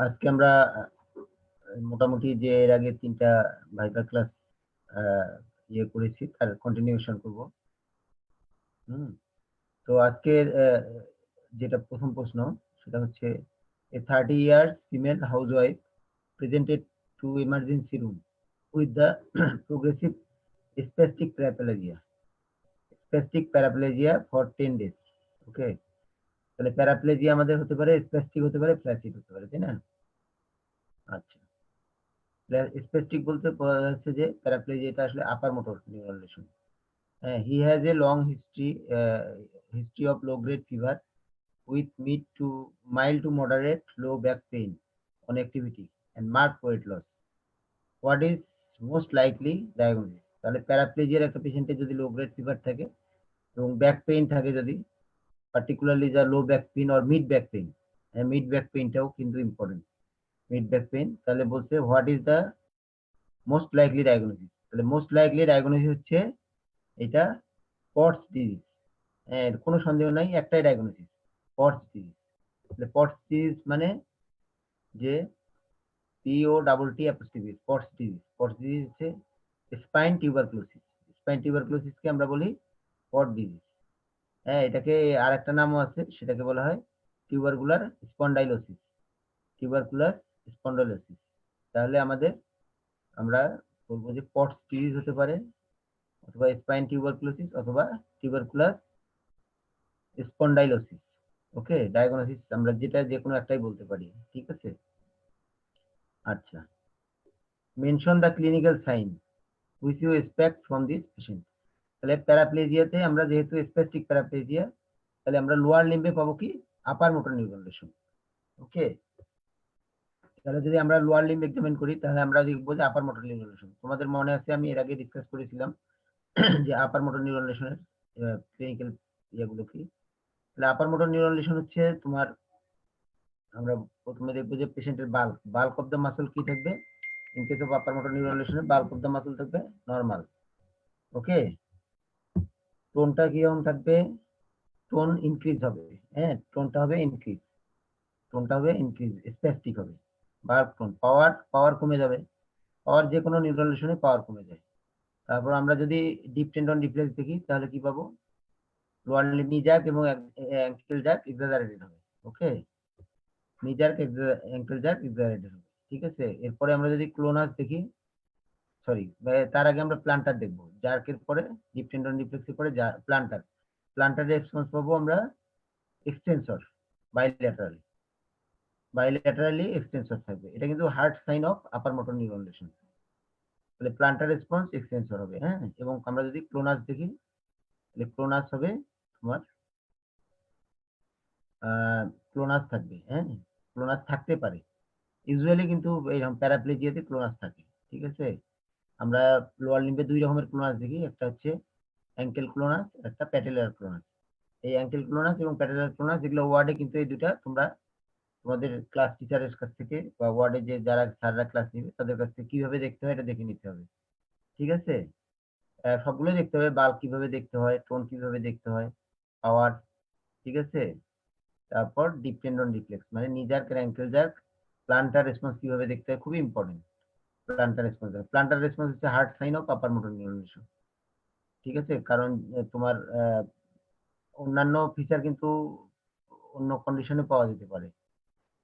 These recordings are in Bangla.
আজকে আমরা মোটামুটি যে এর আগে 3টা ভাইভা ক্লাস ইয়ে করেছি তার কন্টিনিউশন করব। তো আজকের যেটা প্রথম প্রশ্ন সেটা হচ্ছে এ 30 years female housewife presented to emergency room with the progressive spastic paraplegia for 10 days। ওকে, তাহলে প্যারাপ্লেজিয়া আমাদের হতে পারে, স্প্যাস্টিক হতে পারে, ফ্ল্যাসিড হতে পারে, তাই না? আচ্ছা, স্প্যাস্টিক বলতে হচ্ছে যে প্যারাপ্লেজিয়া এটা আসলে আপার motor neuron lesson. He has a long history of low grade fever with mid to mild to moderate low back pain on activity and marked weight loss. What is most likely diagnosis? তাহলে প্যারাপ্লেজিয়ার একটা পেশেন্টের যদি লো গ্রেড ফিভার থাকে এবং ব্যাক পেইন থাকে, যদি পার্টিকুলারলি যা low back pain or mid back pain, mid back পেইনটাও কিন্তু ইম্পর্টেন্ট, মিড ব্যাক পেইন, তাহলে বলছে what is the most likely diagnosis. তাহলে মোস্ট লাইকলি ডায়াগনোসিস হচ্ছে এটা পটস ডিজিজ। হ্যাঁ, কোনো সন্দেহ নাই, একটাই ডায়াগনোসিস, পটস ডিজিজ। তাহলে পটস ডিজিজ মানে যে স্পটস ডিজিজ। স্পটস ডিজিজ হচ্ছে স্পাইন টিউবারকুলোসিস। স্পাইন টিউবারকুলোসিসকে আমরা বলি স্পট ডিজিজ। হ্যাঁ, এটাকে আর একটা নামও আছে, সেটাকে বলা হয় টিউবারকুলার স্পন্ডাইলোসিস। Tubercular spondylosis. তাহলে আমরা বলবো যে পটস ডিজিজ হতে পারে, অথবা স্পাইন টিউবারকুলোসিস, অথবা টিউবারকুলার স্পন্ডাইলোসিস। ওকে, ডায়াগনোসিস আমরা যেটা যে কোনো একটাই বলতে পারি, ঠিক আছে? আচ্ছা, mention the clinical sign which you expect from this patient। তাহলে প্যারাপ্লেজিয়াতে আমরা যেহেতু স্প্যাস্টিক প্যারাপ্লেজিয়া, তাহলে আমরা লোয়ার লিম্বে পাবো কি? Upper motor neuron lesion. Okay, তাহলে যদি আমরা লোয়ার লিম্ব এক্সামিন করি তাহলে আমরা দেখবো যে আপার মোটর নিউরন লেশন। তোমাদের মনে আছে আমি এর আগে ডিসকাস করেছিলাম যে আপার মোটর নিউরন লেশনের ক্লিনিক্যাল ইয়েগুলো কি। তাহলে আপার মোটর নিউরন লেশন হচ্ছে তোমার, আমরা প্রথমে দেখবো যে পেশেন্টের বাল্ক অফ দ্য মাসল কি থাকবে। In case of upper motor neuron লেশনের বাল্ক অফ দ্য মাসল থাকবে নর্মাল। ওকে, টোনটা কিরকম থাকবে? টোন ইনক্রিজ হবে। হ্যাঁ, টোনটা হবে ইনক্রিজ, স্প্যাস্টিক হবে। বার্ব টোন, পাওয়ার কমে যাবে। পাওয়ার যে কোনো নিউরন লেশনে পাওয়ার কমে যায়। তারপর আমরা যদি ডিপ টেন্ডন রিফ্লেক্স দেখি তাহলে কি পাবো? লোয়ার নি জ্যাক এবং অ্যাঙ্কেল জ্যাক এক্সাজারেটেড হবে। ওকে, নি জ্যাক, অ্যাঙ্কেল জ্যাক এক্সাজারেটেড হবে, ঠিক আছে? এরপরে আমরা যদি ক্লোনাস দেখি, সরি, তার আগে আমরা প্লান্টার দেখবো। জার্কের পরে, ডিপ টেন্ডন রিফ্লেক্সের পরে প্লান্টার রেসপন্স পাবো আমরা এক্সটেনসর, বাইলেটারালি এক্সটেনসর থাকবে। এটা কিন্তু hard sign of upper motor neuron lesion. তাহলে প্লান্টার রেসপন্স এক্সটেনসর হবে। হ্যাঁ, এবং আমরা যদি ক্লোনাস দেখি তাহলে ক্লোনাস হবে তোমার ক্লোনাস থাকবে। হ্যাঁ, ক্লোনাস থাকতে পারে, ইউজুয়ালি কিন্তু এইরকম প্যারাপ্লেজিয়াতে ক্লোনাস থাকে, ঠিক আছে? আমরা লোয়ার লিম্বে 2 রকমের ক্লোনাস দেখি, একটা হচ্ছে অ্যাঙ্কেল ক্লোনাস, একটা প্যাটেলার ক্লোনাস। এই অ্যাঙ্কেল ক্লোনাস এবং প্যাটেলার ক্লোনাস, এগুলো ওয়ার্ডে কিন্তু এই দুটা তোমরা তোমাদের ক্লাস টিচারের কাছ থেকে বা ওয়ার্ডে যে যারা স্যাররা ক্লাস নেবে তাদের কাছ থেকে কিভাবে দেখতে হয় এটা দেখে নিতে হবে, ঠিক আছে? সবগুলো দেখতে হবে, বাল্ব কিভাবে দেখতে হয়, টোন কিভাবে দেখতে হয়, পাওয়ার, ঠিক আছে? তারপর ডিপ টেন্ডন রিফ্লেক্স মানে knee jerk ankle jerk, plantar response কিভাবে দেখতে হয়, খুবই ইম্পর্টেন্ট। প্লান্টার রেসপন্স হচ্ছে hard sign of upper motor neuron lesion, ঠিক আছে? কারণ তোমার অন্যান্য ফিচার কিন্তু অন্য কন্ডিশনে পাওয়া যেতে পারে,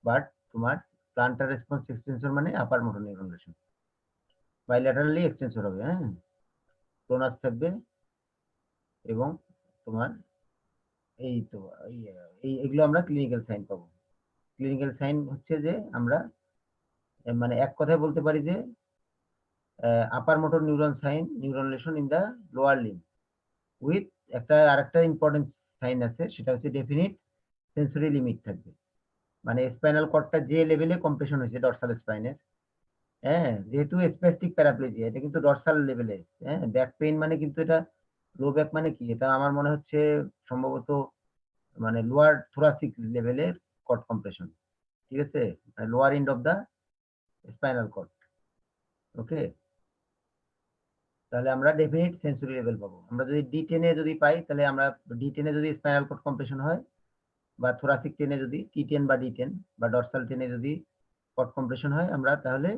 বাট তোমার প্লান্টার রেসপন্স এক্সটেনশন মানে আপার motor neuron lesson, bilaterally extension হবে। হ্যাঁ, ক্লোনাস থাকবে এবং তোমার এই তো এগুলো আমরা ক্লিনিক্যাল সাইন পাবো। ক্লিনিক্যাল সাইন হচ্ছে যে আমরা মানে এক কথায় বলতে পারি যে upper motor neuron lesion in the lower limb with আরেকটা ইম্পর্টেন্ট সাইন আছে, সেটা হচ্ছে ডেফিনিট সেন্সরি লিমিট থাকবে। মানে স্পাইনাল কর্ডটা যে লেভেলে কম্প্রেশন হয়েছে ডরসাল স্পাইনের, হ্যাঁ, যেহেতু স্প্যাস্টিক প্যারাপ্লেজিয়া এটা কিন্তু ডরসাল লেভেলে। হ্যাঁ, ব্যাক পেইন মানে কিন্তু এটা লো ব্যাক মানে কি, এটা আমার মনে হচ্ছে সম্ভবত মানে লোয়ার থোরাসিক লেভেলের কর্ড কম্প্রেশন, ঠিক আছে? Lower end of the spinal cord. Okay, তাহলে আমরা ডেফিনিট সেন্সরি লেভেল পাবো। আমরা যদি ডি টেনে যদি পাই তাহলে আমরা ডি টেনে যদি স্পাইনাল কর্ড কম্প্রেশন হয় বা থোরাসিক টেনে যদি T10 বা D10 বা ডরসাল টেনে যদি কট কম্প্রেশন হয়, আমরা তাহলে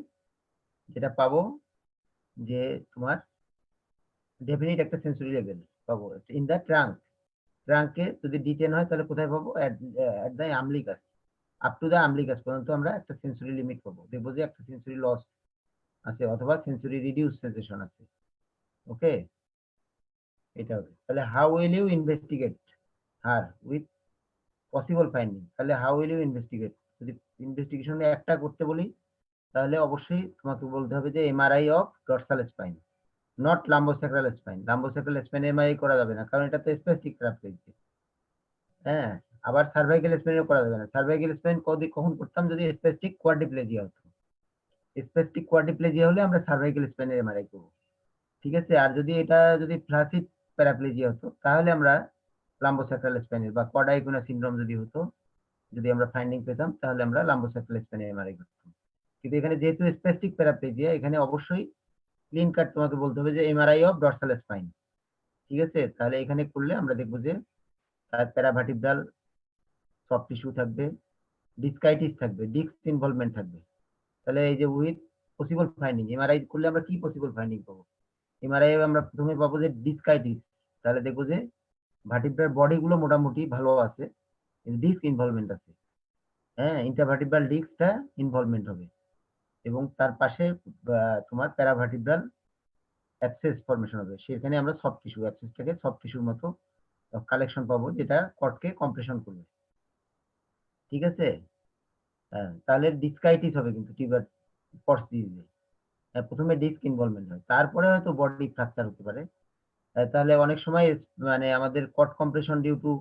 যেটা পাবো যে তোমার ডেফিনিট একটা সেন্সরি লেভেল পাবো ইন দ্য ট্রাঙ্কে। যদি D10 হয় তাহলে কোথায় পাবো? At the umbilicus, up to the umbilicus পর্যন্ত আমরা একটা সেন্সরি লিমিট পাবো। দেখবো যে একটা সেন্সরি লস আছে অথবা সেন্সরি রিডিউস সেন্সেশন আছে। ওকে, এটা হবে। তাহলে how will you investigate her with possible finding? তাহলে হাউ উইল ইউ ইনভেস্টিগেট, যদি ইনভেস্টিগেশনে একটা করতে বলি তাহলে অবশ্যই তোমাকে বলতে হবে যে MRI of dorsal spine, not lumbosacral spine. Lumbosacral spine MRI করা যাবে না, কারণ এটা তো স্পেসিফিক প্যারাপ্লেজিয়া। হ্যাঁ, আবার সার্ভাইকেল স্পাইনও করা যাবে না। সার্ভাইকেল স্পাইন কখন করতাম? যদি স্পেসিফিক কোয়াড্রিপ্লেজিয়া হতো। স্পেসিফিক কোয়াড্রিপ্লেজিয়া হলে আমরা সার্ভাইকেল স্পাইনের এমআরআই করবো, ঠিক আছে। আর যদি এটা যদি ফ্লাসিড প্যারাপ্লেজিয়া হতো তাহলে আমরা লাম্বোস্যাক্রাল স্পাইনের বা কডাইকুনা সিনড্রোম যদি হতো, যদি আমরা ফাইন্ডিং পেতাম তাহলে আমরা লাম্বোস্যাক্রাল স্পাইনের এমআরআই করতাম। কিন্তু এখানে যেহেতু স্পেসিফিক প্যারাপ্লেজিয়া, এখানে অবশ্যই ক্লিন কাট তোমাকে বলতে হবে যে এমআরআই অফ ডরসাল স্পাইন, ঠিক আছে। তাহলে এখানে করলে আমরা দেখবো যে প্যারাভার্টিব্রাল সফট টিস্যু থাকবে, ডিসকাইটিস থাকবে, ডিস্ক ইনভলভমেন্ট থাকবে। তাহলে এই যে উইথ পসিবল ফাইন্ডিং, এমআরআই করলে আমরা কি পসিবল ফাইন্ডিং পাবো? এমআরআই আমরা প্রথমে পাবো যে ডিসকাইটিস। তাহলে দেখবো যে ভার্টিব্রাল বডি গুলো মোটামুটি ভালো আছে, ডিস্ক ইনভলভমেন্ট আছে। হ্যাঁ, ইন্টারভার্টিব্রাল ডিস্কটা ইনভলভমেন্ট হবে এবং তার পাশে তোমার প্যারাভার্টিব্রাল অ্যাক্সেস ফর্মেশন হবে। সেখানে আমরা সফট টিস্যু, অ্যাক্সেসটাকে সফট টিস্যুর মতো কালেকশন পাবো, যেটা কটকে কম্প্রেশন করবে, ঠিক আছে। হ্যাঁ, তাহলে ডিসকাইটিস হবে কিন্তু টিউবার পটস ডিজিজে। প্রথমে ডিস্ক ইনভলভমেন্ট হয়, তারপরে হয়তো বডি ফ্র্যাকচার হতে পারে। তাহলে অনেক সময় মানে আমাদের cord compression due to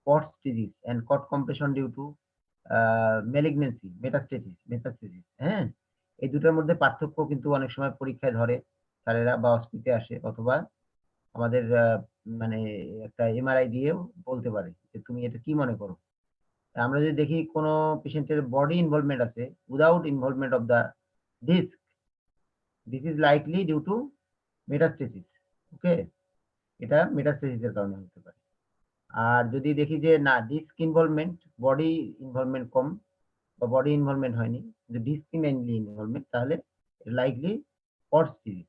Pott's disease and cord compression due to malignancy metastasis. হ্যাঁ, এই দুটোর মধ্যে পার্থক্য কিন্তু অনেক সময় পরীক্ষায় ধরে স্যারেরা বা অস্পিতে আসে, অথবা আমাদের মানে একটা এমআরআই দিয়েও বলতে পারে যে তুমি এটা কি মনে করো। আমরা যদি দেখি কোনো পেশেন্টের বডি ইনভলভমেন্ট আছে without involvement of the disc, this is likely due to metastasis. Okay, এটা মেটাস্টেসিসের কারণে হতে পারে। আর যদি দেখি যে না, ডিস্ক ইনভলভমেন্ট, বডি ইনভলভমেন্ট কম বা বডি ইনভলভমেন্ট হয়নি, কিন্তু ডিস্ক মেইনলি ইনভলভমেন্ট, তাহলে লাইকলি পটস ডিজিজ,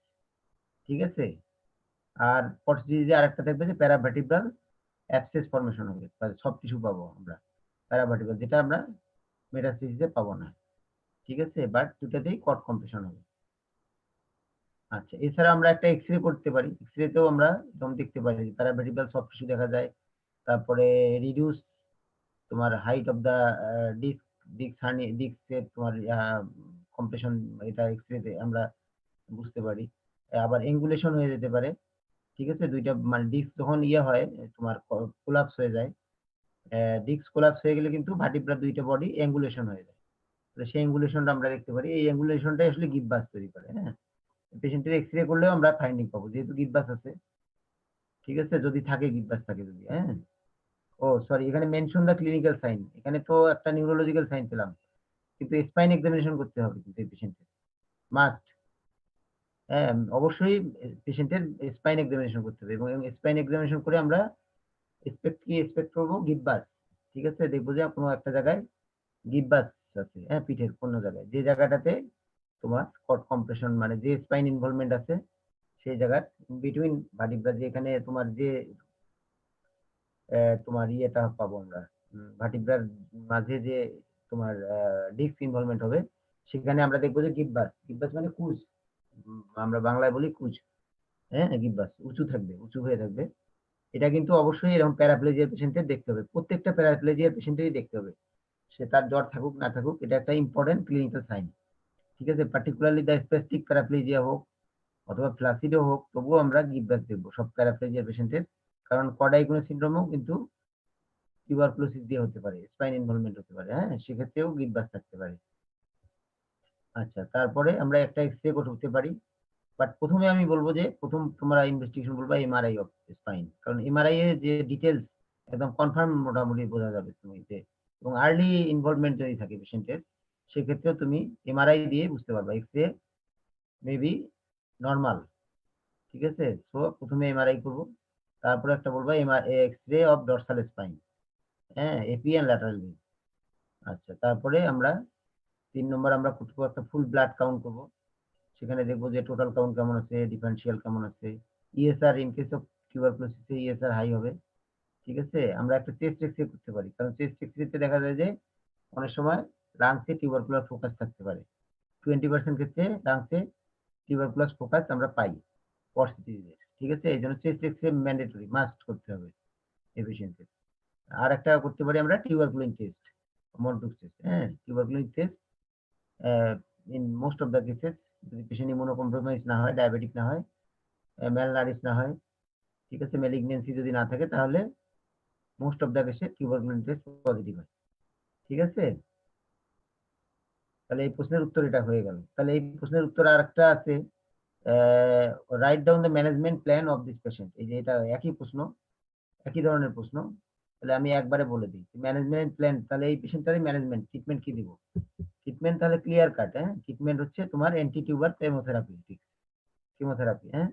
ঠিক আছে। আর পটস ডিজিজে আরেকটা থাকবে যে প্যারাভার্টিব্রাল অ্যাবসেস ফর্মেশন হবে, সব টিস্যু পাবো আমরা প্যারাভার্টিব্রাল, যেটা আমরা মেটাস্টেসিসে পাবো না, ঠিক আছে। বাট দুটাতেই কট কম্প্রেশন হবে। আচ্ছা, এছাড়া আমরা একটা এক্স রে করতে পারি। এক্স রেতেও আমরা এরকম দেখতে পারি প্যারাভার্টিব্রাল সফট টিস্যু দেখা যায়, তারপরে রিডিউস তোমার হাইট অফ দা ডিস্ক, ডিস্কের তোমার কম্প্রেশন, এটা এক্স রেতে আমরা বুঝতে পারি। আবার এঙ্গুলেশন হয়ে যেতে পারে, ঠিক আছে। দুইটা মানে ডিস্ক যখন ইয়ে হয় তোমার কোলাপস হয়ে যায়, ডিস্ক কোলাপস হয়ে গেলে কিন্তু ভার্টিব্রাল দুইটা বডি অ্যাঙ্গুলেশন হয়ে যায়। তো সেই অ্যাঙ্গুলেশনটা আমরা দেখতে পারি, এই অ্যাঙ্গুলেশনটাই আসলে গিববাস তৈরি করে। হ্যাঁ, পেশেন্টের এক্স রে করলেও আমরা ফাইন্ডিং পাবো যেহেতু গিববাস আছে, ঠিক আছে, যদি থাকে গিববাস থাকে যদি। হ্যাঁ, ও সরি, এখানে মেনশন দা ক্লিনিক্যাল সাইন, এখানে তো একটা নিউরোলজিক্যাল সাইন পেলাম, কিন্তু স্পাইন এক্সামিনেশন করতে হবে কিন্তু এই পেশেন্টের, মাস্ট। হ্যাঁ, অবশ্যই পেশেন্টের স্পাইন এক্সামিনেশন করতে হবে এবং স্পাইন এক্সামিনেশন করে আমরা এক্সপেক্ট করবো গিববাস, ঠিক আছে। দেখবো যে কোনো একটা জায়গায় গিববাস আছে, হ্যাঁ, পিঠের কোনো জায়গায়, যে জায়গাটাতে তোমার কট কম্প্রেশন মানে যে স্পাইন ইনভলভমেন্ট আছে সেই জায়গার বিটুইন ভার্টিব্রা, যে এখানে তোমার যে তোমার ইয়েটা পাবো আমরা, ভার্টিব্রার মাঝে যে তোমার ডিস্ক ইনভলভমেন্ট হবে, সেখানে আমরা দেখবো যে গিববাস, গিববাস মানে কুজ, আমরা বাংলায় বলি কুজ। হ্যাঁ, গিববাস উঁচু থাকবে, উঁচু হয়ে থাকবে। এটা কিন্তু অবশ্যই এরকম প্যারাপ্লেজিয়ার পেশেন্টের দেখতে হবে, প্রত্যেকটা প্যারাপ্লেজিয়ার পেশেন্টেরই দেখতে হবে, সে তার জ্বর থাকুক না থাকুক, এটা একটা ইম্পর্টেন্ট ক্লিনিক্যাল সাইন, ঠিক আছে। পার্টিকুলারলি দ্য স্পেসিফিক প্যারাপ্লেজিয়া হোক অথবা ফ্লাসিডও হোক, তবুও আমরা গিববাস দেখবো সব প্যারাপ্লেজিয়ার পেশেন্টের, কারণ কডাইকুনো সিনড্রোমও কিন্তু টিউবারকুলোসিস দিয়ে হতে পারে, স্পাইন ইনভলভমেন্ট হতে পারে। হ্যাঁ, সেক্ষেত্রেও গিববাস থাকতে পারে। আচ্ছা, তারপরে আমরা একটা এক্স রে করতে পারি, বাট প্রথমে আমি বলবো যে প্রথম তোমরা ইনভেস্টিগেশন বলবা এমআরআই অফ স্পাইন, কারণ এমআরআই এর যে ডিটেলস একদম কনফার্ম মোটামুটি বোঝা যাবে তুমি যে, এবং আর্লি ইনভলভমেন্ট যদি থাকে পেশেন্টের, সেক্ষেত্রেও তুমি এমআরআই দিয়ে বুঝতে পারবা। এক্স রে মেবি নর্মাল, ঠিক আছে। সো প্রথমে এমআরআই করবো, তারপরে একটা বলবো X ray of dorsal spine, হ্যাঁ, এপি এন্ড ল্যাটারাল ভেইন। আচ্ছা, তারপরে আমরা 3 নম্বর আমরা করবো একটা ফুল ব্লাড কাউন্ট করব। সেখানে দেখবো যে টোটাল কাউন্ট কেমন আছে, ডিফারেনশিয়াল কেমন আছে। ESR in case of tuberculosis ESR high হবে। ঠিক আছে? আমরা একটা চেস্ট এক্স-রে করতে পারি। কারণ চেস্ট এক্স-রে তে দেখা যায় যে অনেক সময় লাংসে টিউবারকুলার ফোকাস থাকতে পারে। 20% ক্ষেত্রে লাংসে টিউবারকুলাস ফোকাস আমরা পাই পটস ডিজিজে। ঠিক আছে? এইজন্য চেস্ট এক্স-রে ম্যান্ডেটরি, মাস্ট করতে হবে এই পেশেন্টকে। আর একটা করতে পারি আমরা টিউবারকুলিন টেস্ট, মন্টুস টেস্ট। হ্যাঁ? Tuberculin test in most of the cases যদি পেশেন্ট ইমিউনোকম্প্রোমাইজ না হয়, ডায়াবেটিক না হয়, ম্যালনারিশ না হয়, ঠিক আছে? ম্যালিগন্যান্সি যদি না থাকে তাহলে মোস্ট অফ দ্য কেসে টিউবারকুলিন টেস্ট পজিটিভ হয়। ঠিক আছে? তাহলে এই প্রশ্নের উত্তর এটা হয়ে গেল। তাহলে এই প্রশ্নের উত্তর আরেকটা আছে, right down the management plan of this patient. এই যে এটা একই প্রশ্ন, একই ধরনের প্রশ্ন। তাহলে আমি একবারে বলে দিই। ম্যানেজমেন্ট প্ল্যান, তাহলে এই পেশেন্টটারই ম্যানেজমেন্ট ট্রিটমেন্ট কি দিব? ট্রিটমেন্ট তাহলে ক্লিয়ার কাট, হ্যাঁ? ট্রিটমেন্ট হচ্ছে তোমার অ্যান্টি টিউবার কেমোথেরাপি, ঠিক? কেমোথেরাপি, হ্যাঁ?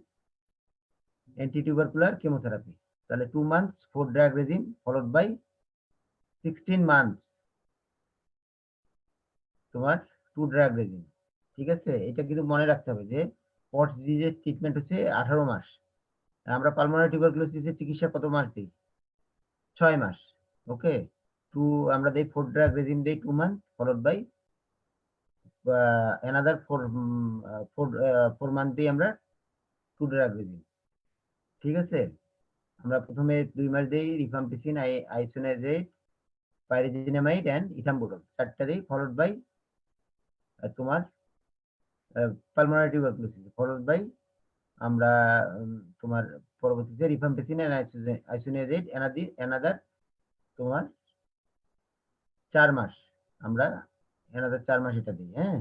Anti tubercular chemotherapy. তাহলে 2 months 4 drug regime followed by 16 months তোমার 2 ড্রাগ রেজিম। ঠিক আছে? এটা কিন্তু মনে রাখতে হবে যে পটস ডিজিজের ট্রিটমেন্ট হচ্ছে 18 মাস। আমরা পালমোনারি টিউবারকুলোসিসের চিকিৎসা কত মাস দিই? 6 মাস। ওকে? টু আমরা দেই 4 ড্রাগ রেজিম দেই 2 month followed by another 4 month দিই আমরা 2 ড্রাগ রেজিম। ঠিক আছে? আমরা প্রথমে 2 মাস দেই রিফাম্পিসিন, আইসোনিয়াজেড, পাইরিজিনামাইড এন্ড ইথাম্বুটল। 4টা দেই ফলোড বাই তোমার পালমোনারি টিউবারকুলোসিস ফলোড বাই আমরা তোমার পরবর্তীতে রিফাম্পিসিন এন্ড আইসোনিয়াজেড অ্যানাদার তোমার 4 মাস আমরা অ্যানাদার 4 মাস এটা দিই, হ্যাঁ?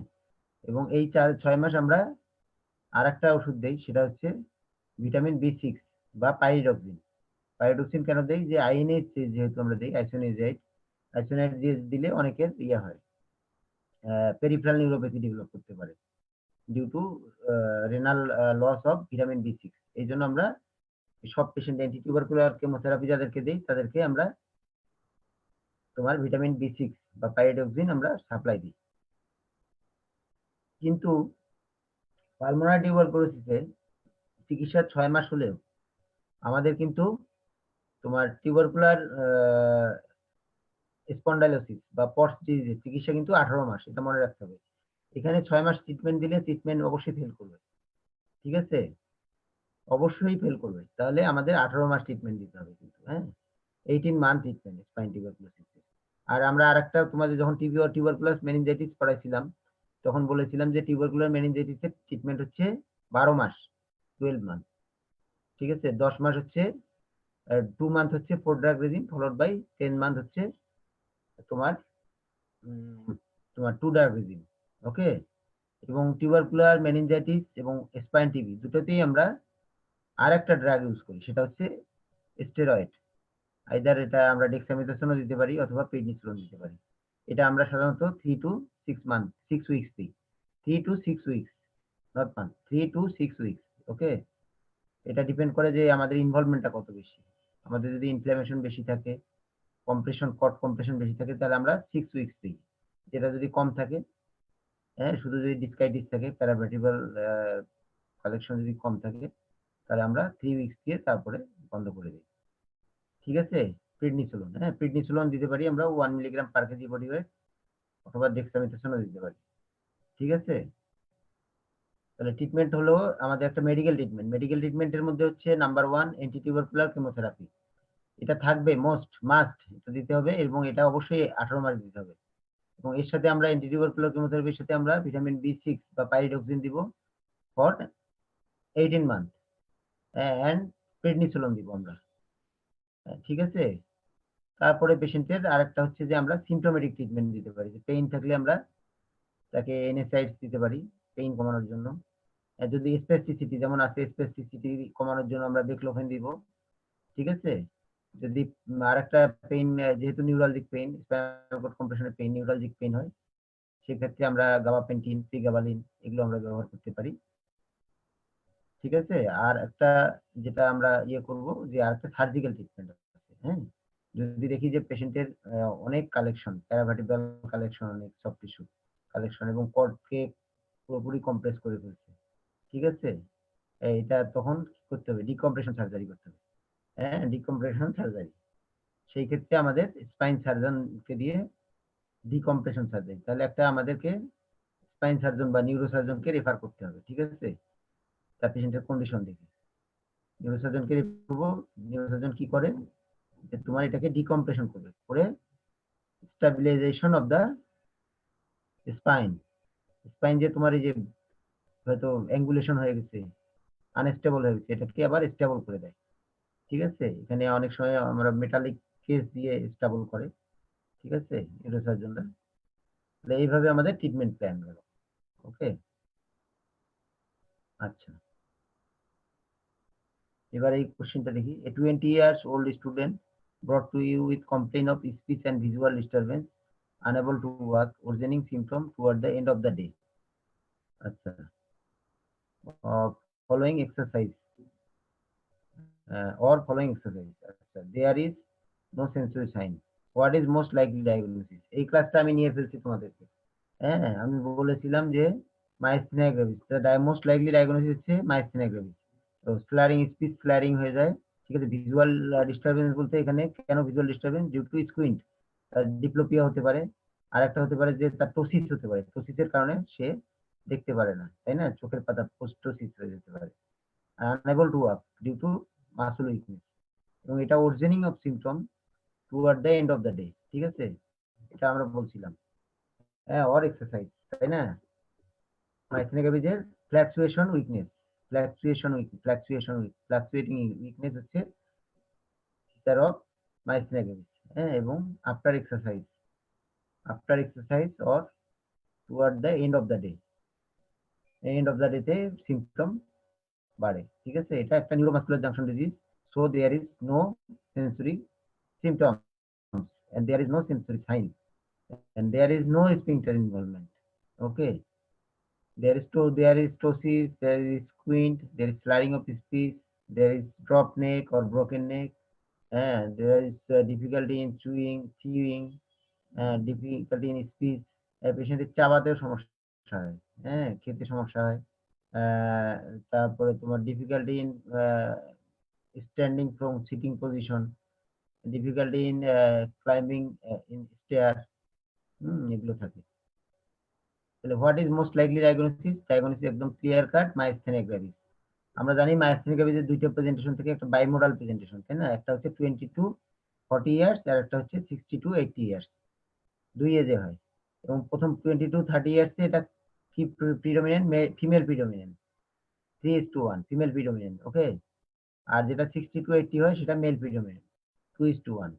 এবং এই 6 মাস আমরা আরেকটা ওষুধ দেই, সেটা হচ্ছে ভিটামিন বি6 বা পাইরিডক্সিন। পাইরিডক্সিন কেন দেই? যে আইএনএইচ যেহেতু আমরা দেই আইসোনিয়াজেড, আইসোনিয়াজেড দিলে অনেকের ইয়ে হয়, পেরিফেরাল নিউরোপ্যাথি ডেভেলপ করতে পারে due to renal loss of vitamin বি6। এই জন্য আমরা সব পেশেন্ট অ্যান্টি টিউবারকুলার কেমোথেরাপি যাদেরকে দেই তাদেরকে আমরা তোমার ভিটামিন বি6 বা পাইরিডক্সিন আমরা সাপ্লাই দিই। কিন্তু পালমোনারি টিউবারকুলোসিসে চিকিৎসা 6 মাস হলেও আমাদের কিন্তু তোমার টিউবারকুলার স্পন্ডাইলোসিস বা পটস ডিজিজের চিকিৎসা কিন্তু 18 মাস, এটা মনে রাখতে হবে। এখানে 6 মাস ট্রিটমেন্ট দিলে ট্রিটমেন্ট অবশ্যই ফেল করবে। ঠিক আছে? অবশ্যই ফেল করবে। তাহলে আমাদের 18 মাস ট্রিটমেন্ট দিতে হবে কিন্তু, হ্যাঁ? 18 মান্থ ট্রিটমেন্ট স্পাইন টিউবারকুলোসিস। আর আমরা আরেকটা তোমাদের যখন টিউবারকুলাস মেনিনজাইটিস পড়াইছিলাম তখন বলেছিলাম যে টিউবারকুলার মেনিনজাইটিসের ট্রিটমেন্ট হচ্ছে 12 মাস, 12 মান্থ। ঠিক আছে? 10 মাস হচ্ছে 2 মান্থ হচ্ছে 4 drug regime followed by 10 month হচ্ছে তোমার তোমার 2 ড্রাগ রেজিম। ওকে? এবং টিউবারকুলার মেনিনজাইটিস এবং স্পাইন টিবি দুটোতেই আমরা আরেকটা ড্রাগ ইউজ করি, সেটা হচ্ছে স্টেরয়েড। আইদার এটা আমরা ডেক্সামেথাসোনও দিতে পারি অথবা প্রেডনিসোলোন দিতে পারি। এটা আমরা সাধারণত 3 to 6 মান্থ 6 উইকস দিই। 3 to 6 weeks, not month, 3 to 6 weeks. Okay? এটা ডিপেন্ড করে যে আমাদের ইনভলভমেন্টটা কত বেশি। আমাদের যদি ইনফ্লামেশন বেশি থাকে, কম্প্রেশন কট কম্প্রেশন বেশি থাকে তাহলে আমরা 6 উইকস দিই। যেটা যদি কম থাকে, হ্যাঁ, শুধু যদি ডিসকাইটিস থাকে, প্যারাভার্টিব্রাল কালেকশন যদি কম থাকে তাহলে আমরা 3 উইকস দিয়ে তারপরে বন্ধ করে দিই। ঠিক আছে? প্রেডনিসোলোন, হ্যাঁ, প্রেডনিসোলোন দিতে পারি আমরা 1 milligram per KG body wait অথবা ডেক্সামেথাসোনও দিতে পারি। ঠিক আছে? তাহলে ট্রিটমেন্ট হলো আমাদের একটা মেডিকেল ট্রিটমেন্ট। মেডিকেল ট্রিটমেন্টের মধ্যে হচ্ছে নাম্বার 1 অ্যান্টি টিউবারকুলার কেমোথেরাপি। এটা থাকবে, মাস্ট এটা দিতে হবে এবং এটা অবশ্যই 18 মাস দিতে হবে। এবং এর সাথে আমরা অ্যান্টি টিউবারকুলার কেমোথেরাপির সাথে আমরা ভিটামিন বি6 বা পাইরিডক্সিন দিব ফর 18 মান্থ এন্ড প্রেডনিসোলোন দিব আমরা। ঠিক আছে? তারপরে পেশেন্টের আরেকটা হচ্ছে যে আমরা সিম্পটোমেটিক ট্রিটমেন্ট দিতে পারি। যে পেইন থাকলে আমরা তাকে এনএসআইডস দিতে পারি পেইন কমানোর জন্য। যদি স্পেসিসিটি যেমন আছে, স্পেসিসিটি কমানোর জন্য আমরা বেক্লোফেন দিব। ঠিক আছে? যদি আরেকটা পেইন, যেহেতু নিউরালজিক পেইন, স্পাইনাল কর্ড কম্প্রেশনের পেইন নিউরালজিক পেইন হয়, সেক্ষেত্রে আমরা গাবাপেন্টিন, প্রিগাবালিন এগুলো আমরা ব্যবহার করতে পারি। ঠিক আছে? আর একটা যেটা আমরা ইয়ে করব যে আরেকটা সার্জিক্যাল ট্রিটমেন্ট আছে, হ্যাঁ? যদি দেখি যে পেশেন্টের অনেক কালেকশন, প্যারাভার্টিব্রাল কালেকশন, অনেক সফট টিস্যু কালেকশন এবং কর্ডকে পুরোপুরি কম্প্রেস করে ফেলছে, ঠিক আছে? এটা তখন কি করতে হবে? ডিকম্প্রেশন সার্জারি করতে হবে। হ্যাঁ, ডিকম্প্রেশন সার্জারি। সেই ক্ষেত্রে আমাদের স্পাইন সার্জনকে দিয়ে ডিকম্প্রেশন সার্জারি। তাহলে একটা আমাদেরকে স্পাইন সার্জন বা নিউরো সার্জনকে রেফার করতে হবে, ঠিক আছে? তার পেশেন্টের কন্ডিশন দেখে নিউরো সার্জনকে রেফার করবো। নিউরো সার্জন কি করে? যে তোমার এটাকে ডিকম্প্রেশন করবে, করে stabilisation of the spine. Spine যে তোমার এই যে হয়তো অ্যাঙ্গুলেশন হয়ে গেছে, আনস্টেবল হয়ে গেছে, এটাকে আবার স্টেবল করে দেয়, ঠিক আছে? এখানে অনেক সময় আমরা মেটালিক কেস দিয়ে স্টেবল করে, ঠিক আছে, নিউরোসার্জনরা। তাহলে এইভাবে আমাদের ট্রিটমেন্ট প্ল্যান গেল। ওকে, আচ্ছা, এবার এই কোশ্চেনটা দেখি। এ 20 years old student brought to you with complaint of speech and visual disturbance, unable to work, worsening symptom toward the end of the day. আচ্ছা, following exercise or following exercise. আচ্ছা, there is no sensory sign. What is most likely diagnosis? এই ক্লাসটা আমি নিয়ে ফেলছি তোমাদেরকে। হ্যাঁ, আমি বলেছিলাম যে myasthenia gravis, most likely diagnosis হচ্ছে মাইস্থেনিয়া গ্রেভিস। তো স্লারিং, স্পিচ স্লারিং হয়ে যায়, ঠিক আছে? ভিজুয়াল ডিস্টারবেন্স বলতে এখানে কেন visual disturbance? Due to squint, diplopia হতে পারে। আর একটা হতে পারে যে তার টোসিস হতে পারে, টোসিসের কারণে সে দেখতে পারে না, তাই না? চোখের পাতা পোস্টোসিস হয়ে যেতে পারে। Unable to walk due to muscle weakness, এবং এটা originating of symptom toward the end of the day, ঠিক আছে? এটা আমরা বলছিলাম। হ্যাঁ, অর এক্সারসাইজ, তাই না? মাইথেনিক অ্যাবিজের ফ্ল্যাকচুয়েশন উইকনেস, ফ্ল্যাকচুয়েটিং উইকনেস হচ্ছে ফিচার অফ মাইথেনিক অ্যাবিজ। হ্যাঁ, এবং after exercise or toward the end of the day, end of the ডেতে সিমটম বাড়ে, ঠিক আছে? এটা একটা neuromuscular junction disease. So there is no sensory symptoms and there is no sensory sign and there is no sphincter involvement. Okay, there is ptosis, there is squint, there is slurring of speech, there is drop neck or broken neck, and there is difficulty in chewing, difficulty in speech. পেশেন্টের চাবাতেও সমস্যা হয়, হ্যাঁ, খেতে সমস্যা হয়। তারপরে তোমার difficulty in standing from sitting position, difficulty in climbing in stair, এগুলো থাকে। তাহলে what is most likely diagnosis? Diagnosis একদম ক্লিয়ার কাট, মাইস্থেনিয়া গ্রেভিস। আমরা জানি মাইস্থেনিয়া গ্রেভিসের দুইটা প্রেজেন্টেশন থেকে, একটা বাইমোডাল প্রেজেন্টেশন, তাই না? একটা হচ্ছে 20 to 40 ইয়ার্স আর একটা হচ্ছে 60 to 80 ইয়ার্স, দুই এজে হয়। এবং প্রথম 20 to 30 ইয়ার্সে এটা কি predominant? Female predominant, 3:1 female predominant. Okay, আর যেটা 60 to 80 হয় সেটা মেল প্রিডোমিনেন্ট, 2:1,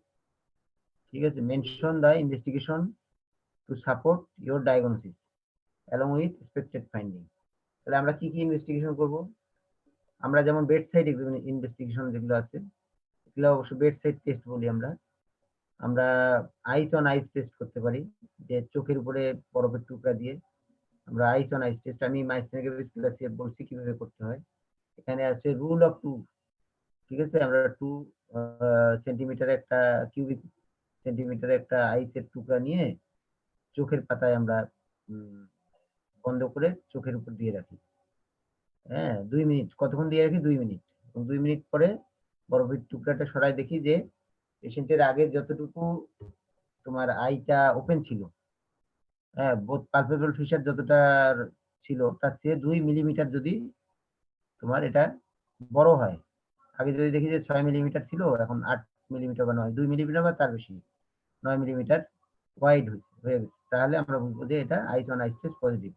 ঠিক আছে? Mention the investigation to support your diagnosis along with expected finding. তাহলে আমরা কি কি ইনভেস্টিগেশন করব? আমরা যেমন বেড সাইড ইনভেস্টিগেশন যেগুলো আছে, এগুলো অবশ্য বেড সাইড টেস্ট বলি আমরা। আমরা আইস অন আইস টেস্ট করতে পারি, যে চোখের উপরে বরফের টুকরা দিয়ে আমরা আইস অন আইস টেস্ট, আমি মাইস্থেনিয়া গ্রেভিস ক্লাসে বলছি কিভাবে করতে হয়। এখানে আছে রুল অফ 2, ঠিক আছে? আমরা 2 সেন্টিমিটার একটা কিউবিক সেন্টিমিটার একটা আইসের টুকরা নিয়ে চোখের পাতায় আমরা বন্ধ করে চোখের উপর দিয়ে রাখি। হ্যাঁ, 2 মিনিট। কতক্ষণ দিয়ে রাখি? 2 মিনিট। এবং 2 মিনিট পরে বরফের টুকরাটা সরাই দেখি যে পেশেন্টের আগে যতটুকু তোমার আইটা ওপেন ছিল, হ্যাঁ, বোথ পালপেবল ফিচার যতটা ছিল তার চেয়ে 2 মিলিমিটার যদি তোমার এটা বড় হয়। আগে যদি দেখি যে 6 মিলিমিটার ছিল, এখন 8 মিলিমিটার বা 9, 2 মিলিমিটার বা তার বেশি, 9 মিলিমিটার ওয়াইড হয়ে গেছে, তাহলে আমরা বুঝবো যে এটা ice on ice test positive,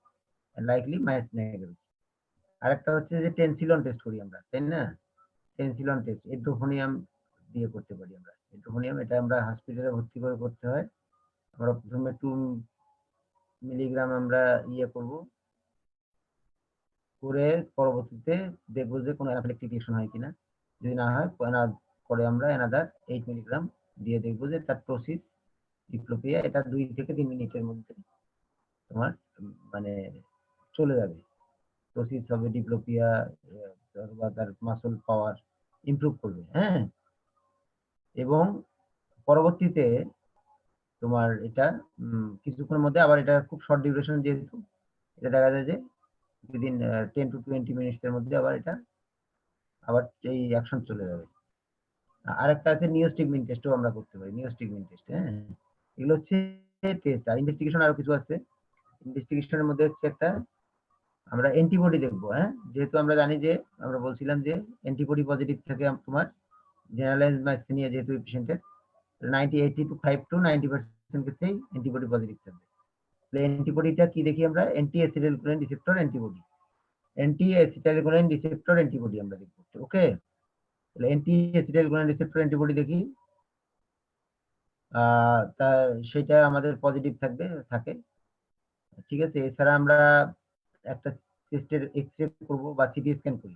likely myasthenia gravis. আরেকটা হচ্ছে যে টেনসিলন টেস্ট করি আমরা, তাই না? টেনসিলন টেস্ট এড্রোফোনিয়াম দিয়ে করতে পারি আমরা। এড্রোফোনিয়াম এটা আমরা হসপিটালে ভর্তি করে করতে হয়। আমরা প্রথমে 2 মিলিগ্রাম আমরা করব, করে পরবর্তীতে দেখবো যে কোনো অ্যানাফিলাক্টিক রিঅ্যাকশন হয় কিনা। যদি না হয় পরে আমরা অ্যানাদার 8 মিলিগ্রাম দিয়ে দেখবো যে তার টোসিস, ডিপ্লোপিয়া এটা 2 থেকে 3 মিনিটের মধ্যে তোমার মানে চলে যাবে। টোসিস হবে, ডিপ্লোপিয়া বা তার মাসল পাওয়ার ইমপ্রুভ করবে। হ্যাঁ, এবং পরবর্তীতে তোমার এটা কিছুক্ষণের মধ্যে আবার এটা খুব শর্ট ডিউরেশন, যেহেতু এটা দেখা যায় যে উইদিন 10 to 20 মিনিটের মধ্যে আবার এটা আবার এই অ্যাকশন চলে যাবে। আরেকটা আছে নিওস্টিগমিন টেস্টও আমরা করতে পারি, নিওস্টিগমিন টেস্ট। হ্যাঁ, এগুলো হচ্ছে টেস্ট। আর ইনভেস্টিগেশন আরো কিছু আছে। ইনভেস্টিগেশনের মধ্যে হচ্ছে একটা আমরা অ্যান্টিবডি দেখবো। হ্যাঁ, যেহেতু আমরা জানি যে আমরা বলছিলাম যে অ্যান্টিবডি পজিটিভ থাকে তোমার জেনারেলাইজ মাইস্থেনিয়া, যেহেতু পেশেন্টের 85 to 90% ক্ষেত্রেই অ্যান্টিবডি পজিটিভ থাকবে। অ্যান্টিবডিটা কি দেখি আমরা? Anti acetylcholine receptor antibody, anti acetylcholine receptor antibody আমরা দেখবো। ওকে, তাহলে অ্যান্টি অ্যাসিটাইলকোলিন রিসেপ্টর অ্যান্টিবডি দেখি, তা সেটা আমাদের পজিটিভ থাকে। ঠিক আছে, এছাড়া আমরা একটা চেস্টের এক্স-রে করবো বা সিটি স্ক্যান করি।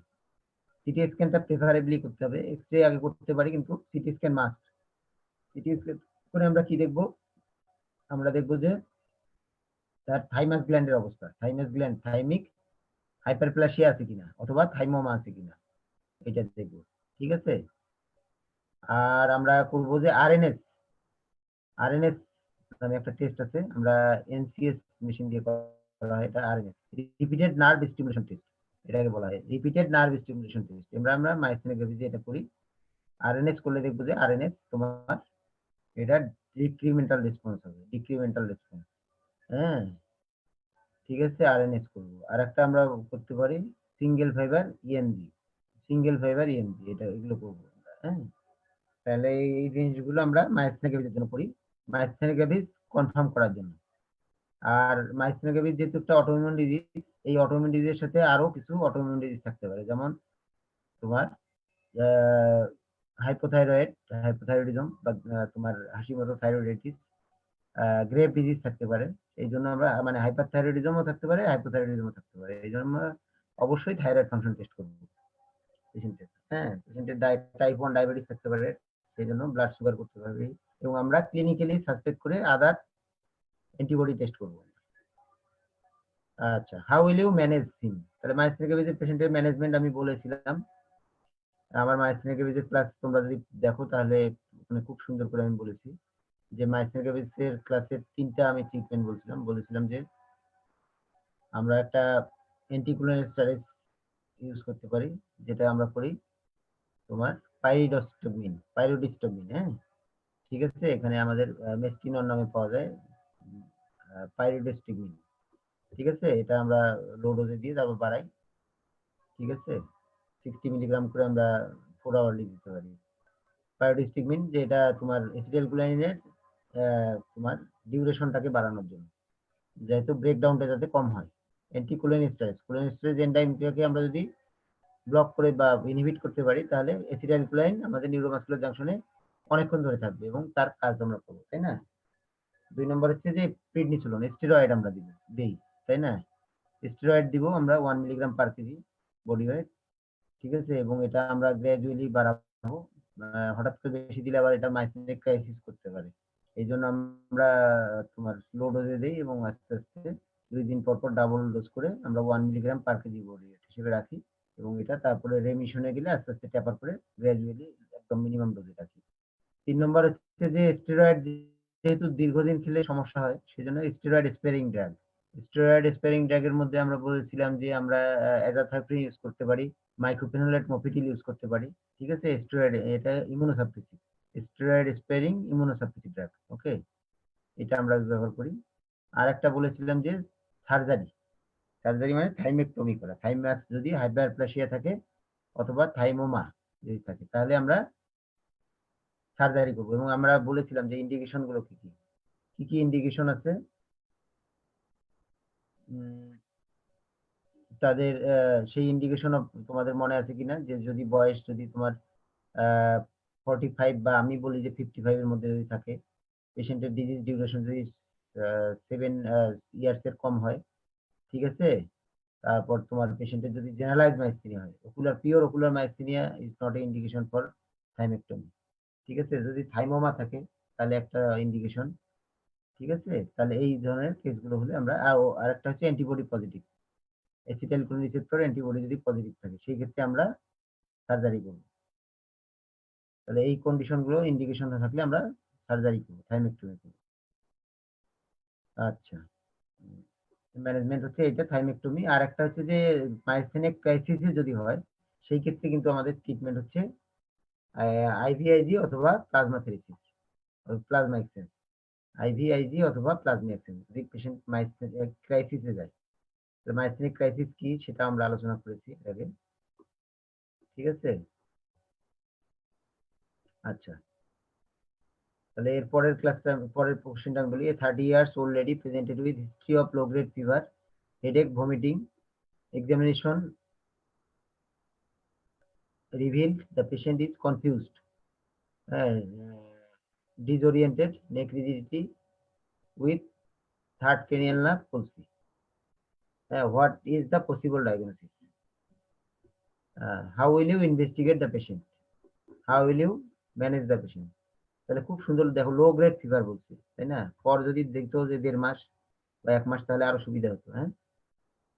সিটি স্ক্যানটা প্রেফারেবলি করতে হবে, এক্স-রে আগে করতে পারি কিন্তু CT scan must. CT scan করে আমরা কি দেখবো? আমরা দেখবো যে তার থাইমাস গ্ল্যান্ডের অবস্থা, থাইমাস গ্ল্যান্ড থাইমিক হাইপারপ্লাসিয়া আছে কিনা অথবা থাইমোমা আছে কিনা, এটা দেখবো। ঠিক আছে, আর আমরা করবো যে আরএনএস নামে একটা টেস্ট আছে, আমরা এনসিএস মেশিন দিয়ে করা হয়, এটা RNase, repeated nerve stimulation test এটাকে বলা হয়, রিপিটেড নার্ভ স্টিমুলেশন টেস্ট। আমরা মাইসথেনিয়া গ্রেভিসে এটা করি। আরএনএস করলে দেখবো যে আরএনএস তোমার এটা ডিক্রিমেন্টাল রেসপন্স হবে, ডিক্রিমেন্টাল রেসপন্স। হ্যাঁ, ঠিক আছে, আরএনএস করবো। আর একটা আমরা করতে পারি সিঙ্গেল ফাইবার ইএমজি, এটা এগুলো করবো আমরা। হ্যাঁ, তাহলে এই জিনিসগুলো আমরা মাইসথেনিয়া গ্রেভিসের জন্য করি, মাইসথেনিয়া গ্রেভিস কনফার্ম করার জন্য। আর মাইসথেনিয়া গ্রেভিস যেহেতু একটা অটোইমিউন ডিজিজ, এই অটোইমিউন ডিজিজের সাথে আরো কিছু অটোইমিউন ডিজিজ থাকতে পারে, যেমন তোমার হাইপোথাইরয়েডিজম বা তোমার হাসিমতো থাইরয়েডাইটিস, গ্রেভ ডিজিজ থাকতে পারে। এই জন্য আমরা মানে হাইপারথাইরয়েডিজমও থাকতে পারে, হাইপোথাইরয়েডিজমও থাকতে পারে। এই জন্য আমরা অবশ্যই থাইরয়েড ফাংশন টেস্ট করবো পেশেন্টের। হ্যাঁ, পেশেন্টের টাইপ 1 ডায়াবেটিস থাকতে পারে, সেই জন্য ব্লাড সুগার করতে পারবে। এবং আমরা ক্লিনিক্যালি সাসপেক্ট করে আদার অ্যান্টিবডি টেস্ট করবো। আচ্ছা, হাউ উইল ইউ ম্যানেজ হিম? তাহলে মাইসথেনিয়া গ্রেভিসের পেশেন্টের ম্যানেজমেন্ট আমি বলেছিলাম। আমার মাইসথেনিয়া গ্রেভিসের ক্লাস তোমরা যদি দেখো তাহলে ওখানে খুব সুন্দর করে আমি বলেছি যে মাইসথেনিয়া গ্রেভিসের ক্লাসের 3টা আমি ট্রিটমেন্ট বলেছিলাম যে আমরা একটা অ্যান্টিকোলিনেস্টেরয়েড ইউজ করতে পারি, যেটা আমরা করি তোমার পাইরোডিস্টোমিন। হ্যাঁ, ঠিক আছে, এখানে আমাদের মেস্টিনর নামে পাওয়া যায় পাইরোডিস্টোমিন। ঠিক আছে, এটা আমরা লো ডোজে দিয়ে তারপর বাড়াই। ঠিক আছে, 60 মিলিগ্রাম করে আমরা 4 আওয়ারলি দিতে পারি পাইরোডিস্টোমিন, যেটা তোমার অ্যাসিটাইলকোলাইনের তোমার ডিউরেশনটাকে বাড়ানোর জন্য, যেহেতু ব্রেকডাউনটা যাতে কম হয়। কোলিনেস্টেরেজ এনজাইমটাকে আমরা যদি ব্লক করে বা ইনহিবিট করতে পারি, তাহলে অ্যাসিটাইলকোলাইন আমাদের নিউরোমাসকুলার জাংশনে অনেকক্ষণ ধরে থাকবে এবং তার কাজ আমরা করবো, তাই না? 2 নম্বর হচ্ছে যে প্রেডনিসোলোন, স্টেরয়েড আমরা দেই, তাই না? স্টেরয়েড দিব আমরা 1 milligram per KG body wait. ঠিক আছে, এবং এটা আমরা গ্র্যাজুয়ালি বাড়াবো। হঠাৎ করে বেশি দিলে আবার এটা মাইসেনিক ক্রাইসিস করতে পারে। এই জন্য আমরা তোমার স্লো ডোজে দিই এবং আস্তে আস্তে 2 দিন পর পর ডাবল ডোজ করে আমরা 1 milligram per KG body wait হিসেবে রাখি, এবং এটা তারপরে রেমিশনে গেলে আস্তে আস্তে ট্যাপার করে গ্র্যাজুয়ালি একদম মিনিমাম ডোজে রাখি। 3 নম্বর হচ্ছে যে স্টেরয়েড যেহেতু দীর্ঘদিন খেলে সমস্যা হয়, সেজন্য স্টেরয়েড স্পেয়ারিং ড্রাগের মধ্যে আমরা বলেছিলাম যে আমরা অ্যাজাথাইপ্রিন ইউজ করতে পারি, মাইক্রোফেনোলেট মফিটিল ইউজ করতে পারি। ঠিক আছে, স্টেরয়েড এটা immunosuppressive, steroid sparing immunosuppressive drug. Okay, এটা আমরা ব্যবহার করি। আর একটা বলেছিলাম যে সার্জারি মানে থাইমেক্টমি করা, থাইমাস যদি হাইপারপ্লাসিয়া থাকে অথবা থাইমোমা যদি থাকে, তাহলে আমরা সার্জারি করবো। এবং আমরা বলেছিলাম যে ইন্ডিকেশন গুলো কি কি ইন্ডিকেশন আছে তাদের, সেই ইন্ডিকেশন তোমাদের মনে আছে কিনা, যে যদি বয়স যদি তোমার 45 বা আমি বলি যে 55 এর মধ্যে যদি থাকে, পেশেন্টের ডিজিজ ডিউরেশন যদি 7 ইয়ার্স এর কম হয়। ঠিক আছে, তারপর তোমার পেশেন্টের যদি জেনারেলাইজ মাইস্থেনিয়া হয়, pure ocular myasthenia is not a indication for thymectomy. ঠিক আছে, যদি থাইমোমা থাকে তাহলে একটা ইন্ডিকেশন। ঠিক আছে, তাহলে এই ধরনের কেসগুলো হলে আমরা, আর একটা হচ্ছে antibody positive, acetylcholine receptor antibody যদি পজিটিভ থাকে, সেই ক্ষেত্রে আমরা সার্জারি করব। তাহলে এই কন্ডিশনগুলো ইন্ডিকেশন থাকলে আমরা সার্জারি করবো, থাইমেক্টমি করবো। আচ্ছা, ম্যানেজমেন্ট হচ্ছে এটা থাইমেক্টমি। আর একটা হচ্ছে যে মাইসথেনিক ক্রাইসিসে যদি হয়, সেই ক্ষেত্রে কিন্তু আমাদের ট্রিটমেন্ট হচ্ছে আইভিআইজি অথবা plasma therapy, plasma exchange, IVIG অথবা প্লাজমা এক্সচেঞ্জ যদি পেশেন্ট ক্রাইসিসে যায়। মাইসথেনিক ক্রাইসিস কি সেটা আমরা আলোচনা করেছি এর আগে, ঠিক আছে। আচ্ছা, তাহলে এর পরের ক্লাসটা, পরের কোশ্চেনটা আমি বলি। 30 years old lady presented with history of low grade fever, headache, vomiting. Examination revealed the patient is confused, uh, disoriented, neck rigidity with third cranial nerve palsy. What is the possible diagnosis? How will you investigate the patient? How will you manage the patient? তাহলে খুব সুন্দর দেখো, লো গ্রেড ফিভার বলছে, তাই না? পর যদি দেখতো যে 1.5 মাস বা 1 মাস তাহলে আরো সুবিধা হতো। হ্যাঁ,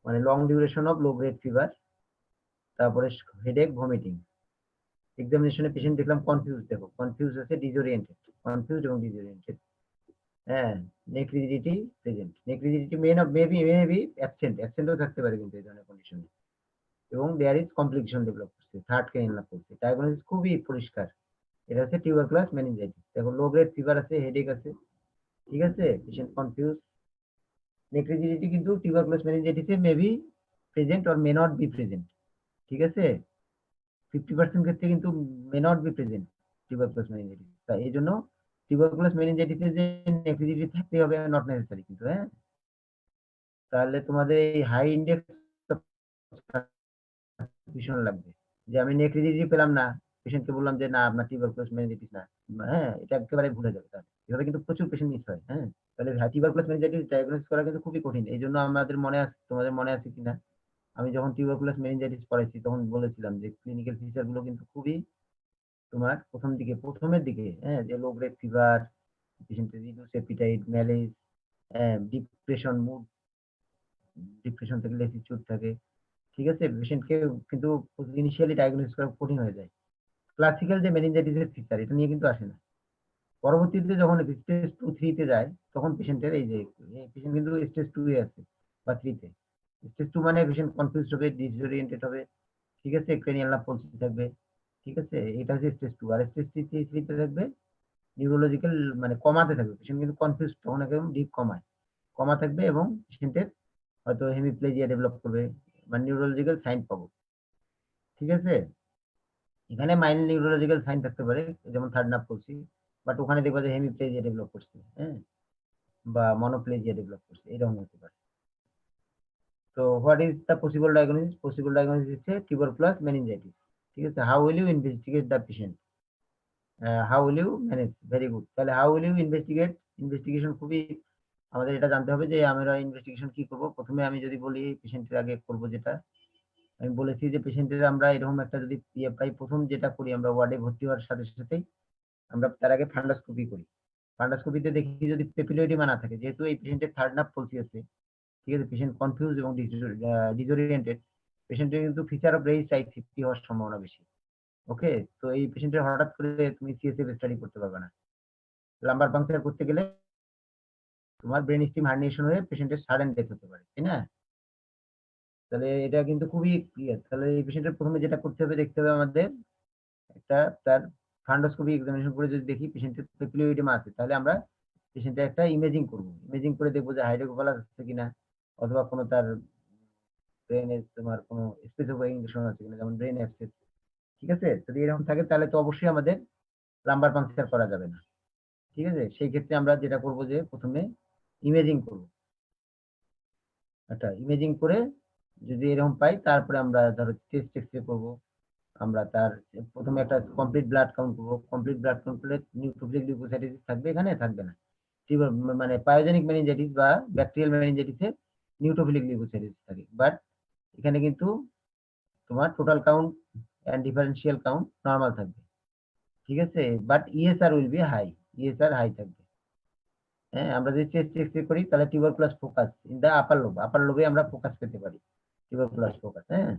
মানে long duration of low grade fever, তারপরে হেডেক, ভমিটিং। এক্সামিনেশনে পেশেন্ট দেখলাম কনফিউজ, দেখো কনফিউজ আছে, ডিসওরিয়েন্টেড, কনফিউজ এবং ডিসওরিয়েন্টেড। হ্যাঁ, নেক রিজিডিটি প্রেজেন্ট, নেক রিজিডিটি মেবি অ্যাবসেন্টও থাকতে পারে কিন্তু এই ধরনের কন্ডিশনে। এবং দেয়ার ইজ কমপ্লিকেশন ডেভেলপ করছে, থার্ড ক্যানিলা করছে। ডায়াগনোসিস খুবই পরিষ্কার, এটা হচ্ছে টিউবারকুলাস মেনিনজাইটিস। দেখো লো গ্রেড ফিভার আছে, হেডেক আছে, ঠিক আছে, পেশেন্ট কনফিউজ। নেক রিজিডিটি কিন্তু tuberculous মেনিনজাইটিসে maybe present or may not be present, ঠিক আছে। 50% ক্ষেত্রে কিন্তু মে not be present tuberculous meningitis. তাই এই জন্য টিউবারকুলাস মেনিনজাইটিসে যে নেক রিজিডিটি থাকতে হবে নট নেসেসারি কিন্তু। হ্যাঁ, তাহলে তোমাদের এই হাই ইন্ডেক্স ভীষণ লাগবে যে আমি নেক রিজিডিটি পেলাম না, পেশেন্টকে বললাম যে না আপনার টিউবারকুলাস মেনিনজাইটিস না। হ্যাঁ, এটা একেবারে ভুলে যাবে। তাহলে এভাবে কিন্তু প্রচুর পেশেন্ট মিস হয়। হ্যাঁ, তাহলে টিউবারকুলাস মেনিনজাইটিস ডায়াগনোসিস করা কিন্তু খুবই কঠিন। এই জন্য আমাদের মনে আছে, তোমাদের মনে আছে কিনা, আমি যখন টিউবারকুলাস মেনিনজাইটিস পড়াইছি তখন বলেছিলাম যে ক্লিনিক্যাল ফিচার গুলো কিন্তু খুবই তোমার প্রথমের দিকে, হ্যাঁ, যে লো গ্রেড ফিভার, পেশেন্টের রিডিউস অ্যাপিটাইট, ম্যালেজ, ডিপ্রেশন, মুড ডিপ্রেশন থেকে লেসিচুড থাকে, ঠিক আছে, পেশেন্টকে কিন্তু ইনিশিয়ালি ডায়াগনোসিস করা কঠিন হয়ে যায়। ক্লাসিক্যাল যে মেনিনজাইটিসের ফিচার এটা নিয়ে কিন্তু আসে না। পরবর্তীতে যখন স্টেজ 2-3 তে যায় তখন পেশেন্টের এই যে পেশেন্ট কিন্তু স্টেজ 2 এ আছে বা 3 তে। স্টেজ 2 মানে পেশেন্ট কনফিউজ হবে, ডিসওরিয়েন্টেড হবে, ঠিক আছে, ক্রেনিয়াল নার্ভ পলসি থাকবে, ঠিক আছে, এটা হচ্ছে স্টেজ 2। আর স্টেজ 3 তে থাকবে নিউরোলজিক্যাল, মানে কমাতে থাকবে পেশেন্ট, কিন্তু কনফিউজ তখন একদম ডিপ কমায়, কমা থাকবে এবং পেশেন্টের হয়তো হেমিপ্লেজিয়া ডেভেলপ করবে, মানে নিউরোলজিক্যাল সাইন পাবো, ঠিক আছে। এখানে মাইল্ড নিউরোলজিক্যাল সাইন থাকতে পারে, যেমন থার্ড নার্ভ পলসি, বাট ওখানে দেখবা যে হেমিপ্লেজিয়া ডেভেলপ করছে, হ্যাঁ, বা মনোপ্লেজিয়া ডেভেলপ করছে, এরকম হতে পারে। তো what is the possible diagnosis? Possible diagnosis হচ্ছে টিউবারকুলাস মেনিনজাইটিস, ঠিক আছে। How will you investigate the patient? How will you manage? Very good. তাহলে how will you investigate, investigation খুবই আমাদের এটা জানতে হবে যে আমরা ইনভেস্টিগেশন কি করব। প্রথমে আমি যদি বলি পেশেন্টের আগে করব যেটা, আমি বলেছি যে পেশেন্টের আমরা এরকম একটা যদি ইয়ে পাই, প্রথম যেটা করি আমরা ওয়ার্ডে ভর্তি হওয়ার সাথে সাথেই আমরা তার আগে ফান্ডাস্কোপি করি। ফান্ডাস্কোপিতে দেখি যদি পেপিলোইডিমা না থাকে, যেহেতু এই পেশেন্টের থার্ড নার্ভ পলসি আছে, ঠিক আছে, পেশেন্ট কনফিউজ এবং ডিসওরিয়েন্টেড, পেশেন্টের কিন্তু ফিচার অফ রেইজ টাইপ 50 হওয়ার সম্ভাবনা বেশি। ওকে, তো এই পেশেন্টের হঠাৎ করে তুমি সিএসএফ স্টাডি করতে পারবে না। লাম্বার পাংচার করতে গেলে তোমার ব্রেন স্টিম হার্নিয়েশন হয়ে পেশেন্টের সাডেন ডেথ হতে পারে, তাই না? তাহলে এটা কিন্তু খুবই ক্লিয়ার। তাহলে এই পেশেন্টের প্রথমে যেটা করতে হবে, দেখতে হবে আমাদের একটা তার ফান্ডোস্কোপি এক্সামিনেশন করে যদি দেখি পেশেন্টের পেপিলোইডেমা আছে, তাহলে আমরা পেশেন্টের একটা ইমেজিং করব। ইমেজিং করে দেখবো যে হাইড্রোকোপালাস আছে কিনা, অথবা কোনো তার ব্রেনে তোমার কোনো স্পেসিফিক ইনজেকশন আছে কিনা, যেমন ব্রেন অ্যাবসেস, ঠিক আছে। যদি এরকম থাকে তাহলে তো অবশ্যই আমাদের লাম্বার পাংচার করা যাবে না, ঠিক আছে। সেই ক্ষেত্রে আমরা যেটা করব যে প্রথমে ইমেজিং করব, একটা ইমেজিং করে যদি এরকম পাই তারপরে আমরা ধরো চেস্ট এক্সরে করবো। আমরা তার প্রথমে একটা কমপ্লিট ব্লাড কাউন্ট করবো। কমপ্লিট ব্লাড কাউন্ট করলে নিউট্রোফিলিক লিউকোসাইটিস থাকবে, এখানে থাকবে না। মানে পায়োজেনিক মেনিনজাইটিস বা ব্যাকটেরিয়াল মেনিনজাইটিসে নিউট্রোফিলিক লিউকোসাইটিস থাকে, বাট এখানে কিন্তু তোমার total count and differential count normal থাকবে, ঠিক আছে। But ESR will be high, ESR high থাকবে। হ্যাঁ, আমরা যদি চেস্ট এক্সরে করি তাহলে tuberculous focus in the upper লোবে আমরা ফোকাস পেতে পারি, টিউবারকুলাস ফোকাস, হ্যাঁ,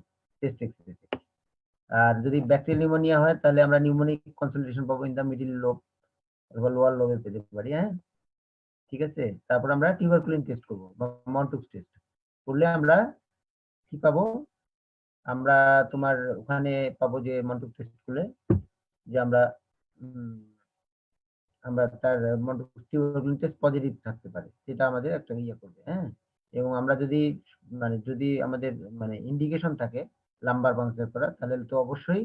চেস্ট এক্সরে। আর যদি ব্যাকটেরিয়াল নিউমোনিয়া হয় তাহলে আমরা নিউমোনিক কনসেন্ট্রেশন পাবো ইন দা মিডিল লোব, অথবা লোয়ার লোবে পেতে পারি। হ্যাঁ, ঠিক আছে। তারপর আমরা টিউবারকুলিন টেস্ট করবো বা মন্টুক্স টেস্ট করলে আমরা কি পাবো? আমরা তোমার ওখানে পাবো যে মন্টুক্স টেস্ট করলে যে আমরা তার টিউবারকুলিন টেস্ট পজিটিভ থাকতে পারে, সেটা আমাদের একটা ইয়ে করবে। হ্যাঁ, এবং আমরা যদি যদি আমাদের ইন্ডিকেশন থাকে লাম্বার পাংচার করা, তাহলে তো অবশ্যই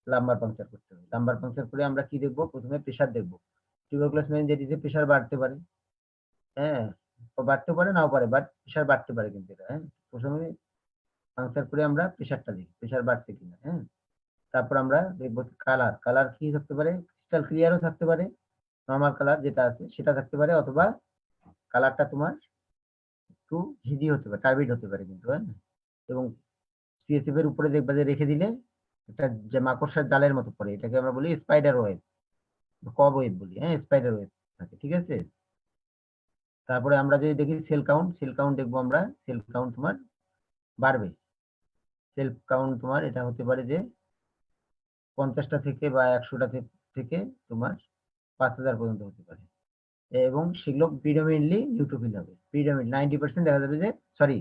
লাম্বার পাংচার করতে হবে। লাম্বার পাংচার করে আমরা কি দেখবো? প্রথমে প্রেশার দেখবো। টিউবারকুলাস মেনিনজাইটিসে প্রেশার বাড়তে পারে। হ্যাঁ, বাড়তে পারে নাও পারে, বাট প্রেশার বাড়তে পারে কিন্তু এটা। হ্যাঁ, প্রথমে পাংচার করে আমরা প্রেশারটা দেখি, প্রেশার বাড়ছে কিনা। হ্যাঁ, তারপর আমরা দেখবো কালার। কালার কি থাকতে পারে? ক্রিস্টাল ক্লিয়ারও থাকতে পারে, নর্মাল কালার যেটা আছে সেটা থাকতে পারে, অথবা কালারটা তোমার একটু হিজি হতে পারে, টার্বিড হতে পারে কিন্তু। হ্যাঁ, এবং সিএসএফ এর উপরে দেখবা যে রেখে দিলে একটা যে মাকড়সার জালের মতো পড়ে, এটাকে আমরা বলি স্পাইডার ওয়েব, কব ওয়েব বলি। হ্যাঁ, স্পাইডার ওয়েব থাকে, ঠিক আছে। তারপরে আমরা যদি দেখি সেল কাউন্ট, সেল কাউন্ট দেখবো আমরা, সেল কাউন্ট তোমার বাড়বে। সেল কাউন্ট তোমার এটা হতে পারে যে 50টা থেকে বা 100টা থেকে তোমার 5000 পর্যন্ত হতে পারে। এবং সেগুলো প্রিডমিনেন্টলি নিউট্রোফিল হবে। প্রিডমিনেন্ট 90% দেখা যাবে যে, সরি,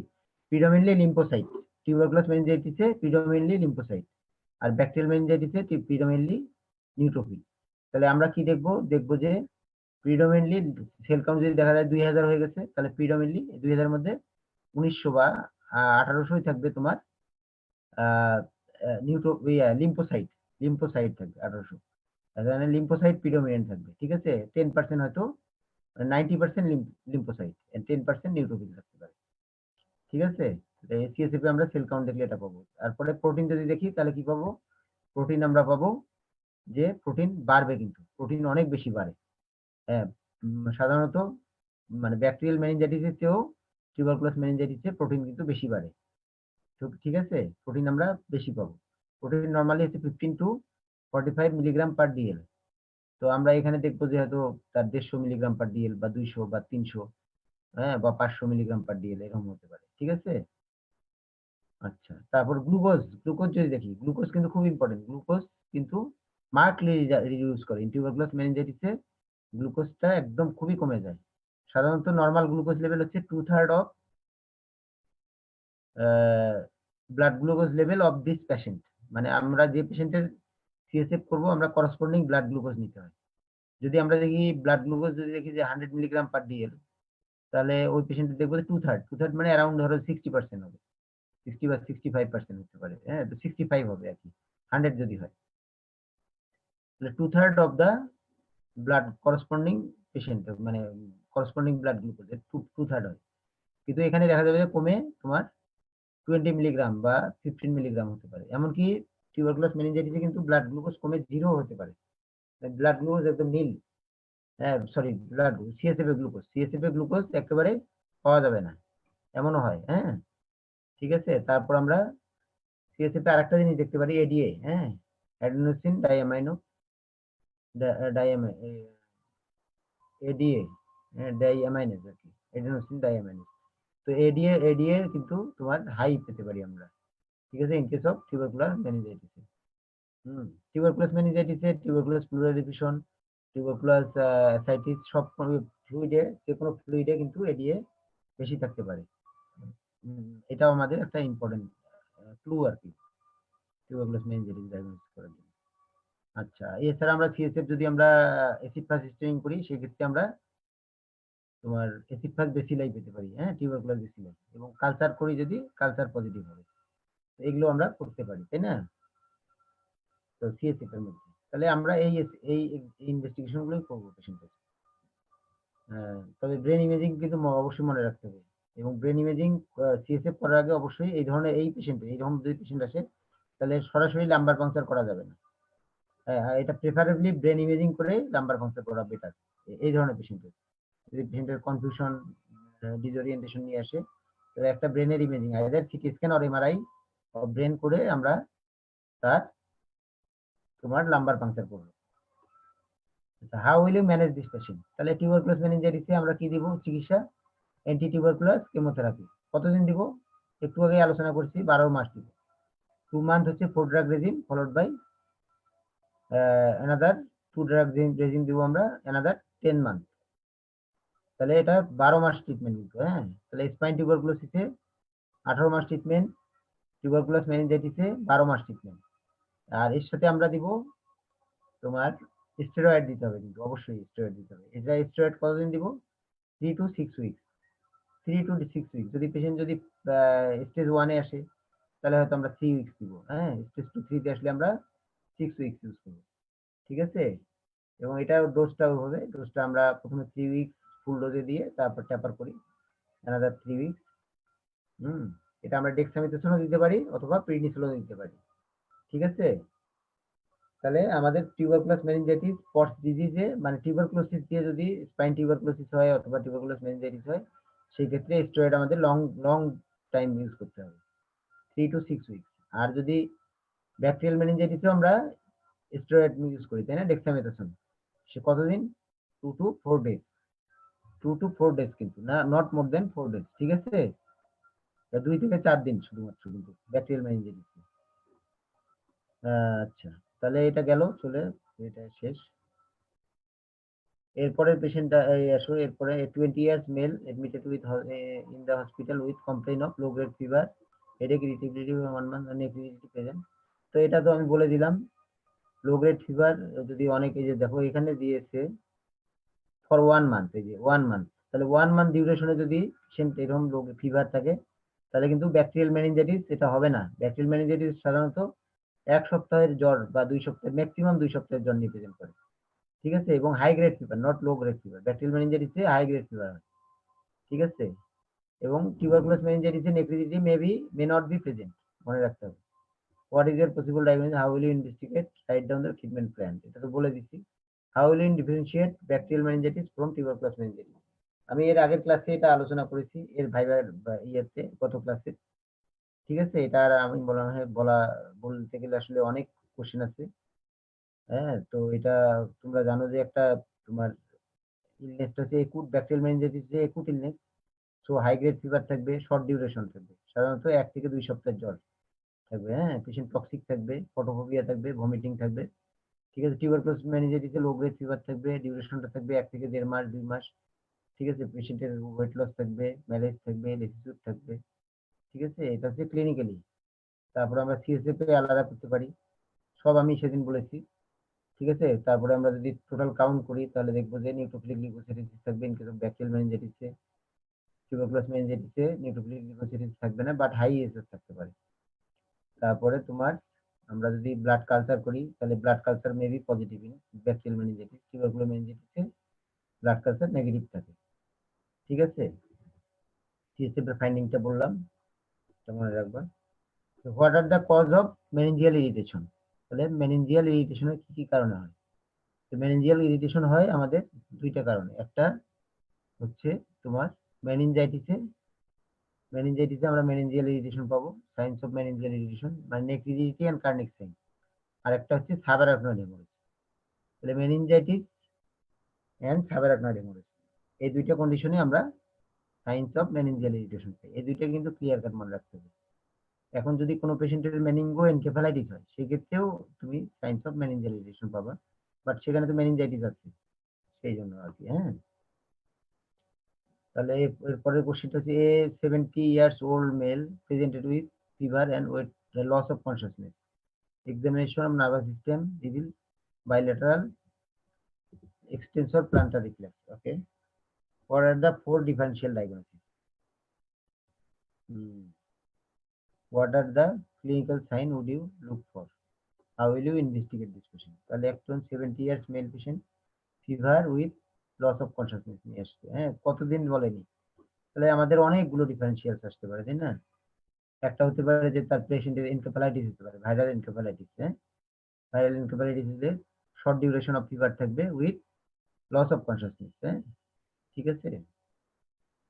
প্রিডমিনেন্টলি লিম্ফোসাইট। টিউবারকুলাস মেনিনজাইটিসে প্রিডমিনেন্টলি লিম্ফোসাইট, আর ব্যাকটেরিয়াল মেনিনজাইটিসে প্রিডমিনেন্টলি নিউট্রোফিল। তাহলে আমরা কি দেখবো? দেখবো যে প্রিডমিনেন্টলি সেল কাউন্ট যদি দেখা যায় 2000 হয়ে গেছে, তাহলে প্রিডমিনেন্টলি 2000 মধ্যে 1900 বা 1800 থাকবে তোমার লিম্ফোসাইট। লিম্ফোসাইট থাকবে 1800। তাহলে লিম্ফোসাইট প্রিডমিনেন্ট থাকবে, ঠিক আছে। 10% হয়তো 90% লিম্ফোসাইট, 10% নিউট্রোফিল থাকতে পারে, ঠিক আছে। সিএসএফ এ আমরা সেল কাউন্ট দেখলে এটা পাবো। তারপরে প্রোটিন যদি দেখি তাহলে কি পাবো? প্রোটিন আমরা পাবো যে প্রোটিন বাড়বে, কিন্তু প্রোটিন অনেক বেশি বাড়ে। হ্যাঁ, সাধারণত ব্যাকটেরিয়াল মেনিনজাইটিসের চেয়েও টিউবারকুলাস মেনিনজাইটিসে প্রোটিন কিন্তু বেশি বাড়ে। তো ঠিক আছে, প্রোটিন আমরা বেশি পাবো। প্রোটিন নর্মালি হচ্ছে 15 to 45 মিলিগ্রাম পার ডিএল। তো আমরা এখানে দেখবো যে হয়তো তার 150 মিলিগ্রাম পার ডিএল বা 200 বা 300, হ্যাঁ, বা 500 মিলিগ্রাম পার ডিএল এরকম হতে পারে, ঠিক আছে। আচ্ছা, তারপর গ্লুকোজ। গ্লুকোজ যদি দেখি, গ্লুকোজ কিন্তু খুব ইম্পর্টেন্ট। গ্লুকোজ কিন্তু মার্কলি রিডিউস করে টিউবারকুলাস মেনিনজাইটিসে। গ্লুকোজটা একদম খুবই কমে যায়। সাধারণত নর্মাল গ্লুকোজ লেভেল হচ্ছে 2/3 of blood glucose level of this patient. আমরা যে পেশেন্টের সিএসএফ করবো, আমরা করসপন্ডিং ব্লাড গ্লুকোজ নিতে হয়। যদি আমরা দেখি ব্লাড গ্লুকোজ যদি দেখি যে 100 মিলিগ্রাম পার ডিএল, তাহলে ওই পেশেন্টের দেখবো যে 2/3 মানে অ্যারাউন্ড ধরো 60% হবে, 60 বা 65% হতে পারে। হ্যাঁ, তো 65 হবে আর কি, 100 যদি হয়। তাহলে 2/3 of the blood corresponding patient, corresponding blood glucose 2/3 হয়। কিন্তু এখানে দেখা যাবে যে কমে তোমার 20 মিলিগ্রাম বা 15 মিলিগ্রাম হতে পারে। এমনকি টিউবারকুলাস মেনিনজাইটিসে কিন্তু ব্লাড গ্লুকোজ কমে 0 হতে পারে, ব্লাড গ্লুকোজ একদম নীল। হ্যাঁ, সরি, ব্লাড সিএসএফ এ গ্লুকোজ একেবারে পাওয়া যাবে না, এমনও হয়। হ্যাঁ, ঠিক আছে। তারপর আমরা সিএসএফ এ আরেকটা জিনিস দেখতে পারি, এডিএ। হ্যাঁ, অ্যাডিনোসিন ডাইঅ্যামাইনো এডিএ, ডাইঅ্যামাইনেজ আর কি, অ্যাডিনোসিন ডাইঅ্যামাইনেজ। তো এডিএ কিন্তু তোমার হাই পেতে পারি আমরা, ঠিক আছে, in case of tubercular meningitis. Tuberculous মেনিনজাইটিসে টিউবারকুলাস প্লুরালিফিকেশন, টিউবারকুলাস অ্যাসাইটিস, সব ফ্লুইডে, যে কোনো ফ্লুইডে কিন্তু এডিএ বেশি থাকতে পারে। এটাও আমাদের একটা ইম্পর্টেন্ট ক্লু আর কি, টিউবারকুলাস মেনিনজাইটিস ডায়াগনোসিস করার জন্য। আচ্ছা, এছাড়া আমরা সিএসএফ যদি আমরা অ্যাসিড ফাস স্টেনিং করি, সেক্ষেত্রে আমরা তোমার অ্যাসিড ফাস বেসিলাই পেতে পারি। হ্যাঁ, টিউবারকুলাস বেসিলাই, এবং কালচার করি যদি কালচার পজিটিভ হবে। এগুলো আমরা করতে পারি, তাই না? তো সিএসএফ এর মধ্যে তাহলে আমরা এই ইনভেস্টিগেশন গুলোই করবো পেশেন্টের। তবে ব্রেন ইমেজিং কিন্তু অবশ্যই মনে রাখতে হবে। এবং ব্রেন ইমেজিং সিএসএফ করার আগে অবশ্যই এই ধরনের এইরকম যদি পেশেন্ট আসে, তাহলে সরাসরি লাম্বার পাংচার করা যাবে না। এটা প্রেফারেবলি ব্রেন ইমেজিং করে লাম্বার পাংচার করা বেটার এই ধরনের পেশেন্টের। যদি পেশেন্টের কনফিউশন, ডিসওরিয়েন্টেশন নিয়ে আসে, তাহলে একটা ব্রেনের imaging, either CT scan or MRI brain করে আমরা তার তোমার লাম্বার পাংচার করবো। How will you manage this patient? তাহলে টিউবারকুলাস মেনিনজাইটিসে আমরা কি দিব চিকিৎসা? Anti tuberculous chemotherapy. কতদিন দিব? একটু আগে আলোচনা করছি, 12 মাস দিব। 2 মান্থ হচ্ছে 4 drug regime, followed by another 2 drug regime দিব আমরা অ্যানাদার 10 মান্থ। তাহলে এটা 12 মাস ট্রিটমেন্ট কিন্তু, হ্যাঁ। তাহলে স্পাইন টিউবারকুলোসিসে 18 মাস ট্রিটমেন্ট, টিউবারকুলাস মেনিনজাইটিসে 12 মাস ট্রিটমেন্ট। আর এর সাথে আমরা দিব তোমার স্টেরয়েড দিতে হবে, কিন্তু অবশ্যই স্টেরয়েড দিতে হবে। এটা স্টেরয়েড কতদিন দিব? 3 to 6 উইকস। 3 to 6 weeks. যদি পেশেন্ট যদি স্টেজ 1 এ আসে তাহলে হয়তো আমরা 3 উইকস দিব, হ্যাঁ। স্টেজ 2 3 তে আসলে আমরা 6 উইকস ইউজ করব, ঠিক আছে। এবং এটা ডোজটাও হবে, ডোজটা আমরা প্রথমে 3 উইকস ফুল ডোজে দিয়ে তারপর ট্যাপার করি অ্যানাদার 3 উইকস। এটা আমরা ডেক্সামেথাসোনও দিতে পারি অথবা প্রিডনিসোলও দিতে পারি, ঠিক আছে। তাহলে আমাদের টিউবারকুলাস মেনিনজাইটিস পটস ডিজিজে মানে টিউবারকুলোসিস দিয়ে যদি স্পাইন টিউবারকুলোসিস হয় অথবা টিউবারকুলাস মেনিনজাইটিস হয়, সেই ক্ষেত্রে স্টেরয়েড আমাদের লং টাইম ইউজ করতে হবে, 3 to 6 উইকস। আর যদি ব্যাকটেরিয়াল মেনিনজাইটিসও আমরা স্টেরয়েড ইউজ করি, তাই না, ডেক্সামেথাসোন, সে কতদিন? 2 to 4 ডেজ। 2 to 4 ডেজ কিন্তু না, নট মোর দেন 4 ডেজ, ঠিক আছে। 2 থেকে 4 দিন শুধুমাত্র কিন্তু ব্যাকটেরিয়াল মেনিনজাইটিস। আচ্ছা, তাহলে এটা গেল চলে, এটা শেষ। এরপরে পেশেন্টটা আসো, এরপরে 20 years male admitted with in the hospital with complain of low grade fever, headache, irritability, 1 month neck rigidity present. তো এটা তো আমি বলে দিলাম। লো গ্রেড ফিভার যদি অনেক, এই যে দেখো এখানে দিয়েছে ফর 1 মান্থ, এই যে 1 মান্থ, তাহলে 1 মান্থ ডিউরেশনে যদি পেশেন্ট এরকম লো ফিভার থাকে তাহলে কিন্তু ব্যাকটেরিয়াল মেনিনজাইটিস এটা হবে না। ব্যাকটেরিয়াল মেনিনজাইটিস সাধারণত 1 সপ্তাহের জ্বর বা 2 সপ্তাহের, ম্যাক্সিমাম 2 সপ্তাহের জ্বর নিয়ে প্রেজেন্ট করে, ঠিক আছে। এবং high grade fever, not low grade fever. Bacterial মেনিনজাইটিসে হাই গ্রেড ফিভার হয়, ঠিক আছে। এবং টিউবারকুলাস মেনিনজাইটিসে neck rigidity may not be present, মনে রাখতে হবে। What is your possible diagnosis, how will you investigate, write down the treatment plan. এটা তো বলে দিচ্ছি। How will you differentiate bacterial meningitis from tuberculous meningitis. আমি এর আগের ক্লাসে এটা আলোচনা করেছি, এর ভাইবার ইয়েতে, গত ক্লাসে, ঠিক আছে। এটা আর আমি বলতে গেলে আসলে অনেক কোশ্চেন আছে, হ্যাঁ। তো এটা তোমরা জানো যে একটা তোমার ইলনেসটা হচ্ছে একুট, ব্যাকটেরিয়াল মেনিনজাইটিস যে acute illness. So high grade fever থাকবে, শর্ট ডিউরেশন থাকবে, সাধারণত 1 থেকে 2 সপ্তাহের জ্বর থাকবে, হ্যাঁ। পেশেন্ট টক্সিক থাকবে, ফটোফোবিয়া থাকবে, ভমিটিং থাকবে, ঠিক আছে। টিউবারকুলোসিস মেনিনজাইটিসে লো গ্রেড ফিভার থাকবে, ডিউরেশনটা থাকবে 1 থেকে 1.5 মাস 2 মাস, ঠিক আছে। পেশেন্টের ওয়েট লস থাকবে, ম্যালেজ থাকবে, লেসিসুট থাকবে, ঠিক আছে। এটা হচ্ছে ক্লিনিক্যালি। তারপরে আমরা সিএসএফ এ আলাদা করতে পারি, সব আমি সেদিন বলেছি, ঠিক আছে। তারপরে আমরা যদি টোটাল কাউন্ট করি তাহলে দেখবো যে নিউট্রোফিলিক লিউকোসাইটোসিস থাকবে ইন কেস অফ ব্যাকটেরিয়াল মেনিনজাইটিসে। টিউবারকুলাস মেনিনজাইটিসে নিউট্রোফিলিক লিউকোসাইটোসিস থাকবে না, বাট হাই এসএস থাকতে পারে। তারপরে তোমার আমরা যদি ব্লাড কালচার করি তাহলে blood culture maybe positive in bacterial meningitis, tuberculous মেনিনজাইটিসে ব্লাড কালচার নেগেটিভ থাকে, ঠিক আছে। সিএসএফ এর ফাইন্ডিংটা বললাম, এটা মনে রাখবা। What are the cause of meningeal irritation, তাহলে মেনিনজিয়াল ইরিটেশনের কি কি কারণে হয়? তো মেনিনজিয়াল ইরিটেশন হয় আমাদের 2টা কারণে। একটা হচ্ছে তোমার মেনিনজাইটিসে আমরা মেনিনজিয়াল ইরিটেশন পাবো, সাইন্স অফ মেনিনজিয়াল ইরিটেশন মানে নেক রিজিডিটি এন্ড কার্নিক সাইন। আর একটা হচ্ছে সাবারাকনয়েড হেমোরেজ। তাহলে মেনিনজাইটিস এন্ড সাবারাকনয়েড হেমোরেজ, এই 2টা কন্ডিশনে আমরা সাইন্স অফ মেনিনজিয়াল ইরিটেশন পাই। এই 2টা কিন্তু ক্লিয়ার কাট মনে রাখতে হবে। এখন যদি কোনো পেশেন্টের মেনিনগো এনকেফালাইটিস হয় সেক্ষেত্রেও তুমি সাইন্স অফ মেনিনজিয়াল ইরিটেশন পাবা, বাট সেখানে তো মেনিনজাইটিস আছে, সেই জন্য আর কি, হ্যাঁ। তাহলে এরপরের কোশ্চেনটা হচ্ছে a 70 years old male presented with fever and weight loss of consciousness, examination of nervous system reveal bilateral extensor plantar reflex. Okay, what are the 4 differential diagnosis? What are the clinical sign would you look for? How will you investigate this patient? তাহলে একজন 70 years male patient fever with loss of consciousness নিয়ে আসছে, হ্যাঁ। কতদিন বলেনি, তাহলে আমাদের অনেকগুলো ডিফারেন্সিয়ালস আসতে পারে, তাই না। একটা হতে পারে যে তার পেশেন্টের এনকেফালাইটিস হতে পারে, ভাইরাল এনকেফালাইটিস, হ্যাঁ। ভাইরাল এনকেফালাইটিস হলে শর্ট ডিউরেশন অফ ফিভার থাকবে উইথ লস অফ কনসিয়াসনেস, হ্যাঁ, ঠিক আছে।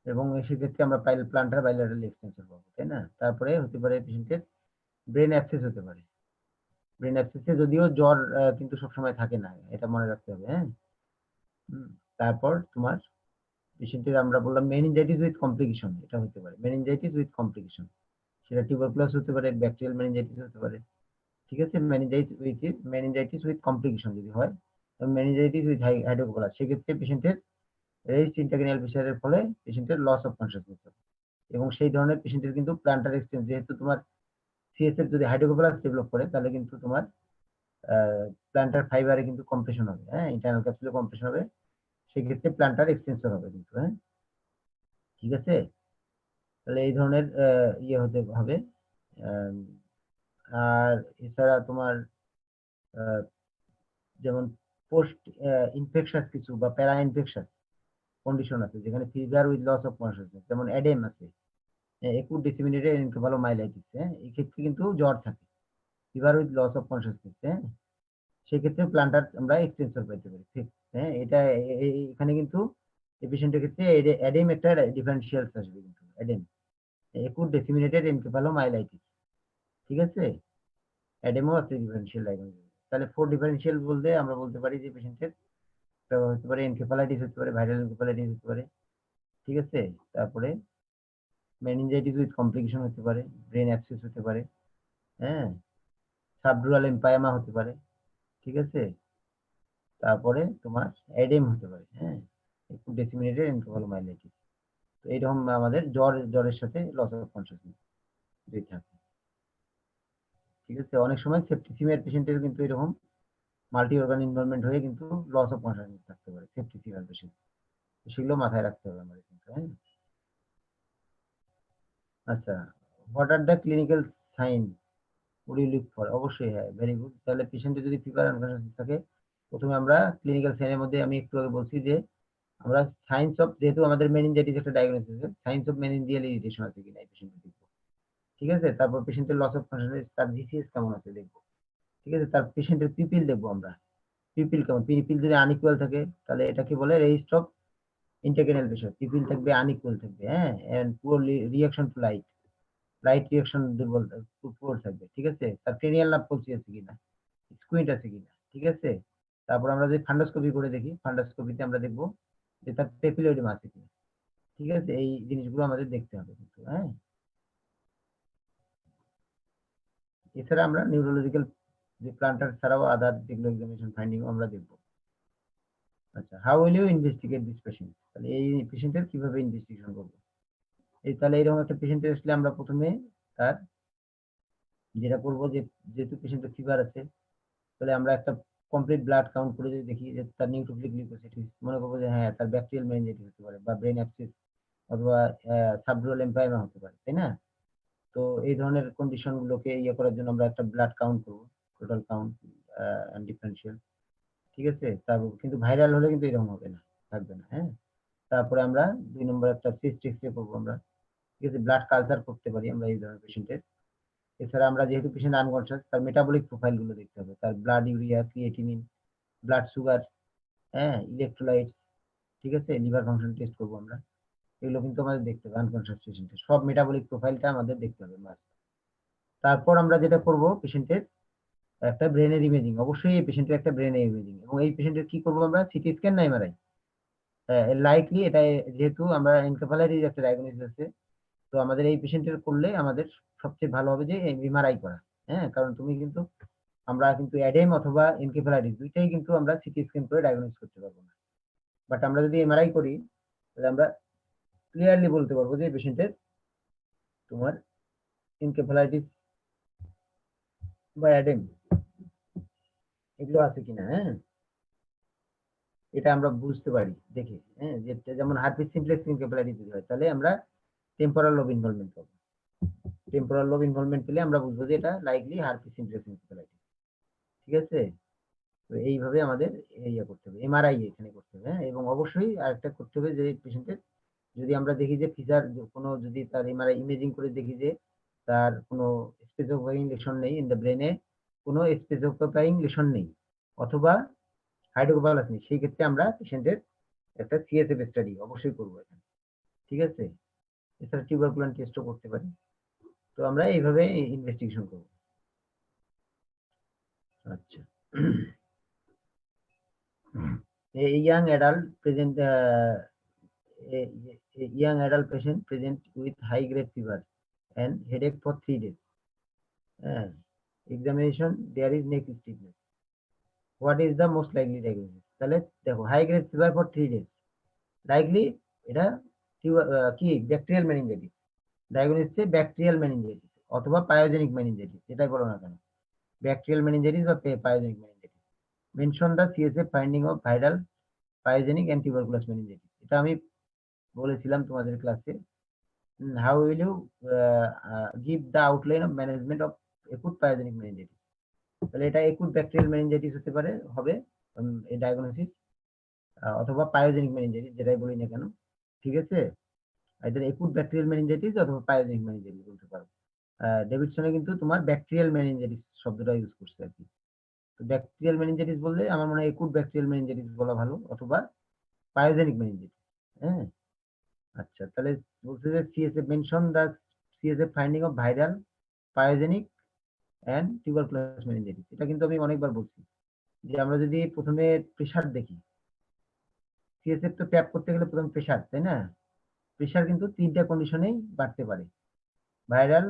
এবং সেক্ষেত্রে আমরা প্লান্টার বাইলেটারাল এক্সটেনশন পাবো, তাই না। তারপরে হতে পারে পেশেন্টের ব্রেন অ্যাবসেস হতে পারে। ব্রেন অ্যাবসেসে যদিও জ্বর কিন্তু সবসময় থাকে না, এটা মনে রাখতে হবে, হ্যাঁ। তারপর তোমার পেশেন্টের আমরা বললাম মেনিনজাইটিস উইথ কমপ্লিকেশন, এটা হতে পারে মেনিনজাইটিস উইথ কমপ্লিকেশন, সেটা টিউবারকুলাস হতে পারে, ব্যাকটেরিয়াল মেনিনজাইটিস হতে পারে, ঠিক আছে। মেনিনজাইটিস উইথ কমপ্লিকেশন যদি হয় মেনিনজাইটিস উইথ হাইড্রোকোলাস, সেক্ষেত্রে পেশেন্টের রেজিস্ট ইন্ট্রাক্রেনিয়াল প্রেসারের ফলে পেশেন্টের লস অফ কনসিয়াসনেস হবে। এবং সেই ধরনের পেশেন্টের কিন্তু প্ল্যান্টার এক্সটেন্স, যেহেতু তোমার সিএসএফ যদি হাইড্রোকোলাস ডেভেলপ করে তাহলে কিন্তু তোমার প্ল্যান্টার ফাইবারে কিন্তু কম্প্রেশন হবে, হ্যাঁ, ইন্টারনাল ক্যাপসুলে কম্প্রেশন হবে, সেক্ষেত্রে প্ল্যান্টার এক্সটেনশন হবে কিন্তু, হ্যাঁ, ঠিক আছে। তাহলে এই ধরনের ইয়ে হতে হবে। আর এছাড়া তোমার যেমন পোস্ট ইনফেকশাস কিছু বা প্যারা ইনফেকশাস কন্ডিশন আছে যেখানে fever with loss of consciousness, যেমন এডেম আছে, একুট ডিসেমিনেটেড এনকেফালোমাইলাইটিস, হ্যাঁ, এই ক্ষেত্রে কিন্তু জ্বর থাকে, fever with loss of consciousness, হ্যাঁ, সেক্ষেত্রে প্ল্যান্টার আমরা এক্সটেনশন পেতে পারি, ঠিক, হ্যাঁ, এটা এখানে কিন্তু এই পেশেন্টের ক্ষেত্রে এডেম একটা ডিফারেন্সিয়াল আসবে কিন্তু, এডেম একুট ডিসেমিনেটেড এনকেফালোমাইলাইটিস, ঠিক আছে, এডেমও আছে ডিফারেন্সিয়াল ডায়াগনোসিস। তাহলে 4 ডিফারেন্সিয়াল বলতে আমরা বলতে পারি যে পেশেন্টের হতে পারে এনকেফালাইটিস, হতে পারে ভাইরাল এনকেফালাইটিস, হতে পারে, ঠিক আছে, তারপরে মেনিনজাইটিস উইথ কমপ্লিকেশন হতে পারে, ব্রেন অ্যাবসেস হতে পারে, হ্যাঁ, সাবডুরাল এমপায়ামা হতে পারে, ঠিক আছে, তারপরে তোমার এডেম হতে পারে, হ্যাঁ, একটু ডেসিমিনেটেড এনকেফালোমাইলাইটিস। তো এইরকম আমাদের জ্বরের সাথে লস অফ কনসিয়াসনেস দুই থাকে, ঠিক আছে। অনেক সময় সেপ্টিসিমিয়ার পেশেন্টের কিন্তু এরকম মাল্টি অর্গান ইনভলভমেন্ট হয়ে কিন্তু লস অফ কনসিয়াসনেস থাকতে পারে সেপ্টিসিমিয়ার পেশেন্ট, সেগুলো মাথায় রাখতে হবে আমাদের কিন্তু, হ্যাঁ। আচ্ছা, what are the clinical sign would you look for? অবশ্যই, হ্যাঁ, ভেরি গুড। তাহলে পেশেন্টের যদি ফিভার আনকনসিয়াস থাকে, প্রথমে আমরা ক্লিনিক্যাল সাইনের মধ্যে আমি একটু আগে বলছি যে আমরা সাইন্স অফ, যেহেতু আমাদের মেনিনজাইটিস একটা diagnosis, signs of meningeal irritation আছে কিনা এই পেশেন্টের দেখবো, ঠিক আছে, তারপর পেশেন্টের লস অফ কনসিয়াসনেস, তার জিসিএস কেমন আছে দেখবো, ঠিক আছে, তার পেশেন্টের পিপিল দেখবো আমরা, পিপিল কেমন, পিপিল যদি আনইকুয়াল থাকে তাহলে এটাকে বলে raised of intracranial pressure, pupil থাকবে আনইকুয়াল থাকবে, হ্যাঁ, and poor reaction to light, light reaction দুর্বল পুয়ার থাকবে, ঠিক আছে, তার ক্রেনিয়াল নার্ভ পলসি আছে কিনা, স্কুইন্ট আছে কিনা, ঠিক আছে, তারপর আমরা যদি ফান্ডোস্কোপি করে দেখি, ফান্ডোস্কোপিতে আমরা দেখবো যে তার পেপিলোইডেম আছে কিনা, ঠিক আছে, এই জিনিসগুলো আমাদের দেখতে হবে কিন্তু, হ্যাঁ। এছাড়া আমরা নিউরোলজিক্যাল যে প্ল্যান্টার ছাড়াও আদার যেগুলো এক্সামিনেশন ফাইন্ডিং আমরা দেখবো। আচ্ছা, how will you investigate this patient? তাহলে এই পেশেন্টের কিভাবে ইনভেস্টিগেশন করবো? এই তাহলে এরকম একটা পেশেন্টের আসলে আমরা প্রথমে তার যেটা করবো যে, যেহেতু পেশেন্টের ফিভার আছে, তাহলে আমরা একটা কমপ্লিট ব্লাড কাউন্ট করে যদি দেখি যে তার নিউট্রোফিলিক লিউকোসাইটিস, মনে করবো যে হ্যাঁ তার ব্যাকটেরিয়াল মেনিনজাইটিস হতে পারে বা ব্রেন অ্যাবসেস অথবা সাবডুরাল এমপাইমা হতে পারে, তাই না? তো এই ধরনের কন্ডিশন গুলোকে ইয়ে করার জন্য আমরা একটা ব্লাড কাউন্ট করবো, টোটাল কাউন্ট ডিফারেন্সিয়াল, ঠিক আছে, তারপর কিন্তু ভাইরাল হলে কিন্তু এরকম হবে না, থাকবে না, হ্যাঁ। তারপরে আমরা 2 নম্বর একটা সিস্ট এক্সরে করবো আমরা, ঠিক আছে, ব্লাড কালচার করতে পারি আমরা এই ধরনের পেশেন্টের। এছাড়া আমরা যেহেতু পেশেন্ট আনকনসিয়াস, তার মেটাবলিক প্রোফাইল গুলো দেখতে হবে, তার blood urea, creatinine, blood sugar, হ্যাঁ, ইলেকট্রোলাইট, ঠিক আছে, লিভার ফাংশন টেস্ট করবো আমরা, এগুলো কিন্তু আমাদের দেখতে হবে আনকনসিয়াস পেশেন্টের, সব মেটাবলিক প্রোফাইলটা আমাদের দেখতে হবে মাস্ট। তারপর আমরা যেটা করব, পেশেন্টের একটা ব্রেনের ইমেজিং, অবশ্যই এই পেশেন্টের একটা ব্রেনের ইমেজিং, এবং এই পেশেন্টের কি করবো আমরা, সিটি স্ক্যান না এমআরআই, লাইকলি এটা, যেহেতু আমরা এনকেফালাইটিস একটা ডায়াগনোসিস আছে, তো আমাদের এই পেশেন্টের করলে আমাদের সবচেয়ে ভালো হবে যে এমআরআই করা, হ্যাঁ, কারণ তুমি কিন্তু আমরা কিন্তু অ্যাডেম অথবা এনকেফালাইটিস দুইটাই কিন্তু আমরা সিটি স্ক্যান করে ডায়াগনোস করতে পারবো না, বাট আমরা যদি এমআরআই করি তাহলে আমরা ক্লিয়ারলি বলতে পারবো যে পেশেন্টের তোমার এনকেফালাইটিস বা অ্যাডেম এগুলো আছে কিনা, হ্যাঁ, এটা আমরা বুঝতে পারি দেখে, হ্যাঁ, যেমন হার্পিস সিমপ্লেক্স এনকেফালাইটিস যদি হয় তাহলে আমরা টেম্পোরাল লোব ইনভলভমেন্ট পাবো, টেম্পোরাল লোব ইনভলভমেন্ট পেলে আমরা বুঝবো যে এটা লাইকলি হার্পিস সিমপ্লেক্স এনকেফালাইটিস, ঠিক আছে। তো এইভাবে আমাদের ইয়ে করতে হবে, এমআরআই এখানে করতে হবে, হ্যাঁ, এবং অবশ্যই আরেকটা করতে হবে যে পেশেন্টের যদি আমরা দেখি যে ফিচার কোনো, যদি তার এমআরআই ইমেজিং করে দেখি যে তার কোনো স্পেসিফাইং লেশন নেই ইন দ্য ব্রেনে, কোনো স্পেসিফাইং লেশন নেই অথবা হাইড্রোকোপালাস নেই, সেই ক্ষেত্রে আমরা পেশেন্টের একটা সিএসএফ স্টাডি অবশ্যই করবো এখানে, ঠিক আছে। এছাড়া টিউবারকুলান টেস্টও করতে পারি। তো আমরা এইভাবে ইনভেস্টিগেশন করবো। আচ্ছা, a young adult present a young adult patient present with high grade fever and headache for 3 days. Examination, there is neck stiffness. What is the most likely diagnosis? তাহলে দেখো, high grade fever for 3 days, likely এটা কি ব্যাকটেরিয়াল মেনিনজাইটিস, ডায়াগনোসিসে ব্যাকটেরিয়াল মেনিনজাইটিস অথবা পায়োজেনিক মেনিনজাইটিস, এটাই বলো না কেন, ব্যাকটেরিয়াল মেনিনজাইটিস বা pyogenic meningitis. Mention the CSF finding of viral pyogenic and tuberculous meningitis, এটা আমি বলেছিলাম তোমাদের ক্লাসে। How will you give the outline of management of acute pyogenic meningitis? তাহলে এটা একুট ব্যাকটেরিয়াল মেনিনজাইটিস হতে পারে, হবে এই ডায়াগনোসিস, অথবা পায়োজেনিক মেনিনজাইটিস, যেটাই বলি না কেন, ঠিক আছে? এদের একুট ব্যাকটেরিয়াল মেনিনজাইটিস অথবা পায়োজেনিক মেনিনজাইটিস বলতে পারো। ডেভিডসনে কিন্তু তোমার ব্যাকটেরিয়াল মেনিনজাইটিস শব্দটা ইউজ করছে আর কি। তো ব্যাকটেরিয়াল মেনিনজাইটিস বললে আমার মনে হয় একুট ব্যাকটেরিয়াল মেনিনজাইটিস বলা ভালো, অথবা পায়োজেনিক মেনিনজাইটিস। হ্যাঁ, আচ্ছা, তাহলে বলছে যে CSF mention the CSF finding of viral pyogenic and tuberculous meningitis. এটা কিন্তু আমি অনেকবার বলছি যে আমরা যদি প্রথমে প্রেশার দেখি, সিএসএফ তো ট্যাপ করতে গেলে প্রথম প্রেশার, তাই না? প্রেশার কিন্তু তিনটা কন্ডিশনেই বাড়তে পারে, ভাইরাল,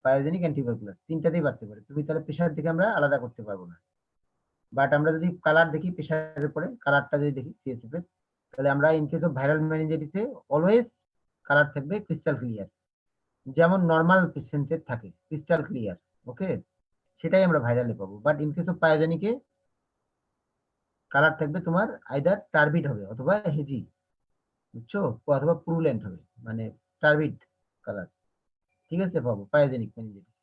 পায়োজেনিক অ্যান্ড টিউবারকুলাস তিনটাতেই বাড়তে পারে। তুমি তাহলে প্রেশার থেকে আমরা আলাদা করতে পারবো না। বাট আমরা যদি কালার দেখি, প্রেশারের পরে কালারটা যদি দেখি সিএসএফ এর, তাহলে আমরা ইন কেস অফ ভাইরাল মেনিনজাইটিসে অলওয়েজ কালার থাকবে ক্রিস্টাল ক্লিয়ার, যেমন নর্মাল পেশেন্টের থাকে ক্রিস্টাল ক্লিয়ার, ওকে? সেটাই আমরা ভাইরালে পাবো। বাট ইন কেস অফ পায়োজেনিকে কালার থাকবে তোমার আইদার টার্বিড হবে অথবা হেজি, বুঝছো, অথবা পুরুলেন্ট হবে, মানে টার্বিড কালার, ঠিক আছে, পাবো পায়োজেনিক মেনিনজাইটিস।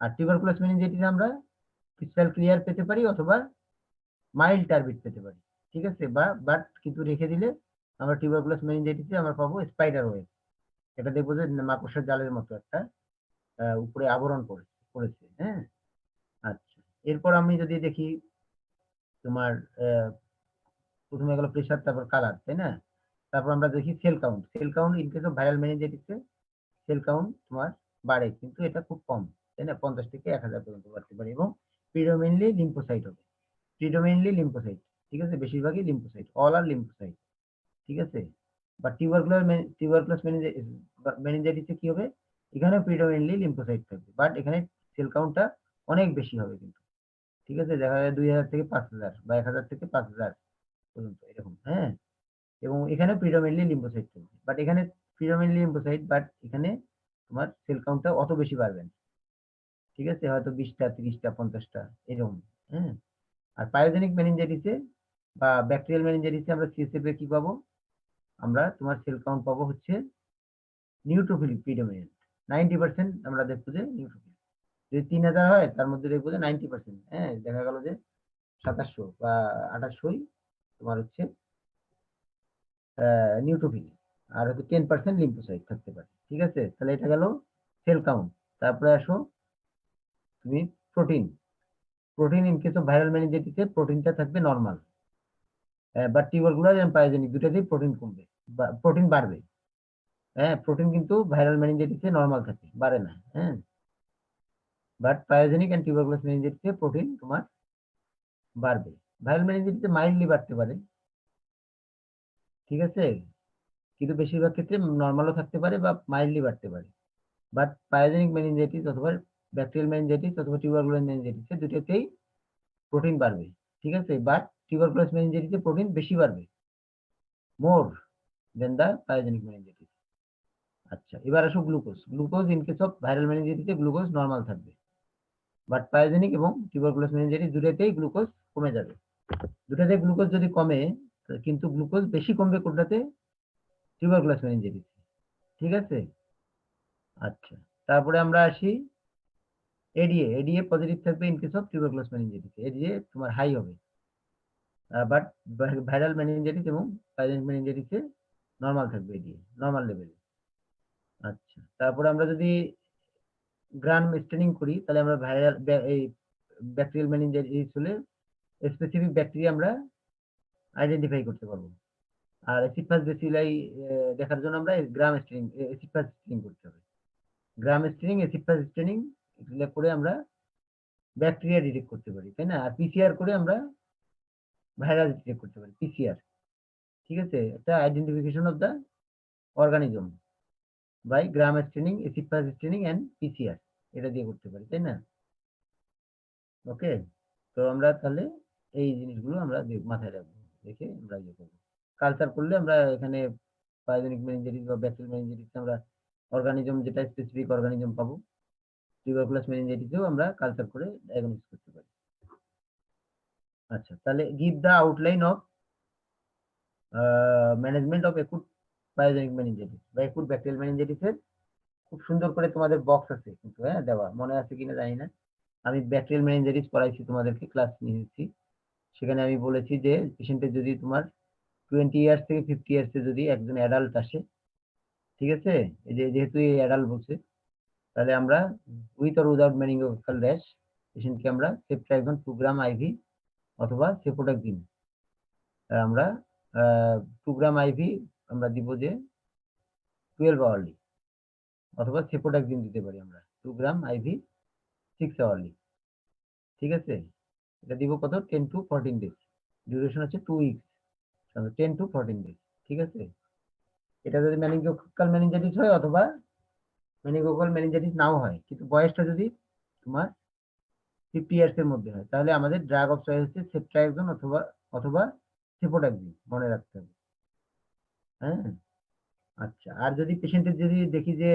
আর টিউবারকুলাস মেনিনজাইটিস আমরা ক্রিস্টাল ক্লিয়ার পেতে পারি অথবা মাইল্ড টার্বিড পেতে পারি, ঠিক আছে? বাট কিন্তু রেখে দিলে আমরা টিউবারকুলাস মেনিনজাইটিসে আমরা পাবো স্পাইডার ওয়েব, এটা দেখবো যে মাকড়সার জালের মতো একটা উপরে আবরণ করেছে। হ্যাঁ, আচ্ছা, এরপর আমি যদি দেখি তোমার প্রথমে গেল প্রেশার, তারপর কালার, তাই না? তারপর আমরা দেখি cell count. Cell count in case of viral মেনিনজাইটিসে সেল কাউন্ট তোমার বাড়ে, কিন্তু এটা খুব কম, তাই না? 50 থেকে 1000 পর্যন্ত বাড়তে পারে, এবং প্রিডোমিনলি লিম্ফোসাইট হবে, প্রিডোমিনলি লিম্ফোসাইট, ঠিক আছে? বেশিরভাগই লিম্ফোসাইট, অল আর লিম্ফোসাইট, ঠিক আছে? বা টিউবারকুলাস মেনিনজাইটিসে কি হবে, এখানে প্রিডোমিনলি লিম্ফোসাইট থাকবে, বাট এখানে সেল কাউন্টটা অনেক বেশি হবে কিন্তু, ঠিক আছে? দেখা যায় 2000 থেকে 5000 বা 1000 থেকে 5000 পর্যন্ত এরকম। হ্যাঁ, এবং এখানে প্রিডোমিনলি লিম্ফোসাইট থাকবে, বাট এখানে প্রিডোমিনলি লিম্ফোসাইট, বাট এখানে তোমার সেল কাউন্টটা অত বেশি বাড়বে না, ঠিক আছে? হয়তো 20টা, 30টা, 50টা এরকম। হ্যাঁ, আর পায়োজেনিক মেনিনজাইটিসে বা ব্যাকটেরিয়াল মেনিনজাইটিসে আমরা সিএসএফ এ কি পাবো, আমরা তোমার সেল কাউন্ট পাবো হচ্ছে নিউট্রোফিল প্রিডোমিনেন্ট, 90% আমরা দেখবো যে নিউট্রোফিল। যদি 3000 হয় তার মধ্যে দেখবো যে 90%, হ্যাঁ, দেখা গেল যে 2700 বা 2800 তোমার হচ্ছে নিউট্রোফিল, আর হচ্ছে 10% লিম্ফোসাইট থাকতে পারে, ঠিক আছে? তাহলে এটা গেল সেল কাউন্ট। তারপরে আসো তুমি protein. Protein in case of viral মেনিনজাইটিসে প্রোটিনটা থাকবে normal, but tuberculous and pyogenic দুটাতেই প্রোটিন কমবে বা প্রোটিন বাড়বে। হ্যাঁ, প্রোটিন কিন্তু ভাইরাল মেনিনজাইটিসে নরমাল থাকে, বাড়ে না। হ্যাঁ, বাট পায়োজেনিক এন্ড টিউবারকুলাস মেনিনজাইটিসে প্রোটিন তোমার বাড়বে। ভাইরাল মেনিনজাইটিসে মাইল্ডলি বাড়তে পারে, ঠিক আছে? কিন্তু বেশিরভাগ ক্ষেত্রে নরমালও থাকতে পারে বা মাইল্ডলি বাড়তে পারে। বাট পায়োজেনিক মেনিনজাইটিস অথবা ব্যাকটেরিয়াল মেনিনজাইটিস অথবা টিউবারকুলাস মেনিনজাইটিসে দুটোতেই প্রোটিন বাড়বে, ঠিক আছে? বাট টিউবারকুলাস মেনিনজাইটিসে প্রোটিন বেশি বাড়বে, মোর দেন দা পায়োজেনিক মেনিনজাইটিস। আচ্ছা, এবার আসো glucose. Glucose in case of viral মেনিনজাইটিসে গ্লুকোজ নরমাল থাকবে, বাট পায়োজেনিক এবং টিউবারকুলাস মেনিনজাইটিস দুটোতেই গ্লুকোজ কমে যাবে। দুটাতে গ্লুকোজ যদি কমে, কিন্তু গ্লুকোজ বেশি কমবে কোনটাতে, টিউবারকুলাস মেনিনজাইটিস, ঠিক আছে? আচ্ছা, তারপরে আমরা আসি এডিএ। এডিএ পজিটিভ থাকবে in case of tuberculous meningitis, ADA তোমার হাই হবে, বাট ভাইরাল মেনিনজাইটিস এবং পায়োজেনিক মেনিনজাইটিসে নরমাল থাকবে, এডিএ নরমাল লেভেলে। আচ্ছা, তারপরে আমরা যদি গ্রাম স্টেনিং করি, তাহলে আমরা ভাইরাল এই ব্যাকটেরিয়াল মেনিনজাইটিস হলে স্পেসিফিক ব্যাকটেরিয়া আমরা আইডেন্টিফাই করতে পারবো। আর অ্যাসিড ফাস্ট বেসিলাই দেখার জন্য আমরা গ্রাম স্টেনিং, অ্যাসিড ফাস্ট স্টেনিং করতে হবে। গ্রাম স্টেনিং, অ্যাসিড ফাস্ট স্টেনিং এগুলো করে আমরা ব্যাকটেরিয়া ডিটেক্ট করতে পারি, তাই না? আর পিসিআর করে আমরা ভাইরাস ডিটেক্ট করতে পারি, পিসিআর, ঠিক আছে? এটা identification of the organism by gram staining, acid fast staining and PCR, এটা দিয়ে করতে পারি, তাই না? ওকে, তো আমরা তাহলে এই জিনিসগুলো আমরা মাথায় রাখবো, দেখে আমরা ইয়ে করবো। কালচার করলে আমরা এখানে পাইওজেনিক মেনিনজাইটিস বা ব্যাকটেরিয়াল মেনিনজাইটিস আমরা অর্গানিজম যেটা স্পেসিফিক অর্গানিজম পাবো। টিউবারকুলাস মেনিনজাইটিসেও আমরা কালচার করে ডায়াগনোসিস করতে পারি। আচ্ছা, তাহলে give the outline of management of acute pyogenic meningitis বা একুট ব্যাকটেরিয়াল মেনিনজাইটিসের খুব সুন্দর করে তোমাদের বক্স আছে কিন্তু, হ্যাঁ, দেওয়া মনে আছে কিনা জানি না। আমি ব্যাকটেরিয়াল মেনিনজাইটিস পড়াইছি তোমাদেরকে, ক্লাস নিয়েছি। সেখানে আমি বলেছি যে পেশেন্টের যদি তোমার 20 ইয়ার্স থেকে 50 ইয়ার্সে যদি একজন অ্যাডাল্ট আসে, ঠিক আছে, এই যে যেহেতু এই অ্যাডাল্ট বলছে, তাহলে আমরা উইথ অর উইদাউট মেনিনগোকক্কাল র্যাশ পেশেন্টকে আমরা সেফট্রাইকজন 2 গ্রাম আইভি অথবা সেফোটাকজিন আমরা 2 গ্রাম আইভি আমরা দিব যে 12 আওয়ারলি, অথবা সেফোটাকজিন দিতে পারি আমরা 2 গ্রাম আইভি 6 আওয়ারলি। ঠিক আছে, এটা দিব কত 10 to 14 ডেজ, ডিউরেশন হচ্ছে 2 উইকস, 10 to 14 ডেজ। ঠিক আছে, এটা যদি মেনিনগোকক্কাল মেনিনজাইটিস হয় অথবা মেনিনগোকক্কাল মেনিনজাইটিস নাও হয়, কিন্তু বয়সটা যদি তোমার 50 ইয়ার্স এর মধ্যে হয়, তাহলে আমাদের ড্রাগ অফ চয়েস হচ্ছে সেফট্রাইকজন অথবা অথবা সেফোটাকজিন, মনে রাখতে হবে। হ্যাঁ, আচ্ছা, আর যদি পেশেন্টের যদি দেখি যে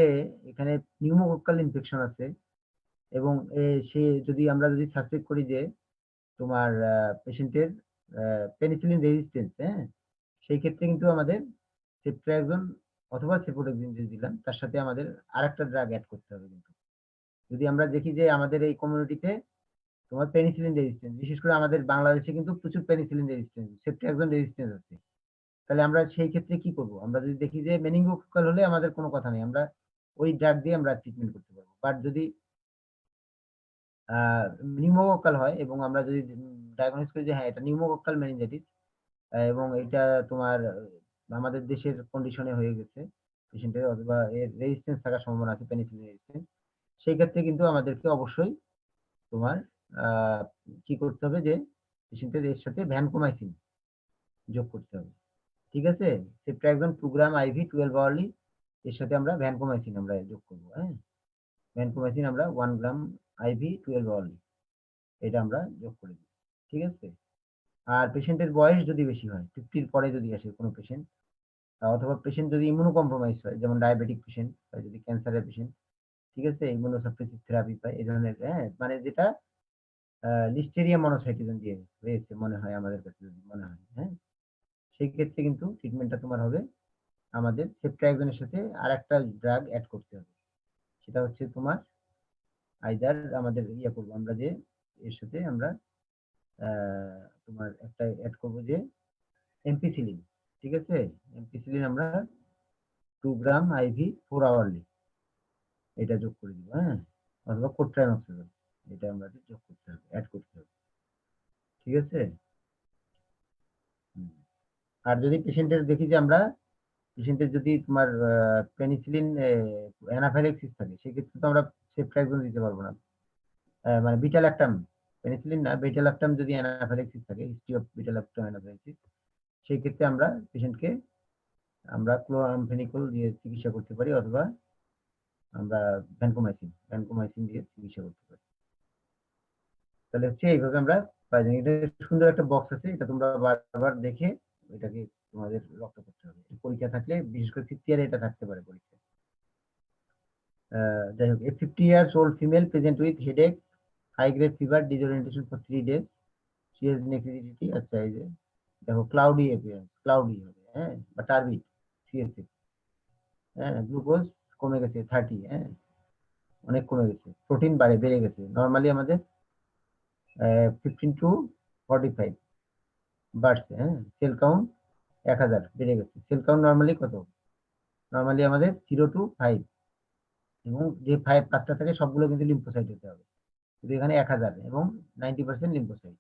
এখানে নিউমোকক্কাল ইনফেকশন আছে এবং সে যদি আমরা যদি সাসপেক্ট করি যে তোমার পেশেন্টের পেনিসিলিন রেজিস্ট্যান্স, হ্যাঁ, সেই ক্ষেত্রে কিন্তু আমাদের সেফট্রাইকজন অথবা সেফোটাকজিন যদি দিলাম, তার সাথে আমাদের আরেকটা ড্রাগ অ্যাড করতে হবে। কিন্তু যদি আমরা দেখি যে আমাদের এই কমিউনিটিতে তোমার পেনিসিলিন রেজিস্ট্যান্স, বিশেষ করে আমাদের বাংলাদেশে কিন্তু প্রচুর পেনিসিলিন রেজিস্ট্যান্স, সেফট্রাইকজন রেজিস্ট্যান্স আছে, তাহলে আমরা সেই ক্ষেত্রে কি করব? আমরা যদি দেখি যে মেনিনগোকক্কাল হলে আমাদের কোনো কথা নেই, আমরা ওই ড্রাগ দিয়ে আমরা ট্রিটমেন্ট করতে পারবো। বাট যদি নিউমোকক্কাল হয় এবং আমরা যদি ডায়াগনোস করি যে হ্যাঁ এটা নিউমোকক্কাল মেনিনজাইটিস এবং এটা তোমার আমাদের দেশের কন্ডিশনে হয়ে গেছে পেশেন্টের, অথবা এর রেজিস্ট্যান্স থাকার সম্ভাবনা আছে, পেনিসিলিন রেজিস্ট্যান্স, সেই ক্ষেত্রে কিন্তু আমাদেরকে অবশ্যই তোমার কি করতে হবে যে পেশেন্টের এর সাথে ভ্যানকোমাইসিন যোগ করতে হবে। ঠিক আছে, সেফট্রাইকজন 2 গ্রাম আইভি 12 আওয়ারলি, এর সাথে আমরা ভ্যানকোমাইসিন আমরা যোগ করবো। হ্যাঁ, ভ্যানকোমাইসিন আমরা 1 গ্রাম আইভি 12 আওয়ারলি, এটা আমরা যোগ করে দিই। ঠিক আছে, আর পেশেন্টের বয়স যদি বেশি হয়, 50 এর পরে যদি আসে কোনো পেশেন্ট, অথবা পেশেন্ট যদি ইমিউনো কম্প্রোমাইজ হয়, যেমন ডায়াবেটিক পেশেন্ট বা যদি ক্যান্সারের পেশেন্ট, ঠিক আছে, ইমিউনো সাপ্রেসিভ থেরাপি পায়, এই ধরনের, হ্যাঁ, মানে যেটা লিস্টেরিয়া মনোসাইটোজেন দিয়ে হয়েছে মনে হয় আমাদের কাছে, যদি মনে হয়, হ্যাঁ, সেই ক্ষেত্রে কিন্তু ট্রিটমেন্টটা তোমার হবে আমাদের সেফট্রাইকজনের সাথে আর একটা ড্রাগ অ্যাড করতে হবে। সেটা হচ্ছে তোমার আইদার আমাদের ইয়ে করবো আমরা যে এর সাথে আমরা তোমার একটা অ্যাড করবো যে এমপিসিলিন। ঠিক আছে, এমপিসিলিন আমরা 2 গ্রাম আইভি 4 আওয়ারলি এটা যোগ করে দিব। হ্যাঁ, অথবা কোট্রাইমক্সিজোল, এটা আমরা যোগ করতে হবে, অ্যাড করতে হবে। ঠিক আছে, আর যদি পেশেন্টের দেখি যে আমরা পেশেন্টের যদি তোমার পেনিসিলিন অ্যানাফাইলাক্সিস থাকে, সেক্ষেত্রে তো আমরা সেফট্রাইকজন দিতে পারবো না, মানে বিটা ল্যাকটাম, পেনিসিলিন না, বিটা ল্যাকটাম যদি অ্যানাফাইলাক্সিস থাকে, হিস্ট্রি অফ বিটা ল্যাকটাম অ্যানাফাইলাক্সিস, সেই ক্ষেত্রে আমরা পেশেন্টকে আমরা ক্লোরামফেনিকল দিয়ে চিকিৎসা করতে পারি, অথবা আমরা ভ্যানকোমাইসিন দিয়ে চিকিৎসা করতে পারি। তাহলে হচ্ছে এইভাবে আমরা পাই। এটা সুন্দর একটা বক্স আছে, এটা তোমরা বারবার দেখে এটাকে তোমাদের রক্ত করতে হবে। পরীক্ষা থাকলে বিশেষ করে 50 ইয়ারে এটা থাকতে পারে পরীক্ষা। যাই হোক, 50 years old female present with headache, high grade fever, disorientation for 3 days, she has neck rigidity। আচ্ছা, এই যে দেখো ক্লাউডি অ্যাপিয়ারেন্স, ক্লাউডি হবে, হ্যাঁ, বা টার্বিড, সিএসএ, হ্যাঁ, গ্লুকোজ কমে গেছে 30, হ্যাঁ, অনেক কমে গেছে, প্রোটিন বেড়ে গেছে, নর্মালি আমাদের 15 to 45 বাড়ছে, হ্যাঁ, সেল কাউন্ট 1000 বেড়ে গেছে, সেল কাউন্ট নর্মালি কত, নর্মালি আমাদের 0 to 5, এবং যে 5টা থাকে সবগুলো কিন্তু লিম্ফোসাইট হতে হবে, কিন্তু এখানে 1000 এবং 90% lymphocyte.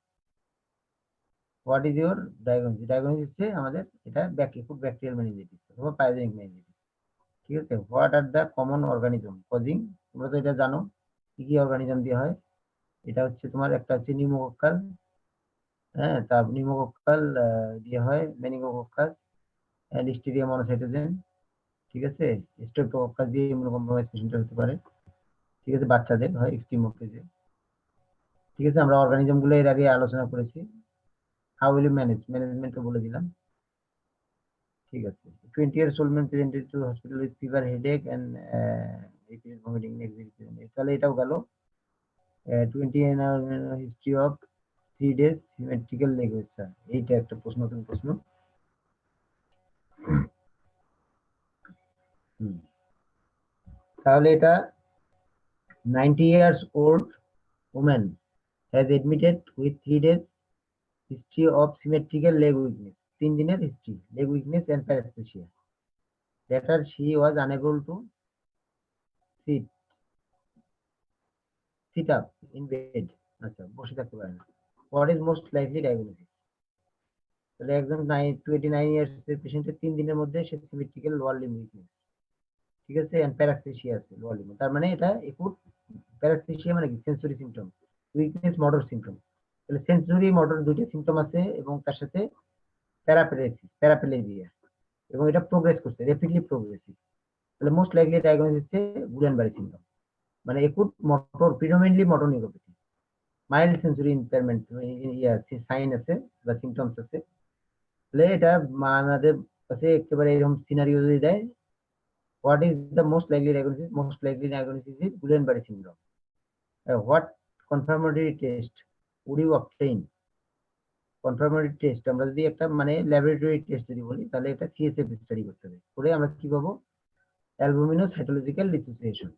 What is your diagnosis? Diagnosis হচ্ছে আমাদের এটা ফুড ব্যাকটেরিয়াল মেনিনজাইটিস অথবা পাইওজেনিক মেনিনজাইটিস। ঠিক আছে, what are the common organism causing? তোমরা তো এটা জানো কি কি অর্গানিজম দিয়ে হয়। এটা হচ্ছে তোমার একটা হচ্ছে নিউমোকক্কাল, হ্যাঁ, তার নিউমোকক্কাল দিয়ে হয়, মেনিঙ্গোকক্কাল, লিস্টেরিয়া মনোসাইটোজেন, ঠিক আছে, স্ট্রেপ্টোকক্কাল দিয়ে ইমিউনোকম্প্রোমাইজ পেশেন্ট হতে পারে। ঠিক আছে, বাচ্চাদের হয় এক্সট্রিম কেসে। ঠিক আছে, আমরা অর্গানিজম গুলো এর আগে আলোচনা করেছি। হাউ উইল ইউ ম্যানেজমেন্টও বলে দিলাম। ঠিক আছে। 20 years old man presented to hospital with fever, headache and vomiting next week. তাহলে এটাও গেল। 20 and history of 3 days symmetrical leg ulcer, এইটা একটা প্রশ্ন, নতুন প্রশ্ন। তাহলে এটা 90 years old woman has admitted with 3 days history of symmetrical leg weakness, 3 দিনের history, leg weakness and paresthesia. Later she was unable to sit up in bed, আচ্ছা বসে থাকতে পারে না। What is most likely diagnosis? তাহলে একজন 29 ইয়ার্স এর পেশেন্টের 3 দিনের মধ্যে সে সিমেট্রিক্যাল লোয়ার লিম্ব উইকনেস, ঠিক আছে, এন্ড প্যারাস্থেসিয়া আছে লোয়ার লিম্ব। তার মানে এটা একুট প্যারাস্থেসিয়া মানে কি sensory symptom, weakness motor symptom. তাহলে সেন্সরি মোটর দুইটা সিম্পটম আছে এবং তার সাথে প্যারাপ্লেজিয়া, এবং এটা প্রোগ্রেস করছে, র্যাপিডলি প্রোগ্রেসিভ। তাহলে মোস্ট লাইকলি ডায়াগনোসিস হচ্ছে গুলেনবারি সিম্পটম, মানে acute motor, predominantly motor neuropathy, mild sensory impairment sign আছে বা সিম্পটমস আছে। তাহলে এটা আমাদের কাছে একেবারে এরকম সিনারিও যদি দেয়, what is the most likely diagnosis? Most likely diagnosis is Guillain-Barré syndrome. What confirmatory test would you obtain? Confirmatory test আমরা যদি একটা মানে ল্যাবরেটরি টেস্ট যদি বলি, তাহলে এটা সিএসএফ স্টাডি করতে হবে, করে আমরা কি পাবো? অ্যালবুমিনো সাইটোলজিক্যাল ডিসোসিয়েশন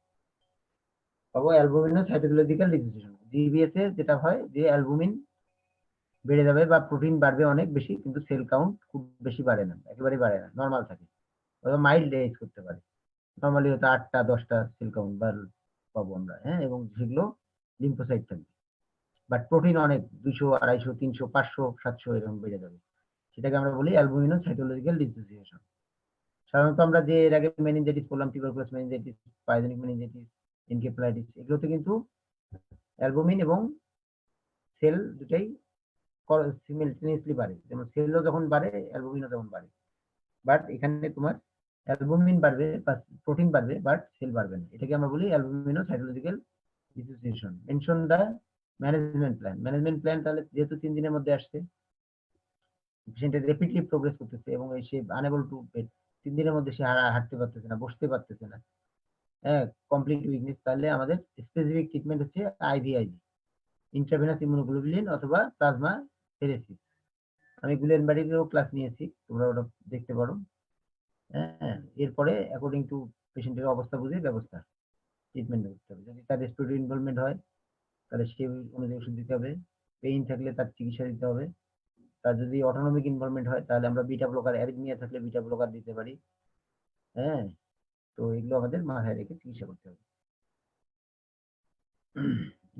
পাবো। অ্যালবুমিনো সাইটোলজিক্যাল ডিসোসিয়েশন, জিবিএস এ যেটা হয় যে অ্যালবুমিন বেড়ে যাবে বা প্রোটিন বাড়বে অনেক বেশি, কিন্তু সেল কাউন্ট খুব বেশি বাড়ে না, একেবারে বাড়ে না, নর্মাল থাকে, অথবা মাইল্ড রেজ করতে পারে। নর্মালি হয়তো 8টা 10টা সেল কাউন্ট পাবো আমরা, হ্যাঁ, এবং সেগুলো লিম্ফোসাইট থাকবে, বাট প্রোটিন অনেক 200 250 300 500 700 এরকম বেড়ে যাবে, সেটাকে আমরা বলি অ্যালবুমিনো সাইটোলজিক্যাল ডিসোসিয়েশন। সাধারণত আমরা যে এর আগে মেনিনজাইটিস বললাম, টিউবারকুলাস মেনিনজাইটিস, পাইলোনিক মেনিনজাইটিস, এনকেফেলাইটিস, এগুলোতে কিন্তু অ্যালবুমিন এবং সেল দুটাই সিমিলটেনিয়াসলি বাড়ে, যেমন সেলও যখন বাড়ে অ্যালবুমিনও তখন বাড়ে। বাট এখানে তোমার অ্যালবুমিন বাড়বে বা প্রোটিন বাড়বে, বাট সেল বাড়বে না, এটাকে আমরা বলি অ্যালবুমিনো সাইটোলজিক্যাল ডিসোসিয়েশন। মেনশন দা ম্যানেজমেন্ট প্ল্যান। ম্যানেজমেন্ট প্ল্যান তাহলে যেহেতু 3 দিনের মধ্যে আসছে, পেশেন্টের র্যাপিডলি প্রোগ্রেস করতেছে এবং সে আনএবল টু বেড, 3 দিনের মধ্যে সে হাঁটতে পারতেছে না, বসতে পারতেছে না, হ্যাঁ, কমপ্লিট উইকনেস, তাহলে আমাদের স্পেসিফিক ট্রিটমেন্ট হচ্ছে আইভিআইজি, ইন্ট্রাভেনাস ইমিউনোগ্লোবুলিন অথবা প্লাজমা থেরাপিস। আমি গুলেনবাড়িরও ক্লাস নিয়েছি, তোমরা ওটা দেখতে পারো। হ্যাঁ, এরপরে অ্যাকর্ডিং টু পেশেন্টের অবস্থা বুঝে ব্যবস্থা ট্রিটমেন্ট করতে হবে। যদি তার রেসপিরেটরি ইনভলভমেন্ট হয় তাহলে সেই অনুযায়ী ওষুধ দিতে হবে, পেইন থাকলে তার চিকিৎসা দিতে হবে। তার যদি অটোনমিক ইনভলভমেন্ট হয় তাহলে আমরা বিটা ব্লকার, অ্যারিথমিয়া থাকলে বিটা ব্লকার দিতে পারি। হ্যাঁ, তো এগুলো আমাদের মাথায় রেখে চিকিৎসা করতে হবে।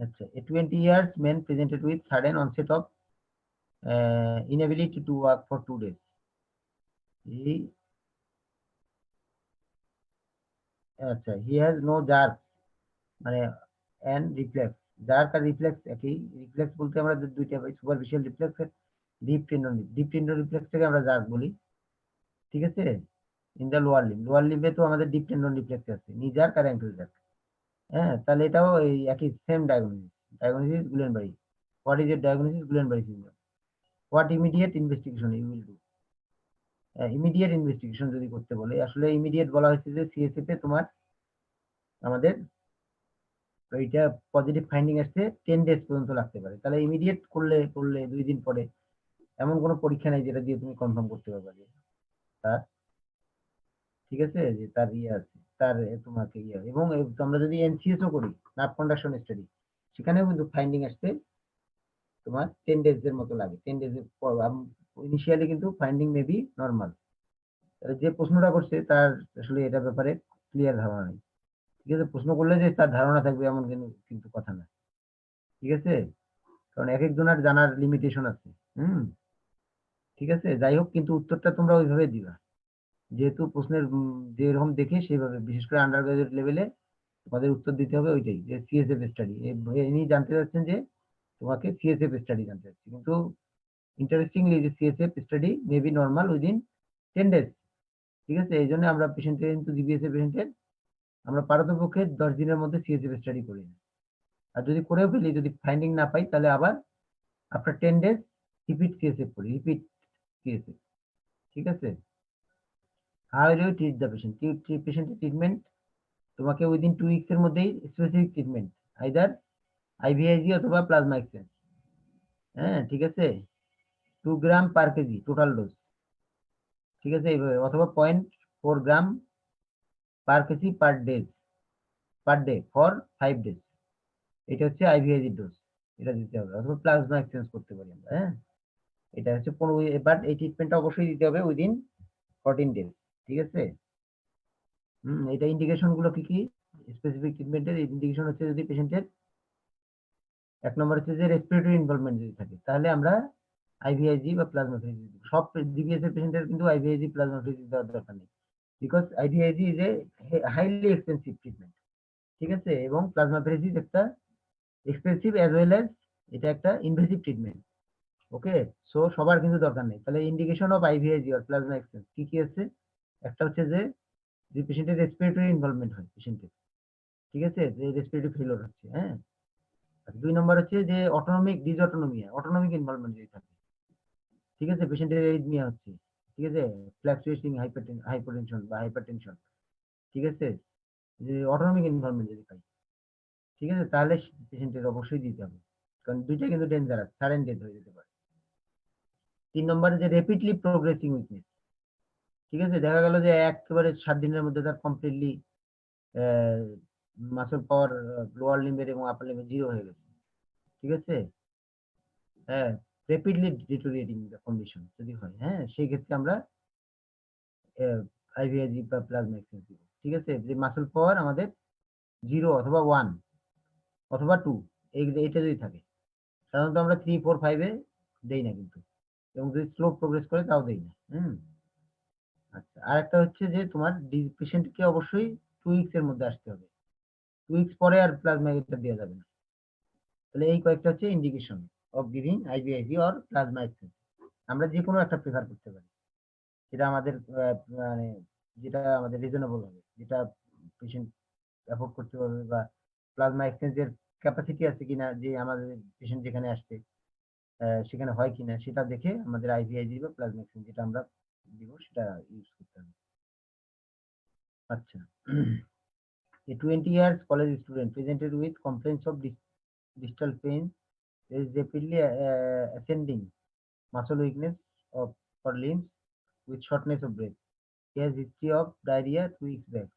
আচ্ছা, a 20 years man presented with sudden onset of inability to work for 2 days. He আচ্ছা, he has no jerk মানে and reflex, জার্ক আর রিফ্লেক্স একই। রিফ্লেক্স বলতে আমরা দুইটা পাই, সুপারফিশিয়াল রিফ্লেক্স, ডিপ টেন্ডন রিফ্লেক্সটাকে আমরা জার্ক বলি, ঠিক আছে। ইন দ্য লোয়ার লিম্বে তো আমাদের ডিপ টেন্ডন রিফ্লেক্স আছে, নি জার্ক আর অ্যাঙ্কেল জার্ক। হ্যাঁ, তাহলে এটাও এই একই same diagnosis Guillain Barre. What is এর diagnosis? Guillain Barre syndrome. What immediate investigation you will do? Immediate investigation যদি করতে বলে, আসলে ইমিডিয়েট বলা হয়েছে যে সিএসএফ এ তোমার আমাদের এইটা পজিটিভ ফাইন্ডিং আসছে 10 ডেজ পর্যন্ত লাগতে পারে, তাহলে ইমিডিয়েট করলে 2 দিন পরে এমন কোনো পরীক্ষা নেই যেটা দিয়ে তুমি কনফার্ম করতে পারবে যে তার, ঠিক আছে, যে তার ইয়ে আছে, তার তোমাকে ইয়ে। এবং আমরা যদি এনসিএসও করি, নার্ভ কন্ডাকশন স্টাডি, সেখানেও কিন্তু ফাইন্ডিং আসতে তোমার 10 ডেজ এর মতো লাগে। 10 ডেজ এর পর ইনিশিয়ালি কিন্তু ফাইন্ডিং মেবি নর্মাল। যে প্রশ্নটা করছে তার আসলে এটা ব্যাপারে ক্লিয়ার ধারণা নেই, ঠিক আছে। প্রশ্ন করলে যে তার ধারণা থাকবে এমন কিন্তু কথা না, ঠিক আছে, কারণ এক একজনের জানার লিমিটেশন আছে। হুম, ঠিক আছে, যাই হোক, কিন্তু উত্তরটা তোমরা ওইভাবে দিবা, যেহেতু প্রশ্নের যেরকম দেখে সেভাবে, বিশেষ করে আন্ডার গ্রাজুয়েট লেভেলে তোমাদের উত্তর দিতে হবে ওইটাই, যে সিএসএফ স্টাডি। ইনি জানতে চাচ্ছেন যে তোমাকে সিএসএফ স্টাডি জানতে চাচ্ছি, কিন্তু ইন্টারেস্টিংলি যে CSF study maybe normal within 10 days, ঠিক আছে। এই জন্য আমরা পেশেন্টের কিন্তু জিবিএস এর পেশেন্টের আমরা পারতপক্ষে 10 দিনের মধ্যে সিএসএফ স্টাডি করি না। আর যদি করেও ফেলি, যদি ফাইন্ডিং না পাই, তাহলে আবার আফটার 10 ডেজ রিপিট সিএসএফ করি, রিপিট সিএসএফ, ঠিক আছে। How will you treat the patient, পেশেন্টের ট্রিটমেন্ট তোমাকে উইদিন 2 উইকস এর মধ্যেই স্পেসিফিক ট্রিটমেন্ট, আইদার আইভিআইজি অথবা প্লাজমা এক্সচেঞ্জ, হ্যাঁ ঠিক আছে, 2 gram per kg total dose, ঠিক আছে, এইভাবে, অথবা 0.4 gram per kg per day for 5 days, এটা হচ্ছে আইভিআইজি ডোজ, এটা দিতে হবে, অথবা প্লাজমা এক্সচেঞ্জ করতে পারি আমরা, হ্যাঁ। এটা হচ্ছে 15, বাট এই ট্রিটমেন্টটা অবশ্যই দিতে হবে উইদিন 14 ডেজ, ঠিক আছে। এটা ইন্ডিকেশন গুলো কি কি, স্পেসিফিক ট্রিটমেন্টের ইন্ডিকেশন হচ্ছে যদি পেশেন্টের 1 নম্বর হচ্ছে যে রেসপিরেটরি ইনভলভমেন্ট যদি থাকে, তাহলে আমরা আইভিআইজি বা প্লাজমাফেরেসিস দিব। সব জিবিএস এর পেশেন্টের কিন্তু আইভিআইজি প্লাজমাফেরেসিস দেওয়ার দরকার নেই, because IVIG is a highly expensive treatment, ঠিক আছে, এবং প্লাজমাফেরেসিস একটা এক্সপেন্সিভ অ্যাজ ওয়েল অ্যাজ এটা একটা ইনভেসিভ ট্রিটমেন্ট, ওকে। সো সবার কিন্তু দরকার নেই। তাহলে ইন্ডিকেশন অফ আইভিআইজি আর প্লাজমা এক্সচেঞ্জ কি কি আছে, একটা হচ্ছে যে পেশেন্টের রেসপিরেটরি ইনভলভমেন্ট হয় পেশেন্টের, ঠিক আছে, যে রেসপিরেটরি ফেলিওর হচ্ছে, হ্যাঁ। 2 নম্বর হচ্ছে যে অটোনমিক ডিসঅটোনোমিয়া, অটোনমিক ইনভলভমেন্ট যদি থাকে, ঠিক আছে, পেশেন্টের এরিথমিয়া হচ্ছে, ঠিক আছে, ফ্লাকচুয়েটিং হাইপোটেনশন বা হাইপারটেনশন, ঠিক আছে, যে অটোনমিক ইনভলভমেন্ট যদি পাই, ঠিক আছে, তাহলে পেশেন্টের অবশ্যই দিতে হবে, কারণ দুইটা কিন্তু ডেঞ্জারাস, সাডেন ডেথ হয়ে যেতে পারে। 3 নম্বরে যে রেপিডলি প্রোগ্রেসিং উইকনেস, ঠিক আছে, দেখা গেল যে একেবারে 7 দিনের মধ্যে তার কমপ্লিটলি মাসল পাওয়ার লোয়ার লিম্বের এবং আপার লিম্বের 0 হয়ে গেছে, ঠিক আছে, হ্যাঁ, রেপিডলি ডিটোরিয়েটিং দ্য কন্ডিশন যদি হয়, হ্যাঁ, সেই ক্ষেত্রে আমরা আইভিআইজি বা প্লাজমা এক্সচেঞ্জ দিব, ঠিক আছে, যে মাসল পাওয়ার আমাদের 0 অথবা 1 অথবা 2 এইটা যদি থাকে, সাধারণত আমরা 3, 4, 5 এ দেই না কিন্তু, এবং যদি স্লো প্রোগ্রেস করে তাও দেই না। আচ্ছা, আর একটা হচ্ছে যে তোমার পেশেন্টকে অবশ্যই 2 উইকস এর মধ্যে আসতে হবে, 2 উইকস পরে আর প্লাজমা এটা দেওয়া যাবে না। তাহলে এই কয়েকটা হচ্ছে indication of giving IVIG or plasma exchange. আমরা যে কোনো একটা প্রেফার করতে পারি, সেটা আমাদের মানে যেটা আমাদের রিজনেবল হবে, যেটা পেশেন্ট অ্যাফোর্ড করতে পারবে, বা প্লাজমা এক্সচেঞ্জের ক্যাপাসিটি আছে কিনা, যে আমাদের পেশেন্ট যেখানে আসছে সেখানে হয় কিনা, সেটা দেখে আমাদের আইভিআইজি বা প্লাজমা এক্সচেঞ্জ যেটা আমরা দিব সেটা ইউজ করতে হবে। আচ্ছা, a 20 years college student presented with complaints of distal pain, there is rapidly ascending muscle weakness of for limbs with shortness of breath. He has history of diarrhea 2 weeks back.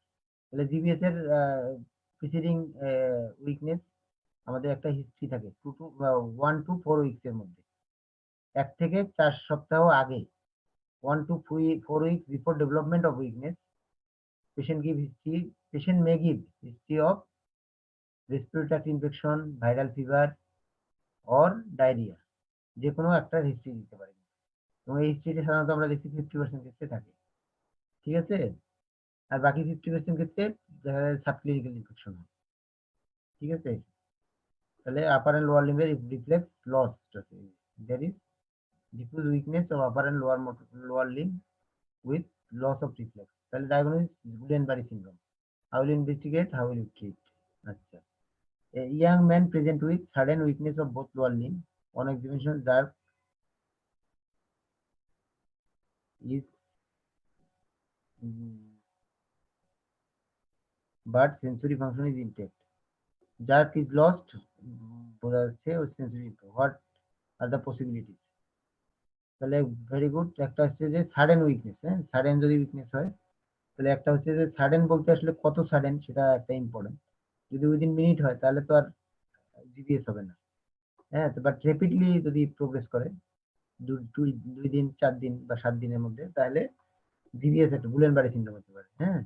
তাহলে জিবিএস এর প্রিসিডিং উইকনেস আমাদের একটা হিস্ট্রি থাকে 1 to 4 উইকস এর মধ্যে, 1 থেকে 4 সপ্তাহ আগে, 1 to 4 weeks before development of weakness, patient may give history of respiratory tract infection, viral fever or diarrhea, যে কোনো একটা হিস্ট্রি দিতে পারে, এবং এই হিস্ট্রিটা সাধারণত আমরা দেখি 50% ক্ষেত্রে থাকে, ঠিক আছে, আর বাকি 50% ক্ষেত্রে দেখা যায় সাবক্লিনিক্যাল ইনফেকশন হয়, ঠিক আছে। তাহলে আপার এন্ড লোয়ার লিম্বের রিফ্লেক্স লস আছে, that is diffuse weakness of upper and lower limb with loss of reflex. তাহলে diagnosis Guillain Barre syndrome, how will investigate, how will treat. আচ্ছা, a young man present with sudden weakness of both lower limb on exhibition jerk is but sensory function is intact. Jerk is lost, বোঝা যাচ্ছে, ও sensory, what are the possibilities? তাহলে ভেরি গুড। একটা হচ্ছে যে সাডেন উইকনেস, হ্যাঁ, সাডেন যদি উইকনেস হয়, তাহলে একটা হচ্ছে যে সাডেন বলতে আসলে কত সাডেন সেটা একটা ইম্পর্টেন্ট। যদি উইদিন মিনিট হয় তাহলে তো আর জিবিএস হবে না, হ্যাঁ, তো বাট র্যাপিডলি যদি প্রোগ্রেস করে 2 দিন, 4 দিন বা 7 দিনের মধ্যে, তাহলে জিবিএস একটা গুলেনবারি সিনড্রোম হতে পারে, হ্যাঁ।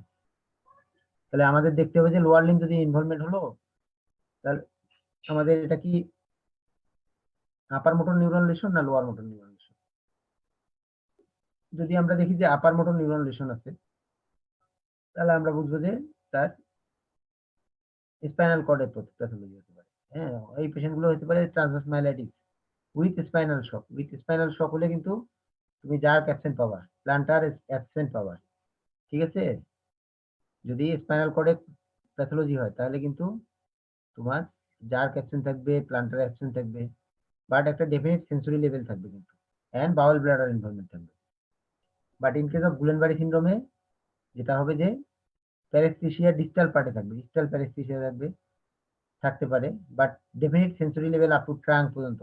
তাহলে আমাদের দেখতে হবে যে লোয়ার লিম্ব যদি ইনভলভমেন্ট হলো, তাহলে আমাদের এটা কি আপার মোটর নিউরন লেশন না লোয়ার মোটর নিউরন লেশন। যদি আমরা দেখি যে আপার মোটর নিউরন লেশন আছে, তাহলে আমরা বুঝবো যে তার স্পাইনাল কর্ডের প্যাথোলজি হতে পারে, হ্যাঁ। এই পেশেন্ট গুলো হতে পারে transverse myelitis with spinal shock. With spinal shock হলে কিন্তু তুমি জার্ক অ্যাবসেন্ট পাবা, প্লান্টার অ্যাবসেন্ট পাবা, ঠিক আছে। যদি স্পাইনাল কর্ডে প্যাথোলজি হয় তাহলে কিন্তু তোমার জার্ক অ্যাবসেন্ট থাকবে, প্লান্টার অ্যাবসেন্ট থাকবে, বাট একটা ডেফিনিট সেন্সরি লেভেল থাকবে কিন্তু, অ্যান্ড বাউল ব্লাডার ইনভলভমেন্ট থাকবে। বাট ইন কেস অফ গুলেনবারি সিনড্রোমে যেটা হবে যে প্যারেস্থেসিয়া ডিস্টাল পার্টে থাকবে, ডিস্টাল প্যারেস্থেসিয়া থাকতে পারে, but definite sensory level up to trunk পর্যন্ত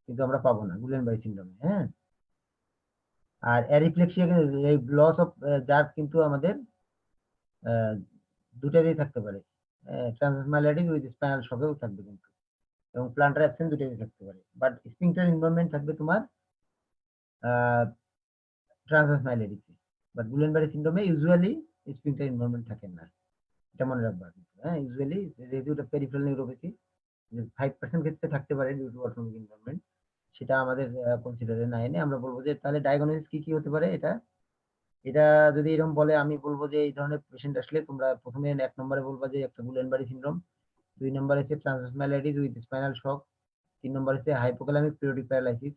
কিন্তু আমরা পাবো না গুলেনবারি সিনড্রোমে। হ্যাঁ, আর অ্যারিফ্লেক্সিয়া এই লস অফ যার কিন্তু আমাদের দুটাতেই থাকতে পারে, ট্রান্সভার্স মাইলাইটিস উইথ স্পাইনাল শকেও থাকবে কিন্তু, এবং প্লান্টার অ্যাবসেন্ট দুটাতেই থাকতে পারে, বাট স্পিংটার ইনভলভমেন্ট থাকবে তোমার ট্রান্সভার্স মাইলাইটিসে, বাট গুলেনবারি সিনড্রোমে ইউজুয়ালি স্পিংটার ইনভলভমেন্ট থাকে না, এটা মনে রাখবা কিন্তু। হ্যাঁ, ইউজুয়ালি যেহেতু এটা পেরিফেরাল নিউরোপ্যাথি 5% ক্ষেত্রে থাকতে পারে ডিউ টু অটোনমিক ইনভলভমেন্ট, সেটা আমাদের কনসিডারে না এনে আমরা বলবো যে তাহলে ডায়াগনোসিস কি কি হতে পারে। এটা এটা যদি এরকম বলে আমি বলবো যে এই ধরনের পেশেন্ট আসলে তোমরা প্রথমে 1 নম্বরে বলবা যে একটা গুলেনবারি সিনড্রোম, 2 নম্বরে হচ্ছে ট্রান্সভার্স মাইলাইটিস উইথ স্পাইনাল শক, 3 নম্বরে হচ্ছে হাইপোক্যালামিক পিরিয়ডিক প্যারালাইসিস।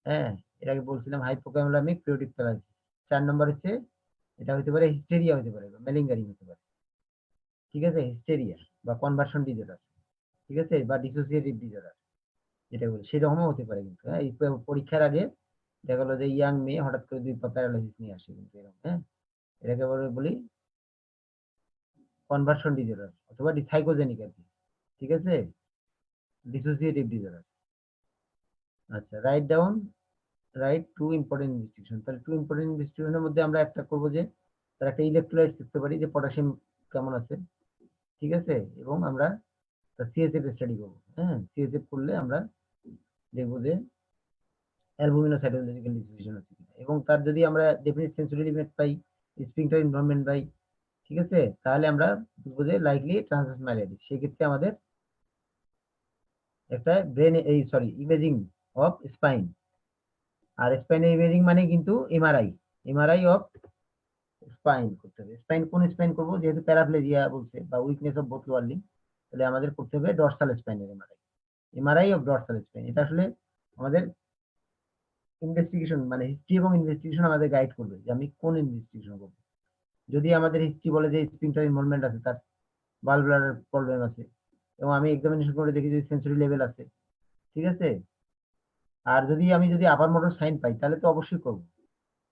হ্যাঁ, এর আগে বলছিলাম হাইপোক্যালামিক পিরিয়ডিক প্যারালাইসিস। 4 নম্বর হচ্ছে এটা হতে পারে হিস্টেরিয়া হতে পারে বা মেলিঙ্গারিং হতে পারে, ঠিক আছে, হিস্টেরিয়া বা কনভার্সন ডিসঅর্ডার, ঠিক আছে, বা ডিসোসিয়েটিভ ডিসঅর্ডার যেটা বলে সেরকমও হতে পারে কিন্তু। হ্যাঁ, এই পরীক্ষার আগে দেখা গেলো যে ইয়াং মেয়ে হঠাৎ করে 2 পা প্যারালাইসিস নিয়ে আসে কিন্তু এরকম। হ্যাঁ, এটাকে বলি কনভার্সন ডিসঅর্ডার অথবা সাইকোজেনিক আর কি, ঠিক আছে, ডিসোসিয়েটিভ ডিসঅর্ডার। আচ্ছা, রাইট টু ইম্পর্টেন্ট ইনভেস্টিগেশন। তাহলে টু ইম্পর্টেন্ট ইনভেস্টিগেশনের মধ্যে আমরা একটা করবো যে তার একটা ইলেকট্রোলাইট দেখতে পারি যে পটাশিয়াম কেমন আছে, ঠিক আছে, এবং আমরা সিএসএফ স্টাডি করবো। হ্যাঁ, সিএসএফ করলে আমরা দেখবো যে অ্যালবুমিনোসাইটোলজিক্যাল ডিসোসিয়েশন আছে কিনা, এবং তার যদি আমরা ডেফিনিট সেন্সরি লিমিট পাই, স্প্রিংটার ইনভলভমেন্ট পাই, ঠিক আছে, তাহলে আমরা বুঝবো যে লাইকলি ট্রান্সভার্স মাইলাইটিস। সেক্ষেত্রে আমাদের একটা ব্রেন ইমেজিং অফ স্পাইন, আর স্পাইনের ইমেজিং মানে কিন্তু এমআরআই অফ স্পাইন করতে হবে। স্পাইন কোন স্পাইন করবো, যেহেতু প্যারাপ্লেজিয়া বলছে বা weakness of both lower limb, তাহলে আমাদের করতে হবে ডরসাল স্পাইনের এমআরআই অফ ডরসাল স্পাইন। এটা আসলে আমাদের ইনভেস্টিগেশন মানে হিস্ট্রি এবং ইনভেস্টিগেশন আমাদের গাইড করবে যে আমি কোন ইনভেস্টিগেশন করবো। যদি আমাদের হিস্ট্রি বলে যে স্প্রিংটার ইনভলভমেন্ট আছে, তার ভালভুলার প্রবলেম আছে, এবং আমি এক্সামিনেশন করে দেখি যে সেন্সরি লেভেল আছে, ঠিক আছে, আর যদি আপার মোটর সাইন পাই তাহলে তো অবশ্যই করবো।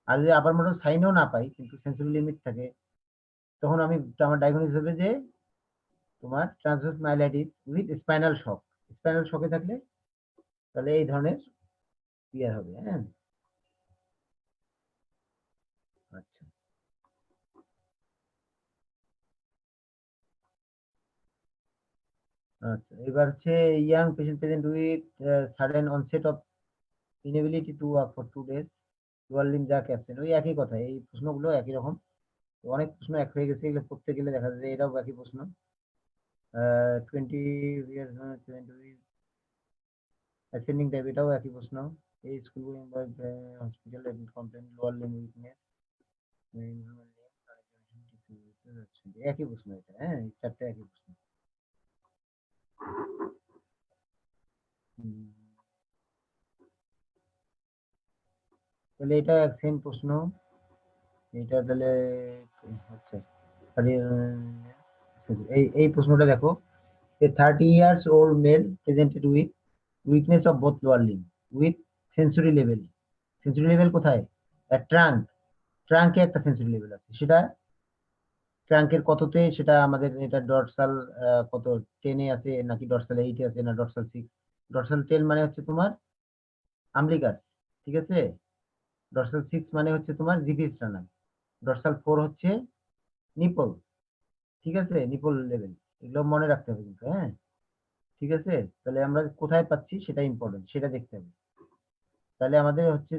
আর যদি আপার মোটর সাইনও না পাই কিন্তু সেন্সরি লিমিট থাকে, তখন আমার ডায়াগনোসিস হবে যে তোমার transverse myelitis with spinal shock. Spinal শকে থাকলে তাহলে এই ধরনের ক্লিয়ার হবে। হ্যাঁ, আচ্ছা, আচ্ছা, এবার হচ্ছে young patient with sudden onset of inability to work for 2 days, lower limb Jack absent, ওই একই কথা, এই প্রশ্নগুলো একই রকম। তো অনেক প্রশ্ন এক হয়ে গেছে, এগুলো পড়তে গেলে দেখা যায় যে এটাও একই প্রশ্ন। 20 ইয়ার্স 20 অ্যাসেন্ডিং টাইপ, এটাও একই প্রশ্ন। এই school going by hospital admit complain lower limb weakness, একই প্রশ্ন এটা। হ্যাঁ, এই চারটে একই প্রশ্ন। হুম, তাহলে এটা সেম প্রশ্ন, এটা তাহলে আচ্ছা, তাহলে এই প্রশ্নটা দেখো, a 30 years old male presented with weakness of both lower limb with sensory level। Sensory level কোথায়? ট্রাঙ্কে একটা সেন্সরি লেভেল আছে, সেটা ট্রাঙ্কের কততে, সেটা আমাদের এটা ডরসাল কত 10-এ আছে নাকি ডরসাল 8-এ আছে না ডরসাল 6। ডরসাল 10 মানে হচ্ছে তোমার আম্বিকাস, ঠিক আছে, ডরসাল 6 মানে হচ্ছে তোমার জিভি স্টার্নাম, ডরসাল 4 হচ্ছে নিপল, ঠিক আছে, নিপল লেভেল। এগুলো মনে রাখতে হবে কিন্তু। হ্যাঁ, ঠিক আছে, তাহলে আমরা কোথায় পাচ্ছি সেটা ইম্পর্টেন্ট, সেটা দেখতে হবে। তাহলে আমাদের হচ্ছে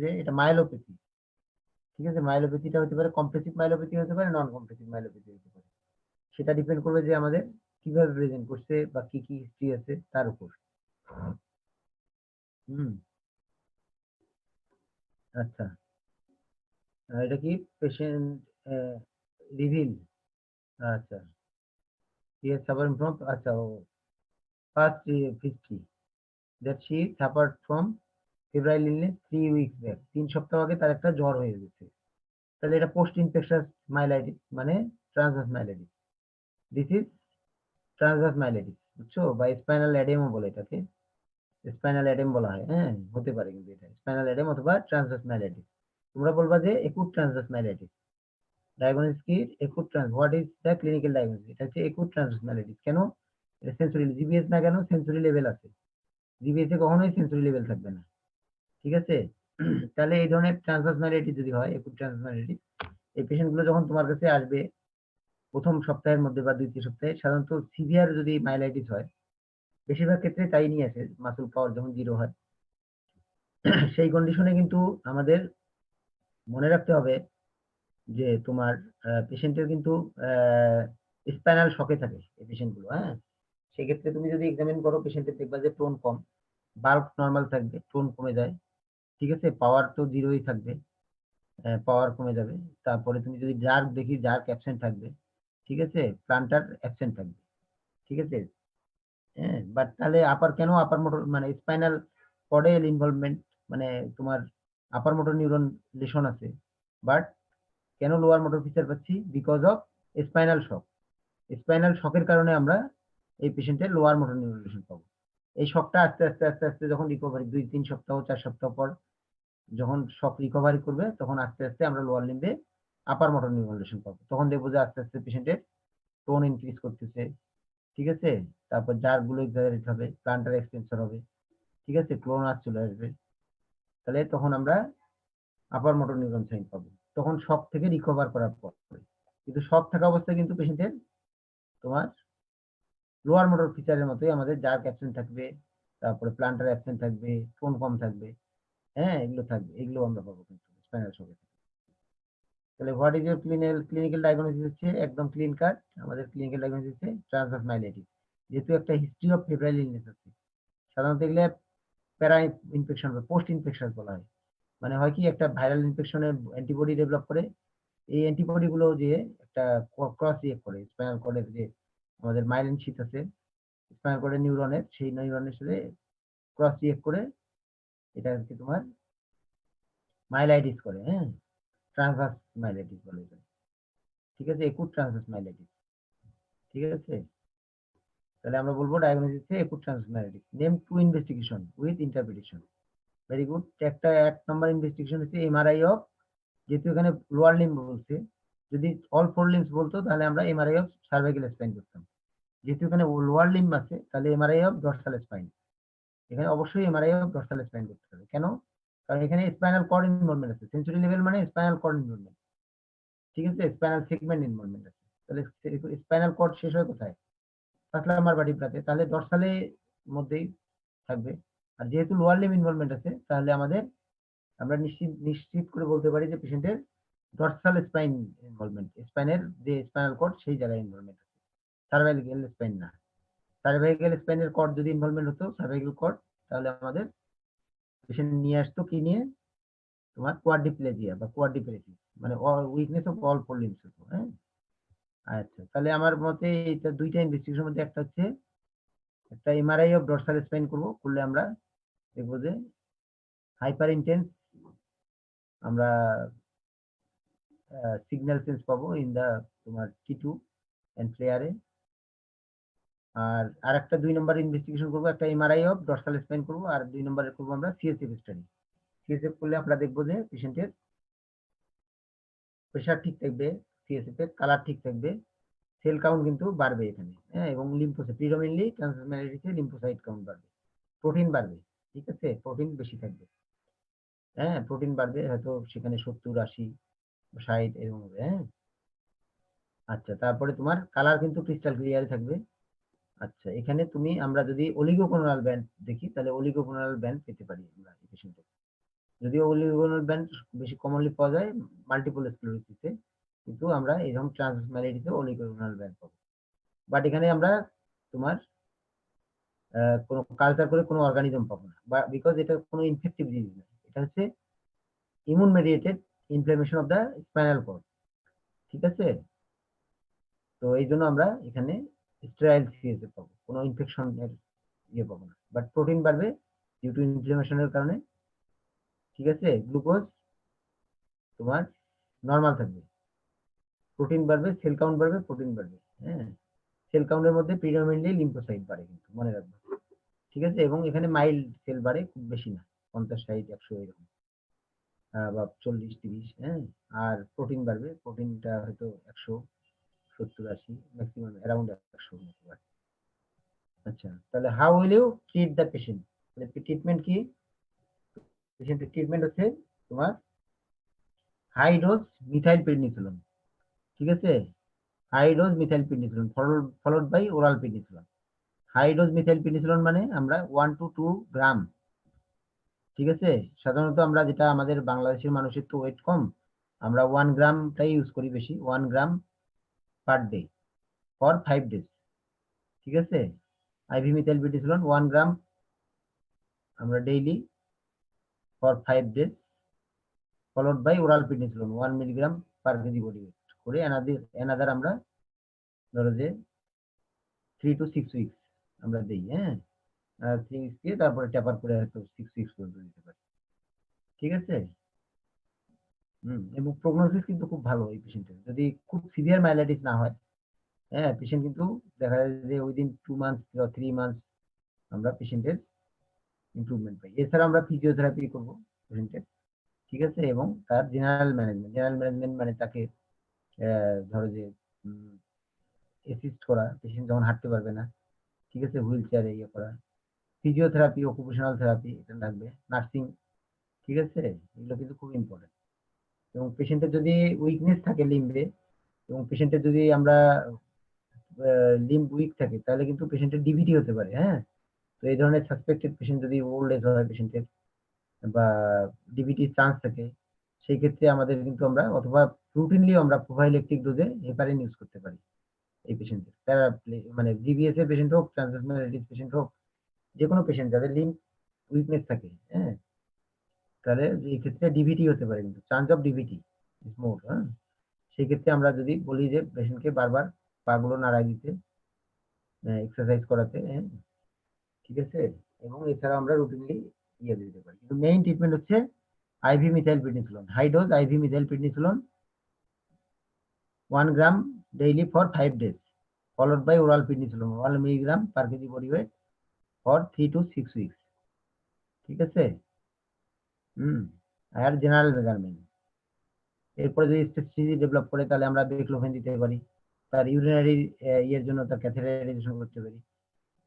যে এটা মাইলোপ্যাথি, ঠিক আছে, মাইলোপ্যাথিটা হতে পারে কম্প্রেসিভ মাইলোপ্যাথি হতে পারে নন কম্প্রেসিভ মাইলোপ্যাথি হতে পারে। সেটা ডিপেন্ড করবে যে আমাদের কিভাবে প্রেজেন্ট করছে বা কি কি হিস্ট্রি আছে তার উপর। হুম, আচ্ছা, এটা কি পেশেন্ট রিভিল, আচ্ছা, he has suffered from, আচ্ছা, ও first history that she suffered from febrile illness 3 weeks back, 3 সপ্তাহ আগে তার একটা জ্বর হয়ে গেছে। তাহলে এটা পোস্ট ইনফেকশাস মাইলাইটিস মানে transverse myelitis, this is transverse myelitis, বুঝছো, বা স্পাইনাল এডেমা বলে এটাকে। স্পাইনাল এডেম বলা হয়, হ্যাঁ হতে পারে কিন্তু এটা স্পাইনাল এডেম অথবা ট্রান্সভার্স মাইলাইটিস। তোমরা বলবা যে একুট ট্রান্সভার্স মাইলাইটিস। ডায়াগনোসিস কি? Acute trans, what is the clinical diagnosis? এটা হচ্ছে একুট ট্রান্সভার্স মাইলাইটিস। কেন? এটা সেন্সরি, জিবিএস না কেন, সেন্সরি লেভেল আছে। জিবিএস এ কখনোই সেন্সরি লেভেল থাকবে না, ঠিক আছে? তাহলে এই ধরনের ট্রান্সভার্স মাইলাইটিস যদি হয়, একুট ট্রান্সভার্স মাইলাইটিস, এই পেশেন্ট গুলো যখন তোমার কাছে আসবে প্রথম সপ্তাহের মধ্যে বা দ্বিতীয় সপ্তাহে, সাধারণত সিভিয়ার যদি মাইলাইটিস হয়, বেশিরভাগ ক্ষেত্রে তাই নিয়ে আসে, মাসল পাওয়ার যখন জিরো হয়। সেই কন্ডিশনে কিন্তু আমাদের মনে রাখতে হবে যে তোমার পেশেন্টের কিন্তু স্পাইনাল শকে থাকে এই পেশেন্ট গুলো, হ্যাঁ। সেক্ষেত্রে তুমি যদি এক্সামিন করো পেশেন্টের, দেখবা যে টোন কম, বাল্ক নর্মাল থাকবে, টোন কমে যায়, ঠিক আছে? পাওয়ার তো জিরোই থাকবে, পাওয়ার কমে যাবে। তারপরে তুমি যদি জার্ক দেখি, জার্ক অ্যাবসেন্ট থাকবে, ঠিক আছে? প্লান্টার অ্যাবসেন্ট থাকবে, ঠিক আছে? হ্যাঁ, বাট তাহলে আপার কেন আপার মোটর মানে স্পাইনাল কর্ডের ইনভলভমেন্ট, মানে তোমার আপার মোটর নিউরন লেশন আছে, বাট কেন লোয়ার মোটর ফিচার পাচ্ছি? Because of spinal shock. Spinal শকের কারণে আমরা এই পেশেন্টের লোয়ার মোটর নিউরন লেশন পাবো। এই শকটা আস্তে আস্তে আস্তে আস্তে যখন রিকভারি 2-3 সপ্তাহ 4 সপ্তাহ পর যখন শক রিকভারি করবে, তখন আস্তে আস্তে আমরা লোয়ার লিম্বে আপার মোটর নিউরন লেশন পাবো। তখন দেখবো যে আস্তে আস্তে পেশেন্টের টোন ইনক্রিজ করতেছে, ঠিক আছে? তারপর জার গুলো এক্সাজারেট হবে, প্লান্টার এক্সটেনশন হবে, ঠিক আছে? ক্লোনাস চলে আসবে। তাহলে তখন আমরা আপার মোটর নিউরন সাইন পাবো, তখন শক থেকে রিকভার করার পর। কিন্তু শক থাকা অবস্থায় কিন্তু পেশেন্টের তোমার লোয়ার মোটর ফিচারের মতোই আমাদের জার্ক অ্যাবসেন্ট থাকবে, তারপরে প্লান্টার অ্যাবসেন্ট থাকবে, টোন কম থাকবে, হ্যাঁ এগুলো থাকবে, এগুলো আমরা পাবো কিন্তু স্পাইনাল শকে। তাহলে what is your clinical diagnosis? হচ্ছে একদম ক্লিন কাট, আমাদের ক্লিনিক্যাল ডায়াগনোসিস হচ্ছে ট্রান্সভার্স মাইলাইটিস। যেহেতু একটা হিস্ট্রি অফ ফেব্রাইল ইলনেস আছে, সাধারণত এগুলো প্যারা ইনফেকশন বা পোস্ট ইনফেকশন বলা হয়। মানে হয় কি, একটা ভাইরাল ইনফেকশনের অ্যান্টিবডি ডেভেলপ করে, এই অ্যান্টিবডি গুলো যে একটা ক্রস রিয়েক্ট করে স্পাইনাল কর্ডের যে আমাদের মাইলিন শীট আছে স্পাইনাল কর্ডের নিউরনের, সেই নিউরনের সাথে ক্রস রিয়েক্ট করে এটা হচ্ছে তোমার মাইলাইটিস করে, হ্যাঁ ট্রান্সভার্স মাইলাইটিস বলে এটা, ঠিক আছে? একুট ট্রান্সভার্স মাইলাইটিস, ঠিক আছে? তাহলে আমরা বলবো diagnosis acute transverse myelitis. Name to investigation with interpretation. Very good. একটা 1 নম্বর ইনভেস্টিগেশন হচ্ছে এমআরআই অফ, যেহেতু এখানে লোয়ার লিম্ব বলছে, যদি অল 4 লিম্বস বলতো তাহলে আমরা এমআরআই অফ সার্ভাইকাল স্পাইন করতাম। যেহেতু এখানে লোয়ার লিম্ব আছে, তাহলে এমআরআই অফ ডর্সাল স্পাইন। এখানে অবশ্যই এমআরআই অফ ডর্সাল স্পাইন করতে হবে। কেন? কারণ এখানে স্পাইনাল কর্ড ইনভলভমেন্ট আছে, সেঞ্চুরি লেভেল মানে স্পাইনাল কর্ড ইনভলভমেন্ট, ঠিক আছে? স্পাইনাল সেগমেন্ট ইনভলভমেন্ট আছে। তাহলে স্পাইনাল কর্ড শেষ হয় কোথায়? পাতলামার বাটিপ্রাতে, তাহলে ডর্সালের মধ্যেই থাকবে। আর যেহেতু লোয়ার লিম্ব ইনভলভমেন্ট আছে, তাহলে আমাদের আমরা নিশ্চিত করে বলতে পারি যে পেশেন্টের ডর্সাল স্পাইন ইনভলভমেন্ট, স্পাইনের যে স্পাইনাল কর্ড সেই জায়গায় ইনভলভমেন্ট আছে, সার্ভাইকাল স্পাইন না। সার্ভাইকাল স্পাইনের কর্ড যদি ইনভলভমেন্ট হতো, সার্ভাইকাল কর্ড, তাহলে আমাদের পেশেন্ট নিয়ে আসতো কি নিয়ে? তোমার কোয়াড্রিপ্লেজিয়া বা কোয়াড্রিপ্লেজিয়া, মানে উইকনেস অফ অল 4 লিম্বস হতো, হ্যাঁ। আচ্ছা, তাহলে আমার মতে এটা দুইটা ইনভেস্টিগেশনের মধ্যে একটা হচ্ছে একটা এমআরআই অফ ডর্সাল স্পাইন করলে আমরা দেখবো যে হাইপার ইন্টেন্স আমরা সিগন্যাল সেন্স পাবো ইন দা তোমার T2 এন্ড ফ্লেয়ারে। আর আরেকটা 2 নম্বর ইনভেস্টিগেশন করবো, একটা এমআরআই অফ ডর্সাল স্পাইন করবো, আর 2 নম্বরে করবো আমরা সিএসএফ স্টাডি। সিএসএফ করলে আমরা দেখবো যে পেশেন্টের প্রেশার ঠিক থাকবে, সিএসএফ এর কালার ঠিক থাকবে, সেল কাউন্ট কিন্তু বাড়বে এখানে, হ্যাঁ, এবং লিম্ফোসাইট প্রিডমিনেন্টলি ট্রান্সভার্স মাইলাইটিসে লিম্ফোসাইট কাউন্ট বাড়বে, প্রোটিন বাড়বে, ঠিক আছে? প্রোটিন বেশি থাকবে, হ্যাঁ প্রোটিন বাড়বে, হয়তো সেখানে 70, 80, 60 এরকম হবে, হ্যাঁ। আচ্ছা, তারপরে তোমার কালার কিন্তু ক্রিস্টাল ক্লিয়ার থাকবে। আচ্ছা, এখানে তুমি আমরা যদি অলিগোকোনাল ব্যান্ড দেখি, তাহলে অলিগোকোনাল ব্যান্ড পেতে পারি আমরা এই পেশেন্টে। যদিও অলিগোকোনাল ব্যান্ড বেশি কমনলি পাওয়া যায় মাল্টিপল স্ক্লেরোসিসে, কিন্তু আমরা এরকম ট্রান্সভার্স মাইলাইটিসে অলিগোকোনাল ব্যান্ড পাবো। বাট এখানে আমরা তোমার কোনো কালচার করে কোনো অর্গানিজম পাবো না, বা বিকজ এটা কোনো ইনফেক্টিভ ডিজিজ না, এটা হচ্ছে immune mediated inflammation of the spinal cord, ঠিক আছে? তো এই জন্য আমরা এখানে স্টেরাইল সিএসএফ পাবো, কোনো ইনফেকশনের ইয়ে পাবো না, বাট প্রোটিন বাড়বে ডিউ টু ইনফ্লামেশনের কারণে, ঠিক আছে? গ্লুকোজ তোমার নর্মাল থাকবে, প্রোটিন বাড়বে, সেল কাউন্ট বাড়বে, প্রোটিন বাড়বে, হ্যাঁ। সেল কাউন্টের মধ্যে প্রিডমিনেন্টলি লিম্ফোসাইট বাড়ে কিন্তু, মনে রাখবে। ঠিক আছে, এবং এখানে মাইল্ড সেল বাড়ে, খুব বেশি না, 50, 60, 100 এরকম, বা 40, 30, হ্যাঁ। আর প্রোটিন বাড়বে, প্রোটিনটা হয়তো 100, 70, 80, ম্যাক্সিমাম অ্যারাউন্ড 100 মতো বাড়ে। আচ্ছা, তাহলে how will you treat the patient? Treatment কি? পেশেন্টের ট্রিটমেন্ট হচ্ছে তোমার হাই ডোজ মিথাইল পেনিসিলিন, ঠিক আছে, high dose methyl penicillin followed by oral penicillin. High dose methyl penicillin মানে আমরা 1 to 2 গ্রাম, ঠিক আছে। সাধারণত আমরা যেটা আমাদের বাংলাদেশের মানুষের তো ওয়েট কম, আমরা 1 গ্রামটাই ইউজ করি বেশি, 1 গ্রাম পার ডে ফর 5 days, ঠিক আছে। আইভি মিথাইল পেনিসিলিন 1 গ্রাম আমরা daily for 5 days, followed by oral penicillin 1 milligram per KG body weight করে এনাদার আমরা ধরো যে 3 to 6 উইকস আমরা দিই, হ্যাঁ। 3 উইকস দিয়ে তারপরে ট্যাপার করে হয়তো 6 উইকস পর্যন্ত দিতে পারি, ঠিক আছে। এবং প্রগনোসিস কিন্তু খুব ভালো এই পেশেন্টের, যদি খুব সিভিয়ার মাইলাইটিস না হয়, হ্যাঁ, পেশেন্ট কিন্তু দেখা যায় যে উইদিন 2 months বা 3 months আমরা পেশেন্টের ইমপ্রুভমেন্ট পাই। এছাড়া আমরা ফিজিওথেরাপি করবো পেশেন্টের, ঠিক আছে, এবং তার জেনারেল ম্যানেজমেন্ট মানে তাকে ধরো যে অ্যাসিস্ট করা, পেশেন্ট যখন হাঁটতে পারবে না, ঠিক আছে, হুইল চেয়ারে ইয়ে করা, ফিজিওথেরাপি, অকুপেশনাল থেরাপি এটা লাগবে, নার্সিং, ঠিক আছে, এগুলো কিন্তু খুব ইম্পর্টেন্ট। এবং পেশেন্টের যদি উইকনেস থাকে লিম্বে, এবং পেশেন্টের যদি আমরা লিম্ব উইক থাকে, তাহলে কিন্তু পেশেন্টের ডিভিটি হতে পারে, হ্যাঁ। তো এই ধরনের সাসপেক্টেড পেশেন্ট যদি ওল্ড এজ হয় পেশেন্টের, বা ডিভিটির চান্স থাকে, সেই ক্ষেত্রে আমাদের কিন্তু আমরা অথবা রুটিনলি আমরা প্রোফাইলেকটিক ডোজে হেপারিন ইউজ করতে পারি এই পেশেন্টের। মানে জিবিএস এর পেশেন্ট হোক, ট্রান্সমিশনাল পেশেন্ট হোক, যে কোনো পেশেন্ট যাদের লিম্ব উইকনেস থাকে, হ্যাঁ, তাহলে এই ক্ষেত্রে ডিভিটি হতে পারে, কিন্তু চান্স অফ ডিভিটি ইজ মোর, হ্যাঁ। সেই ক্ষেত্রে আমরা যদি বলি যে পেশেন্টকে বারবার পাগুলো নাড়াই দিতে, এক্সারসাইজ করাতে, হ্যাঁ, ঠিক আছে, এবং এছাড়া আমরা রুটিনলি ইয়ে দিতে পারি। কিন্তু মেইন ট্রিটমেন্ট হচ্ছে IV methyl prednisolone, high dose IV methyl prednisolone 1 gram daily for 5 days, followed by oral prednisolone 1 milligram per kg body weight for 3 to 6 weeks, ঠিক আছে। আর জেনারেল মেজারমেন্ট, এরপরে যদি স্পেসিফিসিটি ডেভেলপ করে তাহলে আমরা বেক্লোফেন দিতে পারি, তার ইউরিনারি ইয়ের জন্য তার ক্যাথেটারাইজেশন করতে পারি,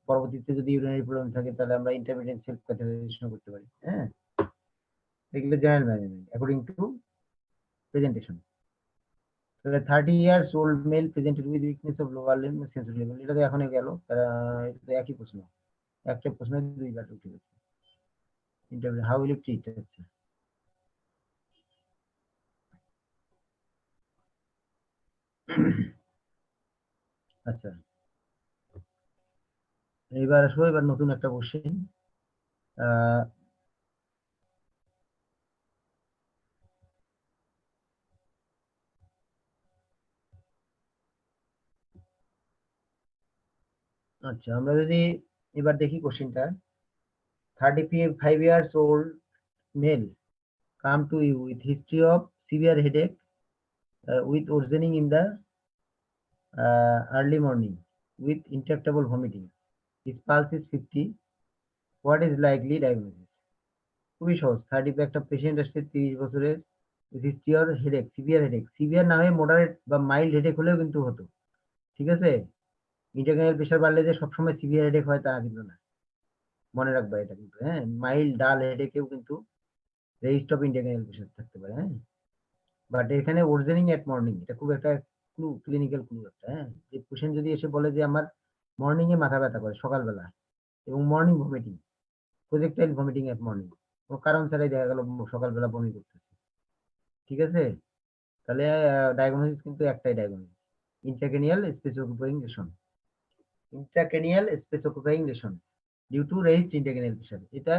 পরবর্তীতে যদি ইউরিনারি প্রবলেম থাকে তাহলে আমরা ইন্টারমিডিয়েট সেলফ ক্যাথেটারাইজেশন করতে পারি, হ্যাঁ। এগুলো general management according to presentation. 30 years old male presented with weakness of lower limb sensory level, এটা তো এখনই গেল, এটা তো একই প্রশ্ন, একটা প্রশ্ন দুইবার উঠে গেছে। Interview how will you treat, আচ্ছা, এবার আসবো এবার নতুন একটা কোশ্চেন। আচ্ছা, আমরা যদি এবার দেখি কোশ্চেনটা, 35 years old male come to you with history of severe headache with worsening in the early morning with intractable vomiting. His pulse is 50. What is likely diagnosis? খুবই সহজ। 35 একটা পেশেন্ট আসছে 30 বছরের, history or headache, severe headache, severe নামে মডারেট বা মাইল্ড হেডেক হলেও কিন্তু হতো, ঠিক আছে। ইন্টারনাল প্রেশার বাড়লে যে সবসময় সিভিয়ার হেডেক হয় তা কিন্তু না, মনে রাখবা এটা কিন্তু, হ্যাঁ। মাইল্ড ডাল হেডেকেও কিন্তু রেজিস্ট অফ ইন্টারনাল প্রেশার থাকতে পারে, হ্যাঁ। বাট এখানে ওরজেনিং এট মর্নিং, এটা খুব একটা ক্লু, ক্লিনিক্যাল ক্লু একটা, হ্যাঁ। যে পেশেন্ট যদি এসে বলে যে আমার মর্নিং এ মাথা ব্যথা করে সকালবেলা, এবং মর্নিং ভমিটিং, প্রজেক্টাইল ভমিটিং এট মর্নিং, কোনো কারণ ছাড়াই দেখা গেল সকালবেলা বমি করতেছে, ঠিক আছে, তাহলে ডায়াগনোসিস কিন্তু একটাই diagnosis, intracranial space occupying lesion, intracranial space occupying lesion due to raised intracranial pressure. এটা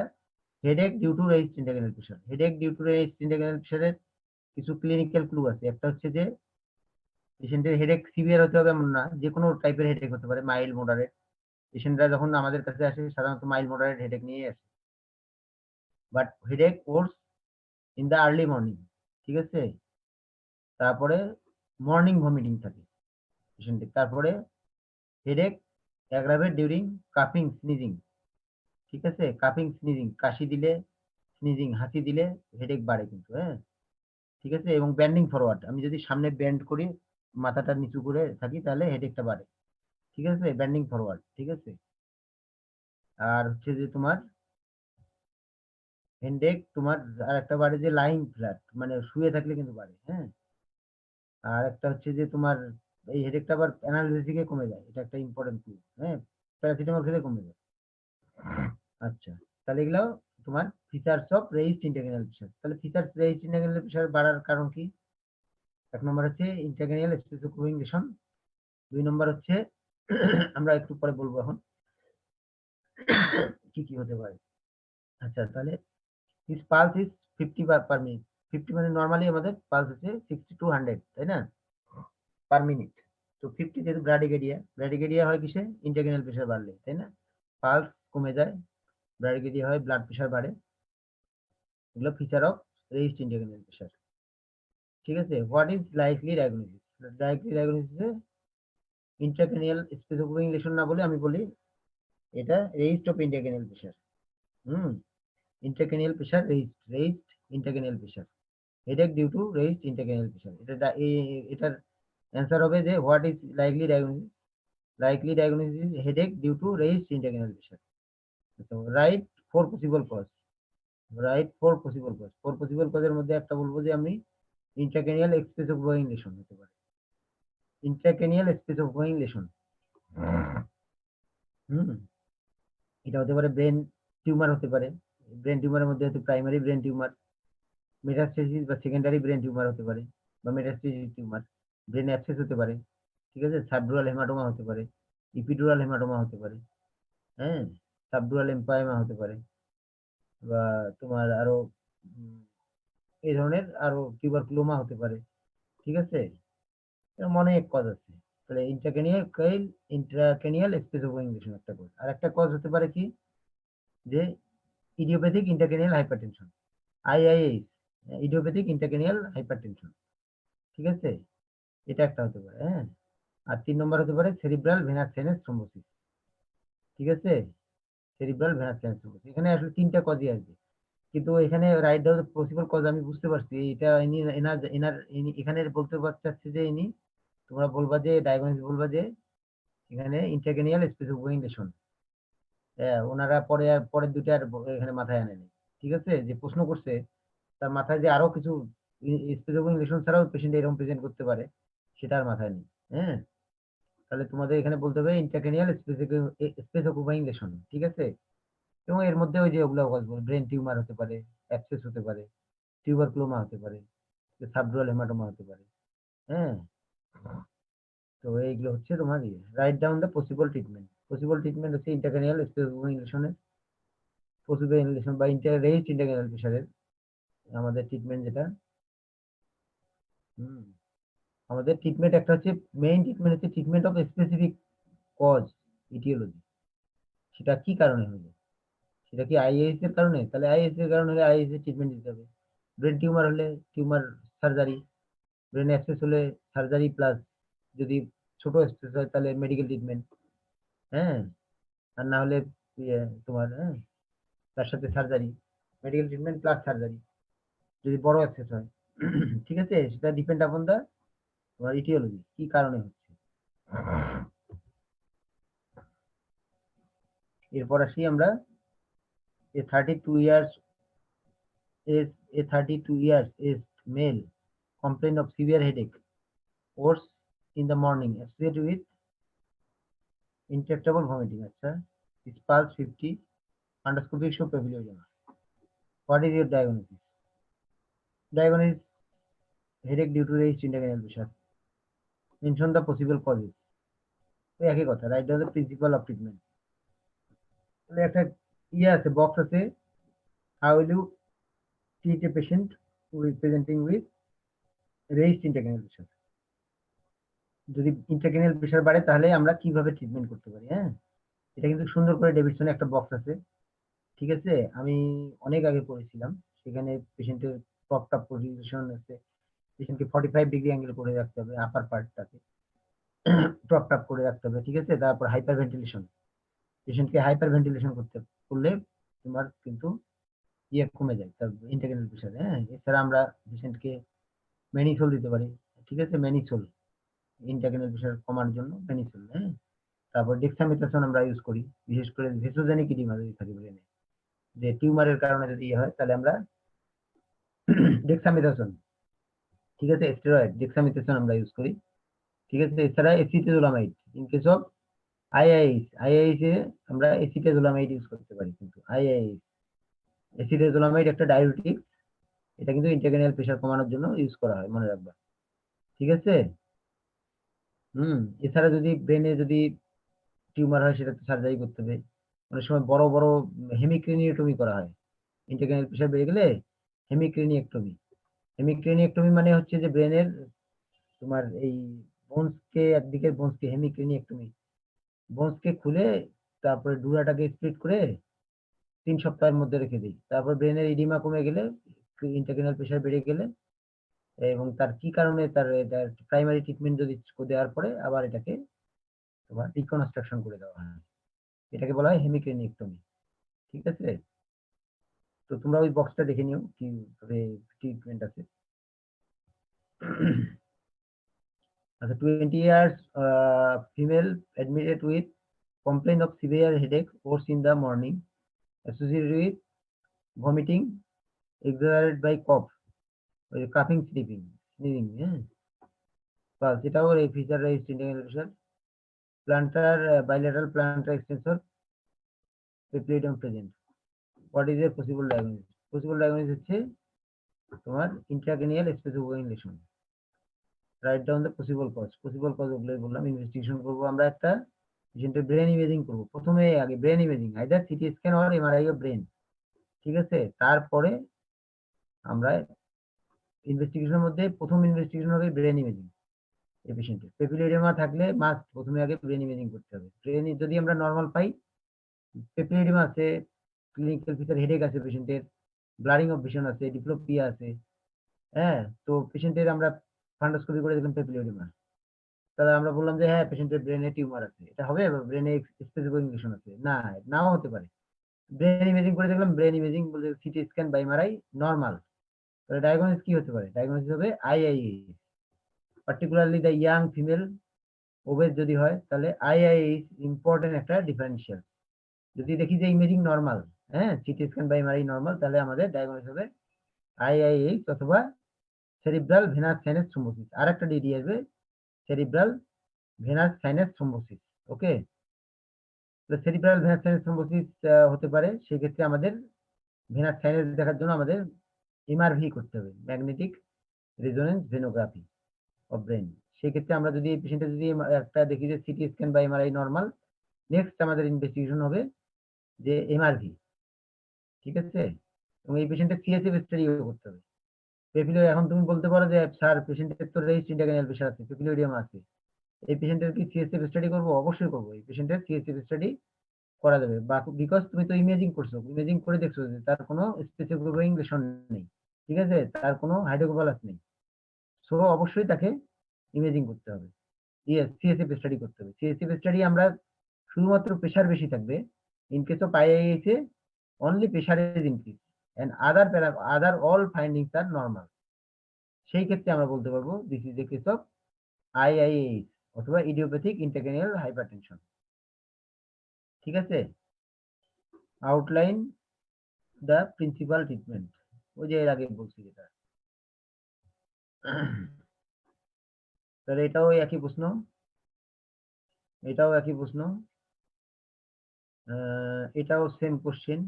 headache due to raised intracranial pressure, headache due to raised intracranial প্রেশারের কিছু ক্লিনিক্যাল ক্লু আছে। একটা হচ্ছে যে পেশেন্টের হেডেক সিভিয়ার হতে হবে এমন না, যে কোনো টাইপের হেডেক হতে পারে, মাইল্ড মডারেট। পেশেন্টরা যখন আমাদের কাছে আসে সাধারণত মাইল্ড মডারেট হেডেক নিয়ে আসে, but headache course in the early morning, ঠিক আছে। তারপরে মর্নিং ভমিটিং থাকে পেশেন্টের, তারপরে হেডেক অ্যাগ্রাভেট ডিউরিং কাফিং স্নিজিং, ঠিক আছে, কাপিং স্নিজিং, কাশি দিলে, স্নিজিং হাসি দিলে হেডেক বাড়ে কিন্তু, হ্যাঁ, ঠিক আছে। এবং ব্যান্ডিং ফরওয়ার্ড, আমি যদি সামনে ব্যান্ড করি, মাথাটা নিচু করে থাকি, তাহলে হেডেকটা বাড়ে, ঠিক আছে, ব্যান্ডিং ফরওয়ার্ড, ঠিক আছে। আর হচ্ছে যে তোমার হেডেক তোমার আর একটা বাড়ে যে লাইং ফ্ল্যাট, মানে শুয়ে থাকলে কিন্তু বাড়ে, হ্যাঁ। আর একটা হচ্ছে যে তোমার এই হেডেকটা আবার অ্যানালজেসিকে কমে যায়, এটা একটা ইম্পর্টেন্ট ক্লু, হ্যাঁ, প্যারাসিটামল খেলে কমে যায়। আচ্ছা, তাহলে এগুলো তোমার features of raised intercranial pressure. তাহলে ফিচার্স রেইজড ইন্টারক্রেনিয়াল প্রেশার বাড়ার কারণ কি? এক নম্বর হচ্ছে ইন্টারক্রেনিয়াল স্পেসোকুইংলেশন, দুই নম্বর হচ্ছে আমরা একটু পরে বলবো এখন কি কি হতে পারে। আচ্ছা, তাহলে his pulse is 50 per minute. 50 মানে নরমালি আমাদের পালস হচ্ছে 60 to 100, তাই না, পার মিনিট। তো 50 যেহেতু ব্র্যাডিকেডিয়া, ব্র্যাডিকেডিয়া হয় কিসে? ইন্টারক্রেনিয়াল প্রেশার বাড়লে, তাই না, পালস কমে যায়, ব্র্যাডিকেডিয়া হয়, ব্লাড প্রেশার বাড়ে। এগুলো feature of raised intercranial pressure, ঠিক আছে। What is likely diagnosis? Likely ডায়াগনোসিসে ইন্ট্রাক্রেনিয়াল স্পেসোকুইংলেশন না বলে আমি বলি এটা raised of intercranial pressure. Hmm, intercranial pressure raised intercranial pressure, headache due to raised intercranial pressure. এটার অ্যান্সার হবে যে what is likely diagnosis? Likely diagnosis is headache due to raised intercranial pressure. তো write four possible cause, write four possible cause, four possible কজের মধ্যে একটা বলবো যে আমি ইন্ট্রাক্রেনিয়াল স্পেসোকুইংলেশন হতে পারে, ইন্ট্রাক্রেনিয়াল স্পেসোকুইংলেশন। হুম, এটা হতে পারে ব্রেন টিউমার হতে পারে, ব্রেন টিউমারের মধ্যে হচ্ছে প্রাইমারি ব্রেন টিউমার, মেটাস্টেসিস বা সেকেন্ডারি ব্রেন টিউমার হতে পারে, বা মেটাস্টেসিস টিউমার, ব্রেন অ্যাবসেস হতে পারে, ঠিক আছে, সাবডুরাল হেমাটোমা হতে পারে, ইপিডুরাল হেমাটোমা হতে পারে, হ্যাঁ, সাবডুরাল এম্পাইমা হতে পারে, বা তোমার আরো এই ধরনের আরো টিউবারকুলোমা হতে পারে, ঠিক আছে, এরকম অনেক কজ আছে। তাহলে ইন্ট্রাক্রেনিয়াল স্পেসোকুইংলেশন একটা কজ। আর একটা কজ হতে পারে কি, যে idiopathic intracranial hypertension, IIH, idiopathic intracranial hypertension, ঠিক আছে, এটা একটা হতে পারে, হ্যাঁ। আর 3 নম্বর হতে পারে সেরিব্রাল ভেনাস সাইনাস থ্রোম্বোসিস, ঠিক আছে, সেরিব্রাল ভেনাস সাইনাস থ্রোম্বোসিস। এখানে আসলে 3টা কজই আসবে, কিন্তু এখানে রাইট ডাউন পসিবল কজ আমি বুঝতে পারছি, এটা ইনি এনার এনার এখানে বলতে চাচ্ছে যে ইনি, তোমরা বলবা যে ডায়াগনোসিস বলবা যে এখানে ইন্ট্রাক্রেনিয়াল স্পেসোকুইংলেশন, ওনারা পরে পরের দুইটা আর এখানে মাথায় আনেনি, ঠিক আছে, যে প্রশ্ন করছে তার মাথায় যে আরো কিছু স্পেসিফিকেশন ছাড়াও পেশেন্ট এরকম প্রেজেন্ট করতে পারে, সেটা আর মাথায় নেই, হ্যাঁ। তাহলে তোমাদের এখানে বলতে হবে ইন্ট্রাক্রেনিয়াল স্পেস অকুপাইং লেশন, ঠিক আছে। এবং এর মধ্যে ওই যে ওগুলো ব্রেন টিউমার হতে পারে, অ্যাবসেস হতে পারে, টিউবারকুলোমা হতে পারে, সাবডুরাল হেমাটোমা হতে পারে, হ্যাঁ। তো এইগুলো হচ্ছে তোমার write down the possible treatment. Possible treatment হচ্ছে ইন্ট্রাক্রেনিয়াল স্পেস অকুপাইং লেশনের, পসিবল লেশন বা রেইজড ইন্ট্রাক্রেনিয়াল প্রেশারের আমাদের ট্রিটমেন্ট যেটা, হুম, আমাদের ট্রিটমেন্ট একটা হচ্ছে, মেইন ট্রিটমেন্ট হচ্ছে treatment of specific cause, aetiology, সেটা কি কারণে হলো, সেটা কি আইএস এর কারণে, তাহলে আইএস এর কারণে হলে আইএস এর ট্রিটমেন্ট দিতে হবে। ব্রেন টিউমার হলে টিউমার সার্জারি, ব্রেন অ্যাক্সেস হলে সার্জারি প্লাস, যদি ছোট অ্যাক্সেস হয় তাহলে মেডিকেল ট্রিটমেন্ট, হ্যাঁ। আর না হলে তোমার, হ্যাঁ, তার সাথে surgery, medical treatment plus surgery যদি বড় অ্যাক্সেস হয়, ঠিক আছে, সেটা ডিপেন্ড আপন দা তোমার ইটিওলজি কি কারণে হচ্ছে। এরপর আসি আমরা a 32 years is a 32 years is male complain of severe headache, worse in the morning, associated with intractable vomiting. আচ্ছা, his pulse 50, endoscopic show papilloma. What is your diagnosis? Diagnosis headache due to raised intracranial pressure. Mention the possible causes. ওই একই কথা, right down the principal of treatment. তাহলে একটা ইয়ে আছে, বক্স আছে, how will you treat a patient presenting with raised intracranial pressure? যদি ইন্ট্রাক্রেনিয়াল প্রেশার বাড়ে তাহলে আমরা কিভাবে ট্রিটমেন্ট করতে পারি, হ্যাঁ। এটা কিন্তু সুন্দর করে ডেভিডসনে একটা বক্স আছে, ঠিক আছে, আমি অনেক আগে পড়েছিলাম, সেখানে পেশেন্টের প্রপ আপ পজিশন আছে, পেশেন্টকে 45 ডিগ্রি অ্যাঙ্গেল করে রাখতে হবে, আপার পার্টটাকে প্রপ আপ করে রাখতে হবে, ঠিক আছে, তারপর হাইপার ভেন্টিলেশন, পেশেন্টকে হাইপার ভেন্টিলেশন করতে হবে, করলে তোমার কিন্তু ইয়ে কমে যায়, তার ইন্টারক্যানাল প্রেশার। হ্যাঁ, এছাড়া আমরা পেশেন্টকে ম্যানিসোল দিতে পারি, ঠিক আছে, ম্যানিসোল ইন্টারক্যানাল প্রেশার কমার জন্য ম্যানিসোল। হ্যাঁ, তারপর ডেক্সামেথাসোন আমরা ইউজ করি, বিশেষ করে ভেসোজেনিক ইডিমা যদি থাকে ব্রেনে, যে টিউমারের কারণে যদি ইয়ে হয়, তাহলে আমরা ডেক্সামেথাসোন, ঠিক আছে, স্টেরয়েড ডেক্সামেথাসোন আমরা ইউজ করি, ঠিক আছে। এছাড়া এসিটাজোলামাইড, ইন কেস অফ আইআইএস এ আমরা এসিটাজোলামাইড ইউজ করতে পারি। কিন্তু এসিটাজোলামাইড একটা ডায়াবেটিক, এটা কিন্তু ইন্টারক্যানাল প্রেশার কমানোর জন্য ইউজ করা হয়, মনে রাখবা, ঠিক আছে। এছাড়া যদি ব্রেনে যদি টিউমার হয়, সেটা তো সার্জারি করতে হবে। অনেক সময় বড় বড় হেমিক্রেনিওটমি করা হয়, ইন্টারক্যানাল প্রেশার বেড়ে গেলে হেমিক্রেনিওটমি। হেমিক্রেনিওটমি মানে হচ্ছে যে ব্রেনের তোমার এই বোনসকে, একদিকের বোনসকে হেমিক্রেনিওটমি, বোনসকে খুলে তারপরে ডুরাটাকে স্প্লিট করে 3 সপ্তাহের মধ্যে রেখে দিই। তারপর ব্রেনের ইডিমা কমে গেলে, ইন্টারক্যানাল প্রেশার বেড়ে গেলে, এবং তার কি কারণে তার প্রাইমারি ট্রিটমেন্ট যদি দেওয়ার পরে আবার এটাকে তোমার রিকনস্ট্রাকশন করে দেওয়া হয়, এটাকে বলা হয় হেমিক্রেনিওটমি, ঠিক আছে। তো তোমরা ওই বক্সটা দেখে নিও কিভাবে ট্রিটমেন্ট আছে। আচ্ছা, 20 years female admitted with complaint of severe headache worse in the morning associated with vomiting exaggerated by cough, coughing, sneezing, হ্যাঁ, বাস এটাও এই feature raised intercranial plantar bilateral plantar extensor papilledema present. What is a possible diagnosis? Possible diagnosis হচ্ছে তোমার intracranial space opening lesion. Write down the possible cause. Possible cause ওগুলোই বললাম, ইনভেস্টিগেশন করব আমরা, একটা পেশেন্টের ব্রেন ইমেজিং করব প্রথমে, আগে brain imaging, either CT scan or MRI of brain, ঠিক আছে। তারপরে আমরা ইনভেস্টিগেশনের মধ্যে প্রথম ইনভেস্টিগেশন হবে ব্রেন ইমেজিং। এই পেশেন্টের পেপিলোইডেমা থাকলে মাস্ট প্রথমে আগে ব্রেন ইমেজিং করতে হবে। ব্রেন যদি আমরা নর্মাল পাই, পেপিলোইডেমা আছে, ক্লিনিক্যাল ফিচার হেডেক আছে পেশেন্টের, ব্লারিং অফ ভিশন আছে, ডিপ্লোপিয়া আছে, হ্যাঁ, তো পেশেন্টের আমরা ফান্ডোস্কোপি করে দেখলাম পেপিলোইডেমা, তাহলে আমরা বললাম যে হ্যাঁ পেশেন্টের ব্রেনে টিউমার আছে, এটা হবে, ব্রেনে স্পেসিফিক ইনফেকশন আছে, না নাও হতে পারে। ব্রেন ইমেজিং করে দেখলাম, ব্রেন ইমেজিং বলতে সিটি স্ক্যান বা এমআরআই নরমাল, তাহলে ডায়াগনোসিস কি হতে পারে? ডায়াগনোসিস হবে IIS, particularly the young female obeys যদি হয়, তাহলে আইআইএস ইম্পর্টেন্ট একটা ডিফারেন্সিয়াল। যদি দেখি যে ইমেজিং নরমাল, হ্যাঁ, সিটি স্ক্যান বা এমআরআই নরমাল, তাহলে আমাদের ডায়াগনোসিস হবে আইআইএস অথবা সেরিব্রাল ভেনাস সাইনাস থ্রোম্বোসিস। আর একটা ডিডি আসবে, সেরিব্রাল ভেনাস সাইনাস থ্রোম্বোসিস। ওকে, তো সেরিব্রাল ভেনাস সাইনাস থ্রোম্বোসিস হতে পারে, সেক্ষেত্রে আমাদের ভেনাস সাইনাস দেখার জন্য আমাদের এমআরভি করতে হবে, magnetic resonance venography of brain. সেক্ষেত্রে আমরা যদি পেশেন্টের যদি একটা দেখি যে সিটি স্ক্যান বা এমআরআই নরমাল, নেক্সট আমাদের ইনভেস্টিগেশন হবে যে এমআরভি, ঠিক আছে। এবং এই পেশেন্টের সিএসএফ স্টাডিও করতে হবে। এখন তুমি বলতে পারো যে স্যার পেশেন্টের তো রেজিস্ট ইন্টারক্যানাল প্রেশার আছে, পেপিলোইডিয়াম আছে, এই পেশেন্টের কি সিএসএফ স্টাডি করবো? অবশ্যই করবো, এই পেশেন্টের সিএসএফ স্টাডি করা যাবে, বা বিকজ তুমি তো ইমেজিং করছো, ইমেজিং করে দেখছো যে তার কোনো স্পেসিফিক ইনভেশন নেই, ঠিক আছে, তার কোনো হাইড্রোকোভালাস নেই, সো অবশ্যই তাকে ইমেজিং করতে হবে, ইয়েস সিএসএফ স্টাডি করতে হবে। সিএসএফ স্টাডি আমরা শুধুমাত্র প্রেশার বেশি থাকবে, in case of IIS a only pressure is increase and other all findings are normal, সেই ক্ষেত্রে আমরা বলতে পারবো this is a case of IIS অথবা ইডিওপ্যাথিক ইন্টারক্রেনিয়াল হাইপারটেনশন, ঠিক আছে। আউটলাইন দ্য প্রিন্সিপাল ট্রিটমেন্ট, ওই যে এর আগে বলছি যেটা, তাহলে এটাও একই প্রশ্ন, এটাও একই প্রশ্ন, এটাও সেম কোশ্চেন,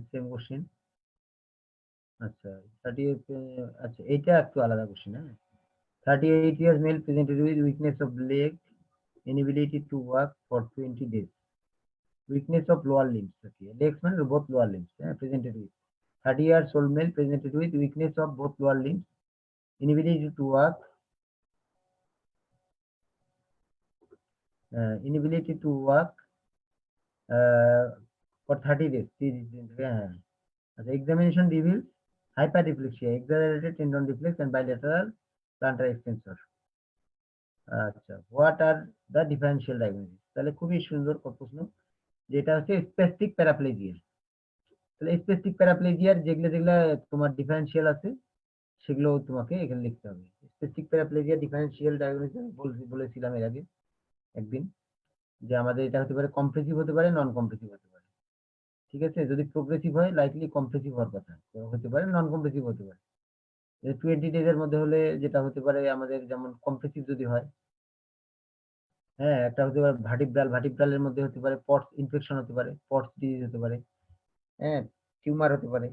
সেম কোশ্চেন। আচ্ছা 38, আচ্ছা এটা একটু আলাদা কোশ্চেন, হ্যাঁ। 38 years male presented with weakness of leg, inability to walk for 20 days, weakness of lower limbs, okay, legs মানে both lower limbs, presented with 30 years old male presented with weakness of both lower limbs, inability to walk, inability to walk for 30 days. Examination reveals hyperreflexia, exaggerated tendon reflex and bilateral plantar extensor. What are the differential diagnosis? তাহলে খুবই সুন্দর প্রশ্ন, যেটা হচ্ছে স্পেসিফিক প্যারাপ্লেজিয়া। তাহলে স্পেসিফিক প্যারাপ্লেজিয়ার যেগুলো যেগুলো তোমার ডিফারেন্সিয়াল আছে সেগুলো তোমাকে এখানে লিখতে হবে। স্পেসিফিক প্যারাপ্লেজিয়া ডিফারেন্সিয়াল ডায়াগনোসিস বলেছিলাম এর আগে একদিন, যে আমাদের এটা হতে পারে কম্প্রেসিভ হতে পারে, নন কম্প্রেসিভ হতে পারে। ঠিক আছে, যদি প্রোগ্রেসিভ হয় লাইকলি কম্প্রেসিভ হওয়ার কথা, হতে পারে নন কম্প্রেসিভ হতে পারে। 20 ডেজের মধ্যে হলে যেটা হতে পারে আমাদের, যেমন কম্প্রেসিভ যদি হয়, হ্যাঁ, একটা হতে পারে ভার্টিব্রালের মধ্যে হতে পারে পটস ইনফেকশন হতে পারে, পটস ডিজিজ হতে পারে, হ্যাঁ, টিউমার হতে পারে।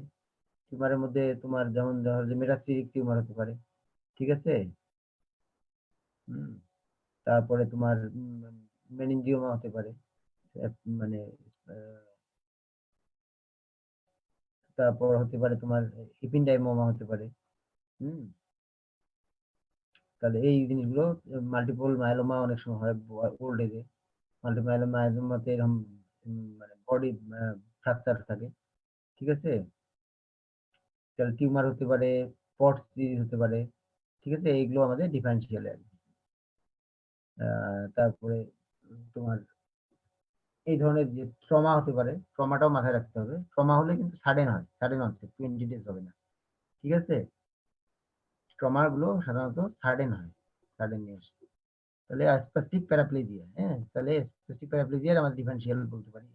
টিউমারের মধ্যে তোমার যেমন ধরো যে মেটাস্টেটিক টিউমার হতে পারে। ঠিক আছে। হুম। তারপরে তোমার মেনিনজিওমা হতে পারে, মানে তারপর হতে পারে তোমার এপিন্ডাইমোমা হতে পারে। হুম। তাহলে এই জিনিসগুলো, মাল্টিপল মায়োলোমা অনেক সময় হয় ওল্ড এজে। মাল্টিপল মায়োলোমাতে এরকম মানে বডি ফ্র্যাকচার থাকে। ঠিক আছে। তাহলে টিউমার হতে পারে, পটস ডিজিজ হতে পারে। ঠিক আছে, এইগুলো আমাদের ডিফারেন্সিয়াল আর কি। তারপরে তোমার এই ধরনের যে ট্রমা হতে পারে, ট্রমাটাও মাথায় রাখতে হবে। ট্রমা হলে কিন্তু সাডেন হয়, সাডেন অনসেট, 20 ডেজ হবে না। ঠিক আছে। ট্রমা গুলো সাধারণত সাডেন হয়, সাডেন নিউজ। তাহলে স্পেসিফিক প্যারাপ্লেজিয়া, হ্যাঁ, তাহলে স্পেসিফিক প্যারাপ্লেজিয়ার আমরা ডিফারেন্সিয়াল বলতে পারি।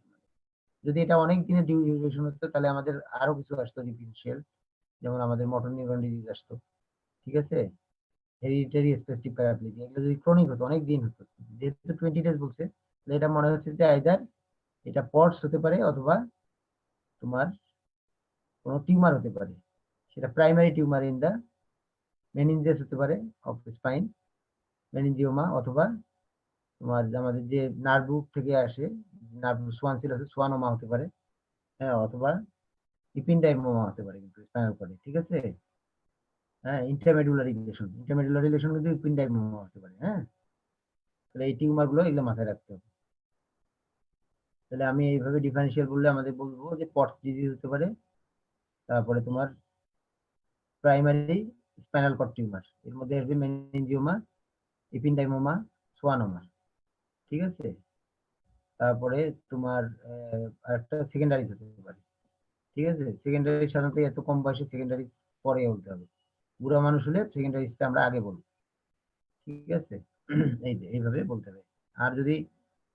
যদি এটা অনেক দিনের ডিউরেশন হতো তাহলে আমাদের আরো কিছু আসতো ডিফারেন্সিয়াল, যেমন আমাদের মোটর নিউরন ডিজিজ আসতো। ঠিক আছে। হেরিডিটারি স্পেসিফিক প্যারাপ্লেজিয়া, এগুলো যদি ক্রনিক হতো, অনেক দিন হতো, যেহেতু 20 ডেজ বলছে, তাহলে এটা মনে হচ্ছে যে আইদার এটা পটস হতে পারে অথবা তোমার কোনো টিউমার হতে পারে। সেটা primary tumour in the meninges হতে পারে অফ স্পাইন, মেনিনজিওমা, অথবা তোমার আমাদের যে নার্ভ থেকে আসে, নার্ভ সোয়ান সিল আছে, সোয়ানোমা হতে পারে। হ্যাঁ, অথবা ইপিন্ডাইমোমা হতে পারে কিন্তু স্পাইনাল কর্ডে। ঠিক আছে। হ্যাঁ, ইন্টারমেডুলারি রিলেশন কিন্তু ইপিন্ডাইমোমা হতে পারে। হ্যাঁ, তাহলে এই টিউমার গুলো এগুলো মাথায় রাখতে হবে। তাহলে আমি এইভাবে ডিফারেন্সিয়াল বললে আমাদের বলবো যে পটস ডিজিজ হতে পারে, তারপরে তোমার প্রাইমারি স্পাইনাল কর্ড টিউমার, এর মধ্যে আসবে মেনিনজিওমা, এপিন্ডাইমোমা, সোয়ানোমা। ঠিক আছে। তারপরে তোমার আরেকটা সেকেন্ডারি হতে পারে। ঠিক আছে। সেকেন্ডারি সাধারণত এত কম বয়সে সেকেন্ডারি পরে বলতে হবে, বুড়া মানুষ হলে সেকেন্ডারিটা আমরা আগে বলবো। ঠিক আছে। এই যে এইভাবে বলতে হবে। আর যদি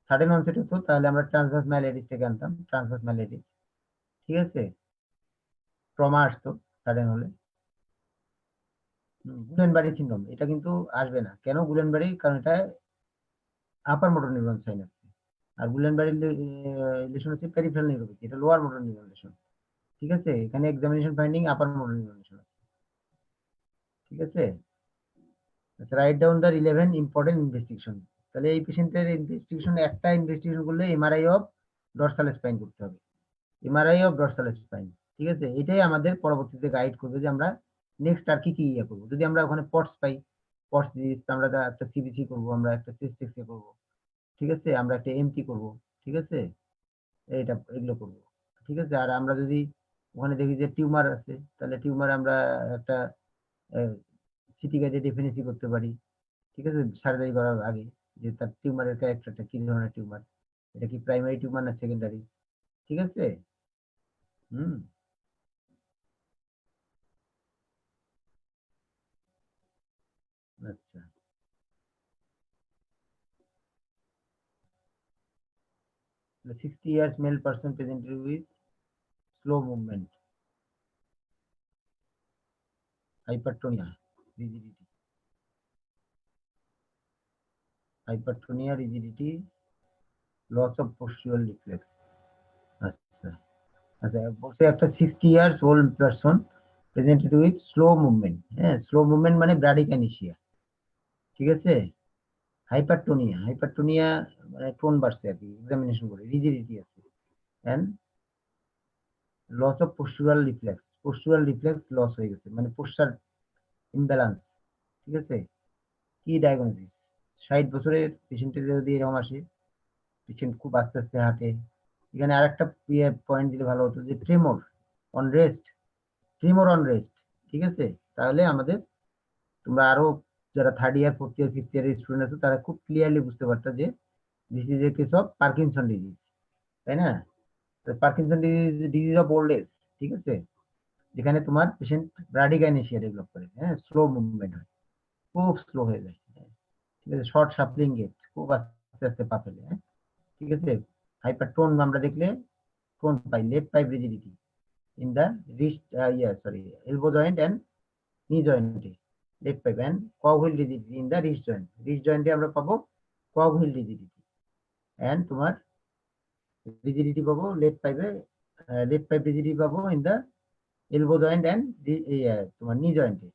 সাডেন অনসেট হতো তাহলে আমরা ট্রান্সভার্স মাইলাইটিস থেকে আনতাম, ট্রান্সভার্স মাইলাইটিস। ঠিক আছে। ট্রমা আসতো সাডেন হলে। গুলেনবারি সিনড্রোম এটা কিন্তু আসবে না। কেন গুলেনবারি? কারণ এটা আপার মোটর নিউরন সাইনাস, আর গুলেনবারি রিলেশন হচ্ছে পেরিফেরাল নিউরোপ্যাথি, এটা লোয়ার মোটর নিউরন রিলেশন। ঠিক আছে। এখানে এক্সামিনেশন ফাইন্ডিং আপার মোটর নিউরন রিলেশন। ঠিক আছে। Right down the relevant important investigation. তাহলে এই পেশেন্টের ইনভেস্টিগেশন, একটা ইনভেস্টিগেশন করলে এমআরআই অফ ডরসাল স্পাইন করতে হবে, এমআরআই অফ ডরসাল স্পাইন। ঠিক আছে। এটাই আমাদের পরবর্তীতে গাইড করবে যে আমরা নেক্সট আর কি কি ইয়ে করবো। যদি আমরা ওখানে পটস পাই, পটস ডিজিজ, আমরা একটা সিবিসি করবো, আমরা একটা চেস্ট এক্সরে করবো। ঠিক আছে। আমরা একটা এমটি করবো। ঠিক আছে। এটা এগুলো করবো। ঠিক আছে। আর আমরা যদি ওখানে দেখি যে টিউমার আছে, তাহলে টিউমার আমরা একটা সিটি গাইডে ডেফিনেসি করতে পারি। ঠিক আছে, সার্জারি করার আগে, যে তার টিউমারের ক্যারেক্টারটা কি ধরনের টিউমার, এটা কি প্রাইমারি টিউমার না সেকেন্ডারি। ঠিক আছে। হুম। আচ্ছা। 60 years male person presented with slow movement, hypertonia, rigidity, hypertonia, rigidity, loss of postural reflex. আচ্ছা। আচ্ছা, বলছে একটা 60 years old person presented with slow movement। হ্যাঁ, স্লো মুভমেন্ট মানে ব্র্যাডিকানেসিয়া। ঠিক আছে। হাইপারটোনিয়া, হাইপারটোনিয়া মানে টোন বাড়ছে আর কি, এক্সামিনেশন করে রিজিডিটি আছে। And loss of postural reflex, postural reflex loss হয়ে গেছে, মানে পোস্টার ইমব্যালেন্স। ঠিক আছে। কি ডায়াগনোসিস? 60 বছরের পেশেন্টের যদি এরকম আসে, পেশেন্ট খুব আস্তে আস্তে হাঁটে। এখানে আরেকটা পয়েন্ট দিলে ভালো হতো, যে tremor on rest, tremor on rest. ঠিক আছে। তাহলে আমাদের, তোমরা আরো যারা third year, fourth year, fifth ইয়ারের স্টুডেন্ট আছে, তারা খুব ক্লিয়ারলি বুঝতে পারতো যে this is a case of Parkinson disease, তাই না? Parkinson disease of old age, ঠিক আছে, যেখানে তোমার পেশেন্ট ব্রাডিকাইনেসিয়া ডেভেলপ করে, হ্যাঁ, স্লো মুভমেন্ট হয়, খুব স্লো হয়ে যায়, হ্যাঁ, ঠিক আছে, শর্ট সাপলিং গেট, খুব আস্তে আস্তে পা ফেলে, হ্যাঁ, ঠিক আছে। হাইপারটোন আমরা দেখলে টোন পাই, left pipe rigidity in the wrist, sorry, elbow joint and knee জয়েন্টে left pipe and cock wheel rigidity in the wrist জয়েন্টে আমরা পাবো কক হুইল রিজিডিটি, এন্ড তোমার রিজিডিটি পাবো লেফট পাইপ রিজিডিটি পাবো in the elbow joint and তোমার নি জয়েন্টে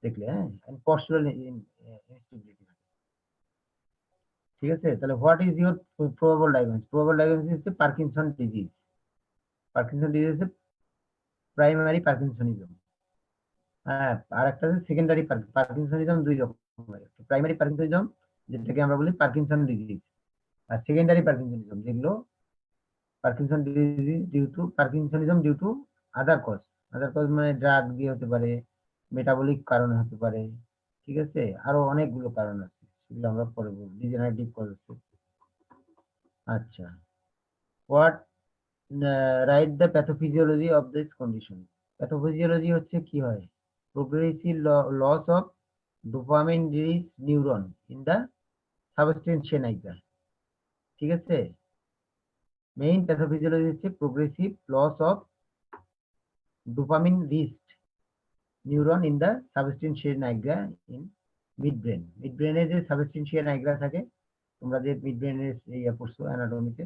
দেখলে, হ্যাঁ, এন্ড পস্টুরাল ইনস্টেবিলিটি, ঠিক আছে। তাহলে what is your probable diagnosis? Probable diagnosis হচ্ছে পার্কিনসন ডিজিজ। পার্কিনসন ডিজিজ হচ্ছে প্রাইমারি পার্কিনসনিজম, হ্যাঁ, আর একটা হচ্ছে সেকেন্ডারি পার্কিনসনিজম। দুই রকমের, প্রাইমারি পার্কিনসনিজম যেটাকে আমরা বলি পার্কিনসন ডিজিজ, আর সেকেন্ডারি পার্কিনসনিজম যেগুলো Parkinson disease parkinsonism due to other cause. Other cause মানে ড্রাগ দিয়ে হতে পারে, মেটাবলিক কারণে হতে পারে, ঠিক আছে, আরো অনেকগুলো কারণ আছে, সেগুলো আমরা পরে বলবো, ডিজেনারেটিভ কজ আছে। আচ্ছা, what right the pathophysiology of this condition? Pathophysiology হচ্ছে কি হয়, progressive loss of dopamine release neuron in the substantia nigra, ঠিক আছে। মেইন প্যাথোফিজিওলজি হচ্ছে progressive loss of dopamine release neuron in the substantia nigra in mid ব্রেনে যে সাবস্টেন্সিয়া নাইগ্রা থাকে, তোমরা যে মিড ব্রেনের ইয়ে পড়ছো অ্যানাটমিতে,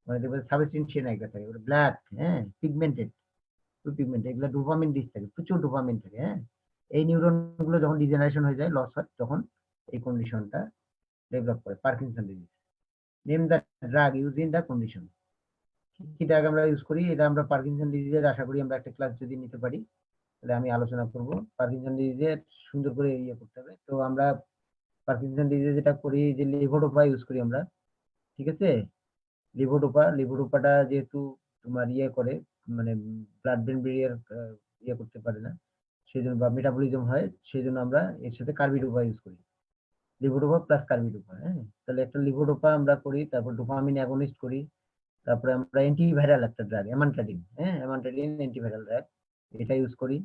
মানে দেখবে সাবস্টেন্সিয়া নাইগ্রা থাকে, ওটা ব্ল্যাক, হ্যাঁ, পিগমেন্টেড, পিগমেন্ট, এগুলো ডোপামিন রিচ থাকে, প্রচুর ডোপামিন থাকে, হ্যাঁ। এই নিউরন গুলো যখন ডিজেনারেশন হয়ে যায়, লস হয়, তখন এই কন্ডিশনটা ডেভেলপ করে Parkinson disease. Name the drug use in the condition. কি ড্রাগ আমরা ইউজ করি, এটা আমরা পার্কিনসন ডিজিজের, আশা করি আমরা একটা ক্লাস যদি নিতে পারি তাহলে আমি আলোচনা করব। পার্কিনসন ডিজিজের সুন্দর করে ইয়ে করতে হবে, তো আমরা পার্কিনসন ডিজিজে যেটা করি যে লিভোডোপা ইউজ করি আমরা, ঠিক আছে। লিভোডোপাটা যেহেতু তোমার ইয়ে করে, মানে ব্লাড ব্রেন ব্যারিয়ার ইয়ে করতে পারে না, সেই জন্য, বা মেটাবলিজম হয়, সেই জন্য আমরা এর সাথে কার্বিডোপা ইউজ করি, লিভোডোপা প্লাস কার্বিডোপা, হ্যাঁ। তাহলে একটা লিভোডোপা আমরা করি, তারপর ডোপামিন অ্যাগনিস্ট করি, তারপরে আমরা অ্যান্টিভাইরাল একটা ড্রাগ অ্যামান্টাডিন, হ্যাঁ, অ্যামান্টাডিন অ্যান্টিভাইরাল ড্রাগ, এটা ইউজ করি,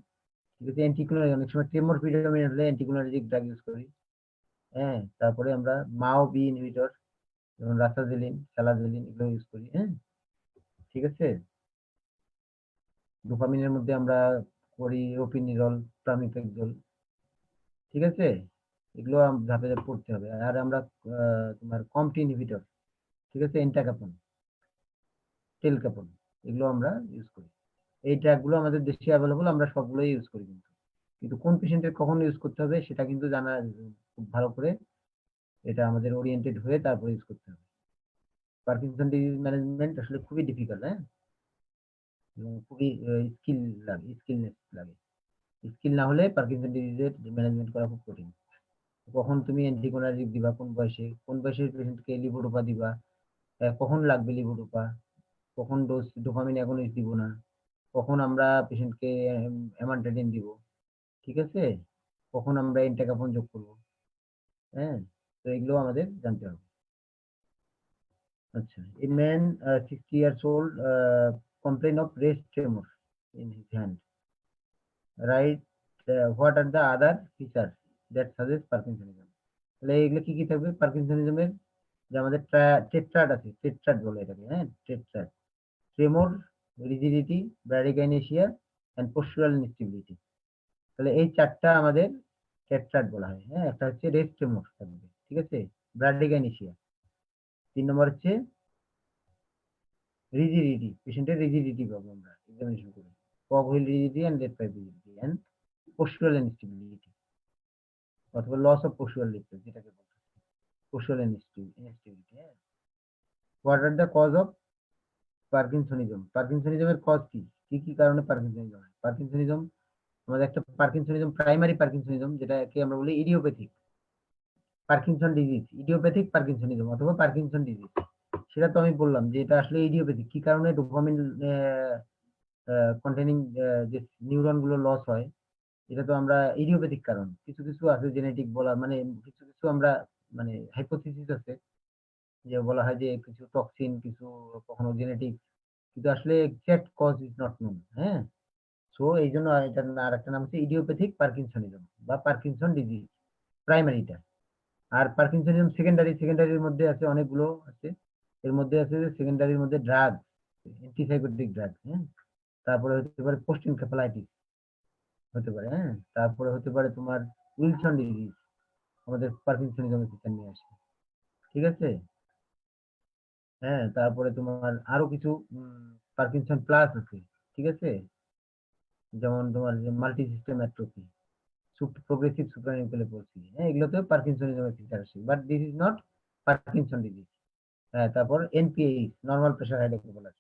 ঠিক আছে। অ্যান্টিকুলার, অনেক সময় ট্রেমর প্রিডোমিনেন্ট হলে অ্যান্টিকুলারিক ড্রাগ ইউজ করি, হ্যাঁ। তারপরে আমরা মাও বি ইনহিবিটর, যেমন রাসাজেলিন, স্যালাজেলিন, এগুলো ইউজ করি, হ্যাঁ, ঠিক আছে। ডোপামিনের মধ্যে আমরা করি রোপিনিরল, প্রামিপেক্সল, ঠিক আছে। এগুলো ধাপে ধাপে পড়তে হবে। আর আমরা তোমার কমটি ইনহিবিটর, ঠিক আছে, এন্টাকাপন, টেলকাপন, এগুলো আমরা ইউজ করি। এই ড্রাগগুলো আমাদের দেশে অ্যাভেলেবল, আমরা সবগুলোই ইউজ করি, কিন্তু কিন্তু কোন পেশেন্টের কখন ইউজ করতে হবে সেটা কিন্তু জানা, খুব ভালো করে এটা আমাদের ওরিয়েন্টেড হয়ে তারপরে ইউজ করতে হবে। পার্কিনসন ডিজিজ ম্যানেজমেন্ট আসলে খুবই ডিফিকাল্ট, হ্যাঁ, এবং খুবই স্কিলনেস লাগে। স্কিল না হলে পার্কিনসন ডিজিজের ম্যানেজমেন্ট করা খুব কঠিন। কখন তুমি অ্যান্টিকোনার্জিক দিবা, কোন বয়সের পেশেন্টকে লিভোডোপা দিবা, কখন লাগবে লিভোডোপা, কখন ডোজ ডোপামিন অ্যাগনিস্ট দিব না, কখন আমরা পেশেন্টকে অ্যামান্টাডিন দিব, ঠিক আছে, কখন আমরা এন্টাকাপন যোগ করব, হ্যাঁ। তো এগুলো আমাদের জানতে হবে। আচ্ছা, a man 60 years old complain of wrist tremor in his hand, right? What are the other features that suggest Parkinsonism? তাহলে এগুলো কি কি থাকবে পার্কিনসনিজমের? যে আমাদের টেট্রাড আছে, টেট্রাড বলে এটাকে, হ্যাঁ, tetrad, tremor, rigidity, bradykinesia and postural instability. তাহলে এই চারটা আমাদের টেট্রাড বলা হয়, হ্যাঁ। একটা হচ্ছে রেস্ট ট্রেমর থাকবে, ঠিক আছে, ব্র্যাডিকাইনেসিয়া। 3 নম্বর হচ্ছে রিজিডিটি, পেশেন্টের রিজিডিটি পাবো আমরা এক্সামিনেশন করে, cog wheel rigidity and lead pipe rigidity and postural instability, অথবা লস অফ পোস্টুরাল রিফ্লেক্স, যেটাকে বলতে পোস্টুরাল ইনস্টেবিলিটি, হ্যাঁ। What are the cause of parkinsonism? পার্কিনসনিজমের কজ কি, কি কি কারণে পার্কিনসনিজম হয়? পার্কিনসনিজম, আমাদের একটা পার্কিনসনিজম, প্রাইমারি পার্কিনসনিজম, যেটাকে আমরা বলি idiopathic Parkinson disease, idiopathic parkinsonism অথবা পার্কিনসন ডিজিজ। সেটা তো আমি বললাম যে এটা আসলে ইডিওপ্যাথিক, কি কারণে ডোপামিন কন্টেনিং যে নিউরন গুলো লস হয়, এটা তো আমরা ইডিওপ্যাথিক কারণ, কিছু কিছু আছে জেনেটিক বলা, মানে কিছু কিছু আমরা, মানে হাইপোথিসিস আছে যে বলা হয় যে কিছু টক্সিন, কিছু কখনো জেনেটিক, কিন্তু আসলে exact cause is not known. হ্যাঁ, সো এই জন্য এটার আর একটা নাম হচ্ছে ইডিওপ্যাথিক পার্কিনসনিজম বা পার্কিনসন ডিজিজ, প্রাইমারিটা। আর পার্কিনসনিজম সেকেন্ডারি, সেকেন্ডারির মধ্যে আছে অনেকগুলো আছে। এর মধ্যে আছে যে সেকেন্ডারির মধ্যে ড্রাগ, অ্যান্টিসাইকোটিক ড্রাগ। হ্যাঁ, তারপরে হতে পারে পোস্ট এনকেফালাইটিস হতে পারে। হ্যাঁ, তারপরে হতে পারে তোমার উইলসন ডিজিজ, আমাদের পার্কিনসনিজমের ক্ষেত্রে নিয়ে আসে। ঠিক আছে? হ্যাঁ, তারপরে তোমার আরো কিছু পার্কিনসন প্লাস আছে। ঠিক আছে? যেমন তোমার যে মাল্টি সিস্টেম অ্যাট্রোফি, প্রোগ্রেসিভ সুপ্রানিউক্লিয়ার এপিlepsy, হ্যাঁ, এগুলোতে পার্কিনসনিজমের ফিচার আছে, but this is not Parkinson disease. হ্যাঁ, তারপর এনপিএইচ, নরমাল প্রেশার হাইড্রোকেফালাস।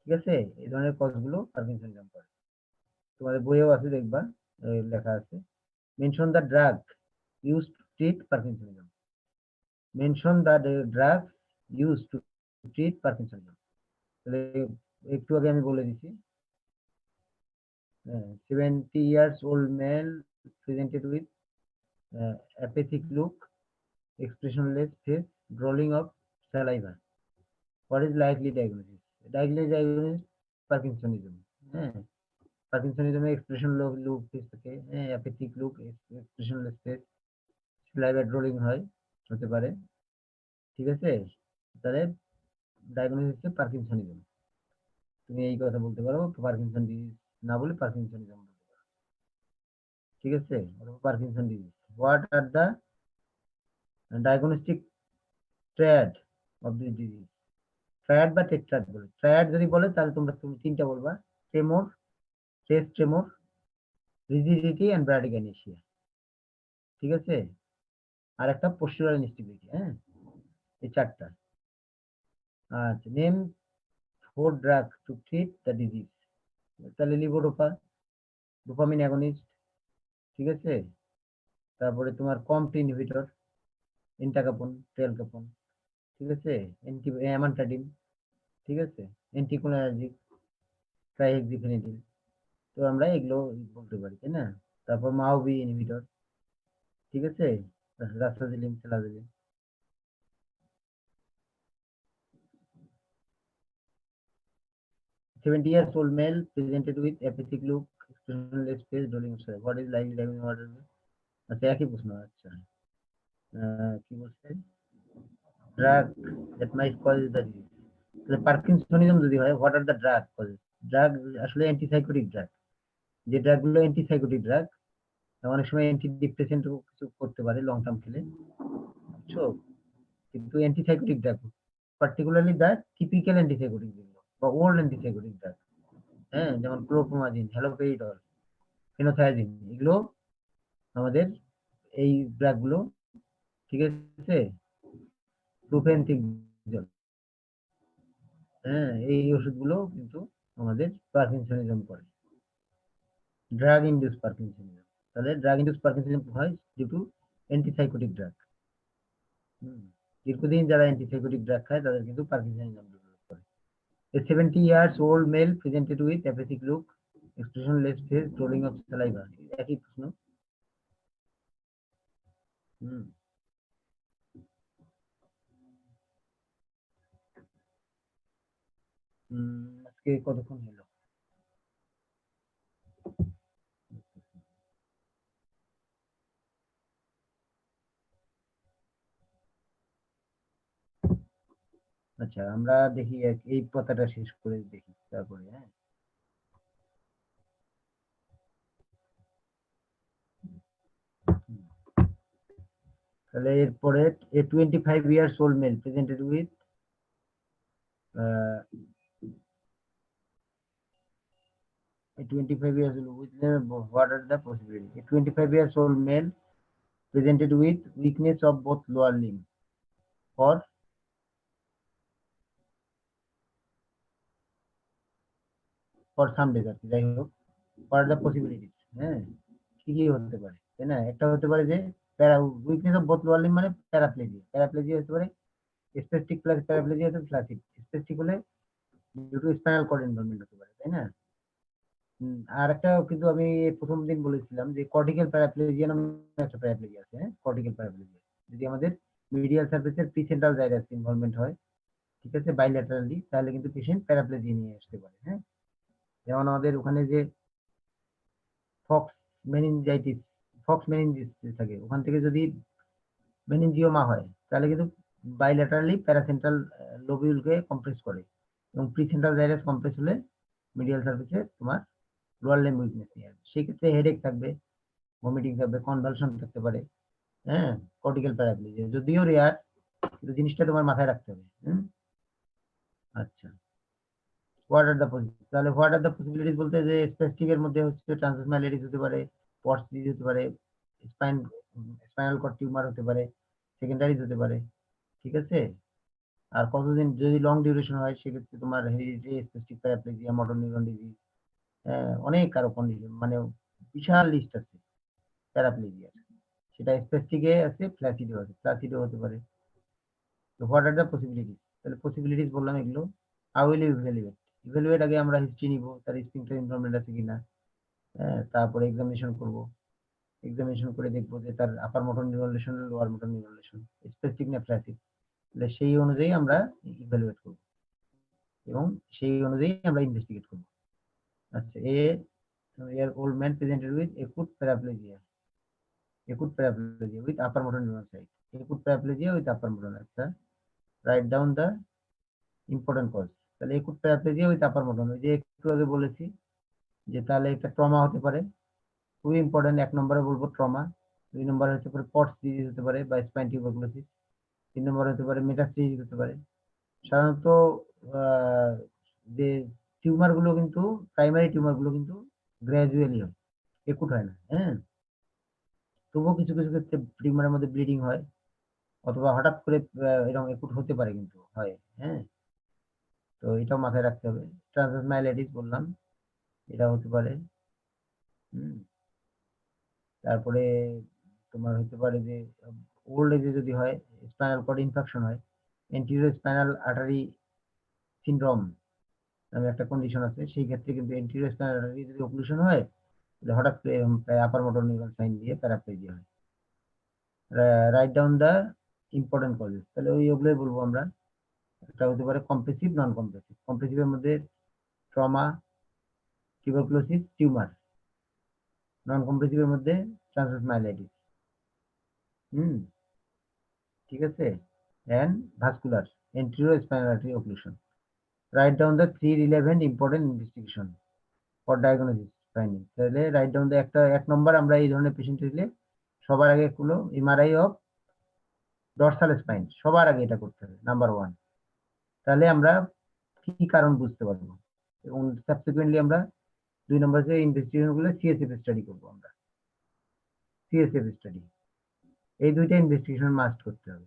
ঠিক আছে? এই ধরনের কজগুলো পার্কিনসনিজম করে। তোমাদের বইয়েও আছে, দেখবা লেখা আছে, mention the drug use to treat parkinsonism. Mention the drug use to treat parkinsonism. তাহলে একটু আগে আমি বলে দিচ্ছি। 70 years old male presented with apathic look, expressionless face, drooling of saliva. What is likely diagnosis? Likely diagnosis Parkinsonism. হ্যাঁ, পার্কিনসনিজমে এক্সপ্রেশন লুক ফেস থাকে, হ্যাঁ, অ্যাপেথিক লুক, এক্সপ্রেশনলেস ফেস, স্লাইভা ড্রোলিং হয়, হতে পারে। ঠিক আছে? তাহলে ডায়াগনোসিস হচ্ছে পার্কিনসনিজম। তুমি এই কথা বলতে পারো, পার্কিনসন ডিজিজ না বলে পার্কিনসনিজম বলতে পারো। ঠিক আছে? Parkinson disease. What are the diagnostic triad of this disease? Triad বা টেট্রাড বলে। ট্রায়াড যদি বলে তাহলে তুমি তিনটা বলবা: tremor, rest tremor, rigidity and bradykinesia. ঠিক আছে? আর একটা পোস্টুরাল ইনস্টিবিলিটি। হ্যাঁ, এই চারটা। আচ্ছা, name 4 drug to treat the disease. তাহলে লিভোডোপা, ডোপামিন অ্যাগনিস্ট। ঠিক আছে? তারপরে তোমার কম্প ইনহিবিটর, এন্টাকাপন, ট্রেলকাপন। ঠিক আছে? অ্যামান্টাডিন। ঠিক আছে? অ্যান্টিকোলিনার্জিক, ট্রাইহেক্সিফেনিডিন। তো আমরা এগুলো বলতে পারি, তাই না? তারপর মাওবি ইনহিবিটর। ঠিক আছে? রাস্তাজিলিন, সেলাজিলিন। Seventy years old male presented with apathic look, expressionless face, drooling of saliva. What is likely diagnosis? আচ্ছা, একই প্রশ্ন। আচ্ছা, কি বলছে? Drug that might cause the disease. তাহলে পার্কিনসনিজম যদি হয়, what are the drug causes? Drug আসলে অ্যান্টিসাইকোটিক ড্রাগ। যে ড্রাগগুলো অ্যান্টিসাইকোটিক ড্রাগ, অনেক সময় অ্যান্টি ডিপ্রেসেন্ট কিছু করতে পারে লং টার্ম খেলে, বুঝছো? কিন্তু antipsychotic drug, particularly the typical antipsychotic যেগুলো বা ওল্ড অ্যান্টিসাইকোটিক ড্রাগ, হ্যাঁ, যেমন ক্লোপ্রোমাজিন, হ্যালোপেরিডল, ফেনোথায়াজিন, এগুলো আমাদের এই ড্রাগগুলো। ঠিক আছে? প্রোপেনথিকজল, হ্যাঁ, এই ওষুধগুলো কিন্তু আমাদের পার্কিনসনিজম করে, ড্রাগ ইনডিউস পার্কিনসনিজম। তাহলে ড্রাগ ইনডিউস পার্কিনসনিজম হয় ডিউ টু অ্যান্টিসাইকোটিক ড্রাগ। দীর্ঘদিন যারা অ্যান্টিসাইকোটিক ড্রাগ খায় তাদের কিন্তু পার্কিনসনিজম ডেভেলপ করে। A 70 years old male presented with apathic look, expressionless face, drooling of saliva. একই প্রশ্ন। হুম, আজকে কতক্ষণ হলো? আচ্ছা, আমরা দেখি এই পাতাটা শেষ করে দেখি তারপরে। হ্যাঁ, তাহলে এরপরে a 25 years old male presented with uh, a 25 years old with what are the possibilities? A 25 years old male presented with weakness of both lower limb for some days, আর কি, যাই হোক, what are the possibilities? হ্যাঁ, কি কি হতে পারে, তাই না? একটা হতে পারে যে weakness of both lower limb মানে প্যারাপ্লেজিয়া। প্যারাপ্লেজিয়া হতে পারে স্পেস্টিক প্লাস প্যারাপ্লেজিয়া হতে ফ্ল্যাসিড। স্পেস্টিক হলে due to spinal cord involvement হতে পারে, তাই না? আর একটা কিন্তু আমি প্রথম দিন বলেছিলাম যে কর্টিক্যাল প্যারাপ্লেজিয়া নামে একটা প্যারাপ্লেজিয়া আছে। হ্যাঁ, কর্টিক্যাল প্যারাপ্লেজিয়া যদি আমাদের মিডিয়াল সার্ফেসের প্রিসেন্টাল জাইরাস ইনভলভমেন্ট হয়, ঠিক আছে, বাইল্যাটারালি, তাহলে কিন্তু পেশেন্ট প্যারাপ্লেজিয়া নিয়ে আসতে পারে। হ্যাঁ, যেমন আমাদের ওখানে যে ফক্স মেনিনজাইটিস, ফক্স মেনিনজিস থাকে, ওখান থেকে যদি মেনিনজিওমা হয় তাহলে কিন্তু বাইল্যাটারালি প্যারাসেন্ট্রাল লোবিউলকে কম্প্রেস করে, এবং প্রিসেন্টাল জাইরাস কম্প্রেস হলে মিডিয়াল সার্ফেসে তোমার লোয়ার লিম্ব উইকনেস নিয়ে আসবে। সেক্ষেত্রে হেডেক থাকবে, ভমিটিং থাকবে, কনভালশন থাকতে পারে। হ্যাঁ, কর্টিক্যাল প্যারাপ্লেজিয়া যদিও রেয়ার, কিন্তু জিনিসটা তোমার মাথায় রাখতে হবে। আচ্ছা, হোয়াট আর দ্য পসিবিলিটিস, তাহলে হোয়াট আর দ্য পসিবিলিটিস বলতে যে স্পেসিফিক এর মধ্যে হচ্ছে ট্রান্সভার্স মাইলাইটিস হতে পারে, পটস ডিজিজ হতে পারে, স্পাইনাল কর্ড টিউমার হতে পারে, সেকেন্ডারিজ হতে পারে, ঠিক আছে। আর কতদিন যদি লং ডিউরেশন হয় সেক্ষেত্রে তোমার hereditary specific paraplegia, motor neuron disease, অনেক আরো কন্ডিশন, মানে বিশাল লিস্ট আছে প্যারাপ্লেজিয়ার। সেটা স্পেসিফিকে আছে, ফ্ল্যাসিডো আছে, ফ্ল্যাসিডো হতে পারে। তো হোয়াট আর দ্য পসিবিলিটিস, তাহলে পসিবিলিটিস বললাম এগুলো। How will you evaluate, evaluate আগে আমরা হিস্ট্রি নিব, তার স্পিংটার ইনভলভমেন্ট আছে কিনা, তারপরে এক্সামিনেশন করব, এক্সামিনেশন করে দেখবো যে তার আপার motor neuron lesson, lower motor neuron lesson, specific না ফ্ল্যাসিড, তাহলে সেই অনুযায়ী আমরা ইভ্যালুয়েট করব এবং সেই অনুযায়ী আমরা ইনভেস্টিগেট করব। আচ্ছা, এর old man presented with acute paraplegia, acute paraplegia with upper motor neuron site, acute paraplegia with upper motor neuron। আচ্ছা, write down the important cause, তাহলে acute paraplegia with upper motor neuron, যে একটু আগে বলেছি যে তাহলে একটা ট্রমা হতে পারে, খুবই ইম্পর্টেন্ট। 1 নম্বরে বলবো ট্রমা, 2 নম্বরে হতে পারে পটস ডিজিজ হতে পারে বা স্পাইন টিউবারকুলোসিস, 3 নম্বরে হতে পারে মেটাস্টেসিস হতে পারে। সাধারণত যে টিউমার গুলো কিন্তু, প্রাইমারি টিউমার গুলো কিন্তু গ্র্যাজুয়ালি হয়, একুট হয় না। হ্যাঁ, তবুও কিছু কিছু ক্ষেত্রে টিউমারের মধ্যে ব্লিডিং হয়, অথবা হঠাৎ করে এরকম একুট হতে পারে, কিন্তু হয়। হ্যাঁ, তো এটাও মাথায় রাখতে হবে। ট্রান্সভার্স মাইলাইটিস বললাম, এটা হতে পারে। তারপরে তোমার হতে পারে যে ওল্ড এজে যদি হয়, স্পাইনাল কর্ড ইনফেকশন হয়, এন্টেরিয়র স্পাইনাল আর্টারি সিনড্রোম নামে একটা কন্ডিশন আছে, সেই ক্ষেত্রে কিন্তু এন্টেরিয়র স্পাইনাল আর্টারি যদি অক্লুশন হয়, তাহলে হঠাৎ করে আপার মোটর নিউরন সাইন দিয়ে প্যারাপ্লেজিয়া হয়। Right down the important causes, তাহলে ওইগুলোই বলবো আমরা। একটা হতে পারে কম্প্রেসিভ, নন কম্প্রেসিভ। কম্প্রেসিভের মধ্যে ট্রমা, টিউবারকুলোসিস, টিউমার। নন কম্প্রেসিভের মধ্যে ট্রান্সভার্স মাইলাইটিস। ঠিক আছে, and vascular anterior spinal artery occlusion. Write down the 3 relevant important investigation for diagnosis finding, তাহলে রাইট ডাউন দ্য একটা 1 নম্বর আমরা এই ধরনের পেশেন্ট হলে সবার আগে হলো এমআরআই অফ ডরসাল স্পাইন, সবার আগে এটা করতে হবে, নাম্বার 1। তাহলে আমরা কি কারণ বুঝতে পারবো, এবং সাবসিকুয়েন্টলি আমরা 2 নম্বর যে ইনভেস্টিগেশন গুলো সিএসএফ স্টাডি করবো আমরা, সিএসএফ স্টাডি। এই দুইটা ইনভেস্টিগেশন মাস্ট করতে হবে।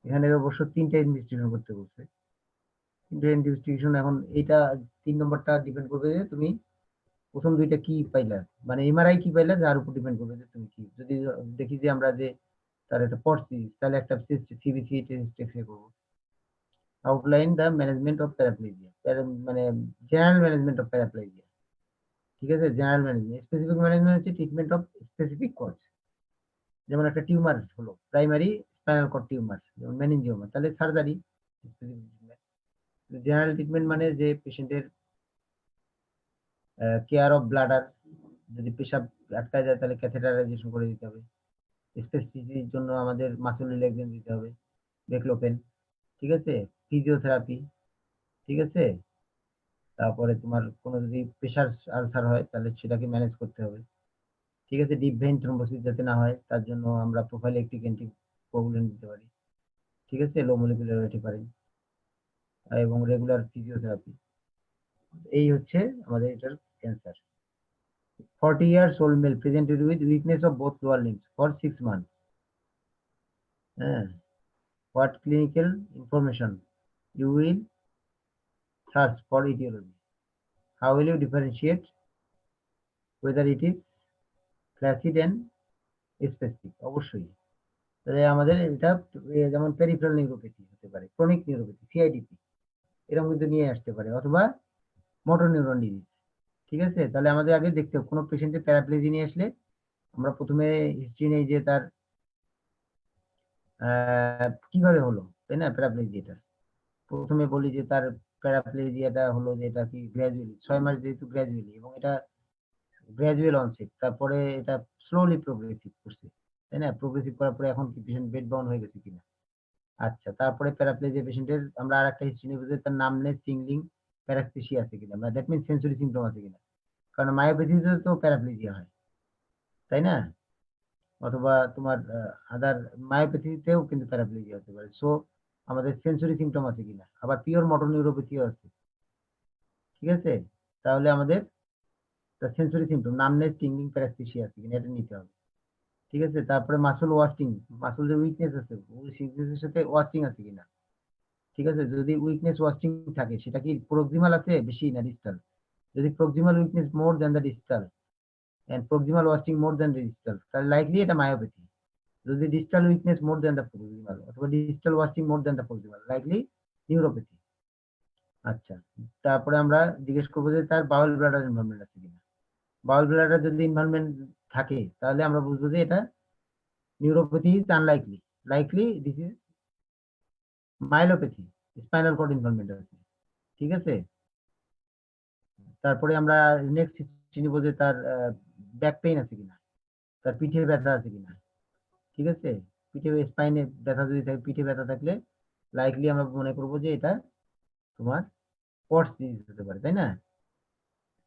এখানে অবশ্য 3টা ইনভেস্টিগেশন করতে বলছে, 3টা ইনভেস্টিগেশন। এখন এইটা 3 নম্বরটা ডিপেন্ড করবে যে তুমি প্রথম 2টা কি পাইলা, মানে এমআরআই কি পাইলা, যার উপর ডিপেন্ড করবে যে তুমি কি। যদি দেখি যে আমরা যে তার একটা পড়ছি, তাহলে একটা সিবিসি টেস্ট করব। Outline the management of paraplegia, মানে জেনারেল ম্যানেজমেন্ট অফ প্যারাপ্লেজিয়া, ঠিক আছে। জেনারেল ম্যানেজমেন্ট, স্পেসিফিক ম্যানেজমেন্ট হচ্ছে ট্রিটমেন্ট অফ স্পেসিফিক কজ। যেমন একটা টিউমার হলো প্রাইমারি স্পাইনাল কর্ড টিউমার, যেমন মেনিনজিওমা, তাহলে সার্জারি। জেনারেল ট্রিটমেন্ট মানে যে পেশেন্টের কেয়ার অফ ব্লাডার, যদি পেশাব আটকা যায় তাহলে ক্যাথেটারাইজেশন করে দিতে হবে। স্পেসিফিকের জন্য আমাদের মাসল রিল্যাক্সেশন দিতে হবে, বেক্লোপেন, ঠিক আছে। ফিজিওথেরাপি, ঠিক আছে। তারপরে তোমার কোনো যদি প্রেশার আলসার হয় তাহলে সেটাকে ম্যানেজ করতে হবে, ঠিক আছে। ডিপ ভেইন থ্রম্বোসিস যাতে না হয় তার জন্য আমরা প্রোফাইলেকটিক অ্যান্টিকোয়াগুলেন্ট দিতে পারি, ঠিক আছে, লো মলিকুলার হেপারিন, এবং রেগুলার ফিজিওথেরাপি। এই হচ্ছে আমাদের এটার cancer. 40 years old male presented with weakness of both lower limbs for 6 months. What clinical information you will search for etiology? How will you differentiate whether it is flaccid and specific? অবশ্যই, তাহলে আমাদের এটা যেমন পেরিফেরাল নিউরোপ্যাথি হতে পারে, ক্রনিক নিউরোপ্যাথি, সিআইডিপি, এরকম কিন্তু নিয়ে আসতে পারে, অথবা মোটর নিউরন ডিজিজ, ঠিক আছে। তাহলে আমাদের আগে দেখতে হবে কোনো পেশেন্টের প্যারাপ্লেজি নিয়ে আসলে আমরা প্রথমে হিস্ট্রি নেই যে তার কিভাবে হলো, তাই না? প্যারাপ্লেজিয়াটা প্রথমে বলি যে তার প্যারাপ্লেজিয়াটা হলো যে এটা কি গ্র্যাজুয়ালি 6 মাস যেহেতু গ্র্যাজুয়ালি, এবং এটা গ্র্যাজুয়াল অনসেট, তারপরে এটা স্লোলি প্রোগ্রেসিভ করছে, তাই না? প্রোগ্রেসিভ করার পরে এখন কি পেশেন্ট বেড বাউন্ড হয়ে গেছে কিনা। আচ্ছা, তারপরে প্যারাপ্লেজিয়া পেশেন্টের আমরা আরেকটা হিস্ট্রি নেব যে তার নামনেস, টিংলিং, প্যারাস্থেসিয়া আছে কিনা, মানে দ্যাট মিনস সেন্সরি সিম্পটম আছে কিনা। কারণ মায়োপ্যাথিতে তো প্যারাপ্লেজিয়া হয়, তাই না? অথবা তোমার আদার মায়োপ্যাথিতেও কিন্তু প্যারাপ্লেজিয়া হতে পারে। সো আমাদের সেন্সরি সিম্পটম আছে কিনা, আবার পিওর মোটর নিউরোপ্যাথিও আছে, ঠিক আছে? তাহলে আমাদের সেন্সরি সিম্পটম নামনেস, টিংলিং, প্যারাস্থেসিয়া আছে কিনা এটা নিতে হবে, ঠিক আছে? তারপরে মাসল ওয়াস্টিং, মাসল যে উইকনেস আছে ওই উইকনেসের সাথে ওয়াস্টিং আছে কিনা, ঠিক আছে? যদি উইকনেস ওয়াস্টিং থাকে সেটা কি প্রক্সিমাল আছে বেশি না ডিস্টাল। যদি proximal weakness more than the distal and proximal wasting more than distal, তাহলে লাইকলি এটা মায়োপ্যাথি। যদি distal weakness more than the proximal অথবা distal wasting more than the proximal, likely neuropathy. আচ্ছা, তারপরে আমরা জিজ্ঞেস করবো যে তার বাউল ব্লাডার ইনভলভমেন্ট আছে কিনা। বাউল ব্লাডার যদি ইনভলভমেন্ট থাকে তাহলে আমরা বুঝবো যে এটা neuropathy is unlikely, likely this is myelopathy, spinal cord involvement আছে, ঠিক আছে? তারপরে আমরা নেক্সট চিনিব যে তার ব্যাক পেইন আছে কিনা, তার পিঠে ব্যথা আছে কিনা, ঠিক আছে? পিঠে স্পাইনে ব্যথা যদি থাকে, পিঠে ব্যথা থাকলে লাইকলি আমরা মনে করবো যে এটা তোমার পটস ডিজিজ হতে পারে, তাই না?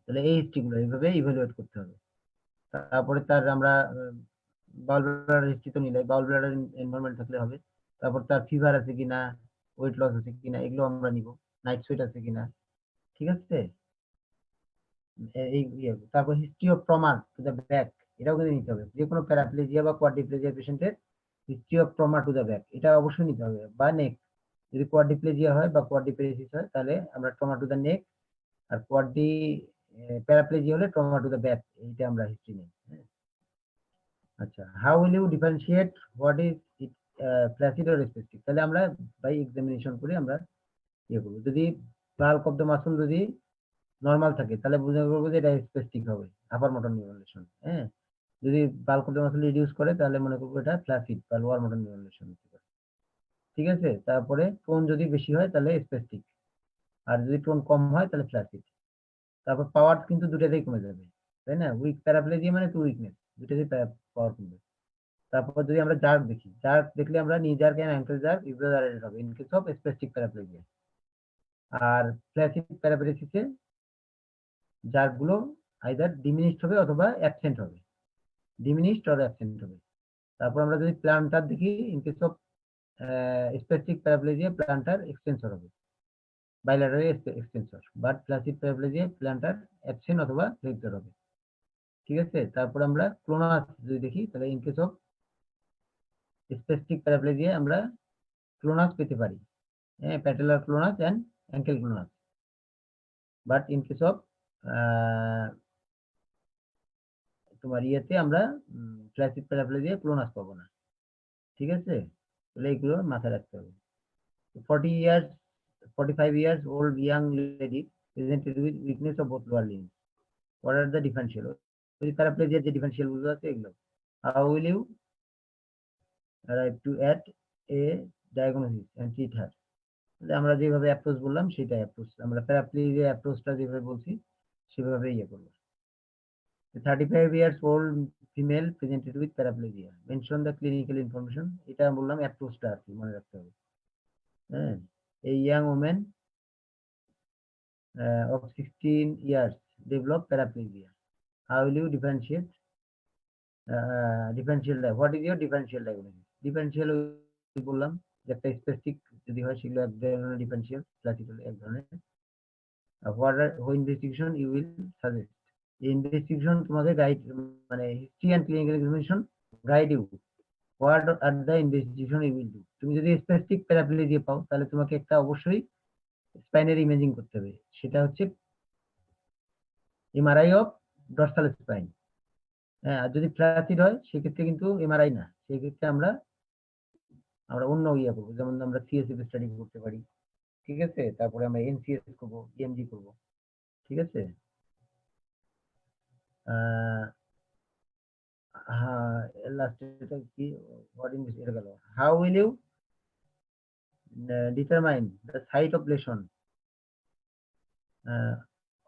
তাহলে এই হিস্ট্রিগুলো এইভাবে ইভালুয়েট করতে হবে। তারপরে তার আমরা বাউল ব্লাডার হিস্ট্রি তো নিলাই, বাউল ব্লাডার এনভায়রনমেন্ট থাকলে হবে। তারপর তার ফিভার আছে কিনা, ওয়েট লস আছে কিনা, এগুলো আমরা নিব। নাইট সুইট আছে কিনা, ঠিক আছে? এই তারপর history of trauma to the back, এটাও কিন্তু নিতে হবে। যে কোনো প্যারাপ্লেজিয়া বা কোয়াড্রিপ্লেজিয়া পেশেন্টের history of trauma to the back এটা অবশ্যই নিতে হবে, বা নেক। যদি কোয়াড্রিপ্লেজিয়া হয় বা কোয়াড্রিপ্লেজিস হয় তাহলে আমরা ট্রমা টু দ্য নেক, আর প্যারাপ্লেজিয়া হলে ট্রমা টু দ্য ব্যাক, এইটা আমরা হিস্ট্রি নিই। আচ্ছা, how will you differentiate what is it flaccid or specific, তাহলে আমরা বাই এক্সামিনেশন করে আমরা ইয়ে করবো। যদি বাল্ক অফ দ্য মাসল যদি নর্মাল থাকে তাহলে বুঝতে পারবো যে এটা স্পেসিফিক হবে, আপার মোটর নিউরোলেশন। হ্যাঁ, যদি bulk of the muscle reduce করে তাহলে মনে করবো এটা ফ্ল্যাসিড বা লোয়ার মোটর নিউরোলেশন হতে পারে, ঠিক আছে? তারপরে টোন যদি বেশি হয় তাহলে স্পেসিফিক, আর যদি টোন কম হয় তাহলে ফ্ল্যাসিড। তারপর পাওয়ার কিন্তু দুটাতেই কমে যাবে, তাই না? উইক প্যারাপ্লেজিয়া মানে টু উইকনেস, দুটাতেই পাওয়ার কমবে। তারপর যদি আমরা জার্ক দেখি, জার্ক দেখলে আমরা knee jerk and ankle jerk exaggerated হবে in case of spastic paraplegia. আর ফ্ল্যাসিড প্যারাপ্লেসিসে জার্ক গুলো আইদার ডিমিনিশড হবে অথবা অ্যাবসেন্ট হবে, ডিমিনিশড অর অ্যাবসেন্ট হবে। তারপর আমরা যদি প্ল্যান্টার দেখি, in case of spastic paraplegia plantar extensor হবে, bilateral extensor, but flaccid paraplegia plantar absent অথবা ফ্লেক্সর হবে, ঠিক আছে? তারপর আমরা ক্লোনাস যদি দেখি তাহলে in case of spastic paraplegia আমরা ক্লোনাস পেতে পারি, হ্যাঁ, patellar clonus and ankle clonus. But in case of তোমার ইয়েতে আমরা ফ্ল্যাসিড প্যারাপ্লেজিয়া ক্লোনাস পাবো না, ঠিক আছে? তাহলে এইগুলো মাথায় রাখতে হবে। 40 years 45 years old young lady presented with weakness of both lower limbs, what are the differential, ওই প্যারাপ্লেজিয়ার যে ডিফারেন্সিয়াল গুলো আছে এগুলো, how will you arrive to at a diagnosis and treat her, আমরা যেভাবে অ্যাপ্রোচ বললাম সেটা অ্যাপ্রোচ, আমরা প্যারাপ্লেজিয়া অ্যাপ্রোচটা যেভাবে বলছি সেভাবে ইয়ে করবো। 35 years old female presented with paraplegia, mention the clinical information, এটা বললাম অ্যাপ্রোচটা আর কি মনে রাখতে হবে। হ্যাঁ, a young woman of 16 years develop paraplegia, how will you differentiate what is your differential diagnosis, differential বললাম যে একটা স্পেসিফিক যদি হয় সেগুলো এক ধরনের ডিফারেন্সিয়াল, ক্লাসিক্যাল এক ধরনের। what investigation you will suggest, investigation তোমাদের গাইড, মানে history and clinical examination guide you what are the investigation you will do. তুমি যদি স্পেসিফিক প্যারাপ্লেজিয়া পাও তাহলে তোমাকে একটা অবশ্যই স্পাইনের ইমেজিং করতে হবে, সেটা হচ্ছে এমআরআই অফ ডরসাল স্পাইন। হ্যাঁ, আর যদি ফ্ল্যাসিড হয় সেক্ষেত্রে কিন্তু এমআরআই না, সেক্ষেত্রে আমরা আমরা অন্য ইয়ে করবো, যেমন আমরা সিএসএফ স্টাডি করতে পারি, ঠিক আছে? তারপরে আমরা এনসিএস করবো, ইএমজি করবো, ঠিক আছে? হ্যাঁ, লাস্টে এটা কি হোয়াট ইন এটা গেল। How will you determine the site of lesion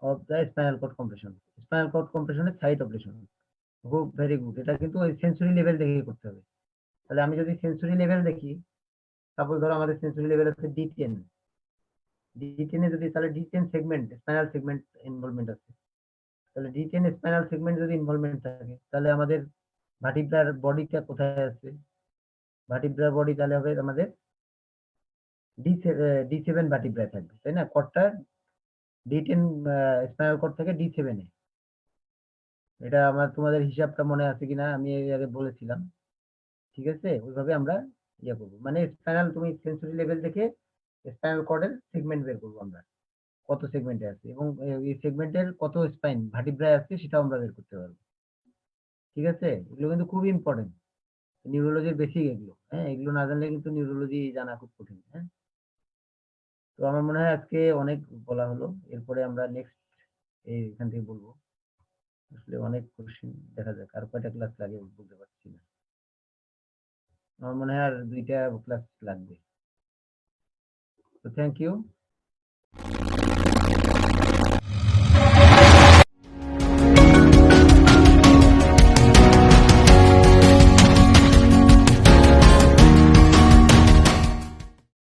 of the spinal cord compression? Spinal cord কম্প্রেশনের সাইট অফ লেশন। খুব ভেরি গুড। এটা কিন্তু ওই সেন্সরি লেভেল দেখে করতে হবে। তাহলে আমি যদি সেন্সরি লেভেল দেখি, সাপোজ ধরো আমাদের সেন্সরি লেভেল আছে D10, D10 এ যদি তাহলে D10 segment spinal segment involvement আছে, তাহলে D10 স্পাইনাল সেগমেন্ট যদি ইনভলভমেন্ট থাকে তাহলে আমাদের ভার্টিব্রার বডিটা কোথায় আছে? ভার্টিব্রার বডি তাহলে হবে আমাদের D7 ভার্টিব্রায় থাকবে, তাই না? কর্ডটা D10 স্পাইনাল কর্ড থেকে D7 এ। এটা আমার তোমাদের হিসাবটা মনে আছে কিনা আমি এর আগে বলেছিলাম, ঠিক আছে? ওইভাবে আমরা ইয়ে করবো, মানে স্পাইনাল তুমি সেন্সরি লেভেল দেখে স্পাইনাল কর্ডের সেগমেন্ট বের করবো আমরা, কত সেগমেন্টে আছে এবং এই সেগমেন্টের কত স্পাইন ভার্টিব্রায় আছে সেটাও আমরা বের করতে পারবো, ঠিক আছে? এগুলো কিন্তু খুব ইম্পর্টেন্ট, নিউরোলজির বেসিক এগুলো। হ্যাঁ, এগুলো না জানলে কিন্তু নিউরোলজি জানা খুব কঠিন। হ্যাঁ, তো আমার মনে হয় আজকে অনেক বলা হলো, এরপরে আমরা নেক্সট এখান থেকে বলবো। আসলে অনেক কোশ্চেন, দেখা যাক আর কয়টা ক্লাস লাগে বলতে পারছি না। আমার মনে হয় আর 2টা ক্লাস লাগবে। তো থ্যাংক ইউ।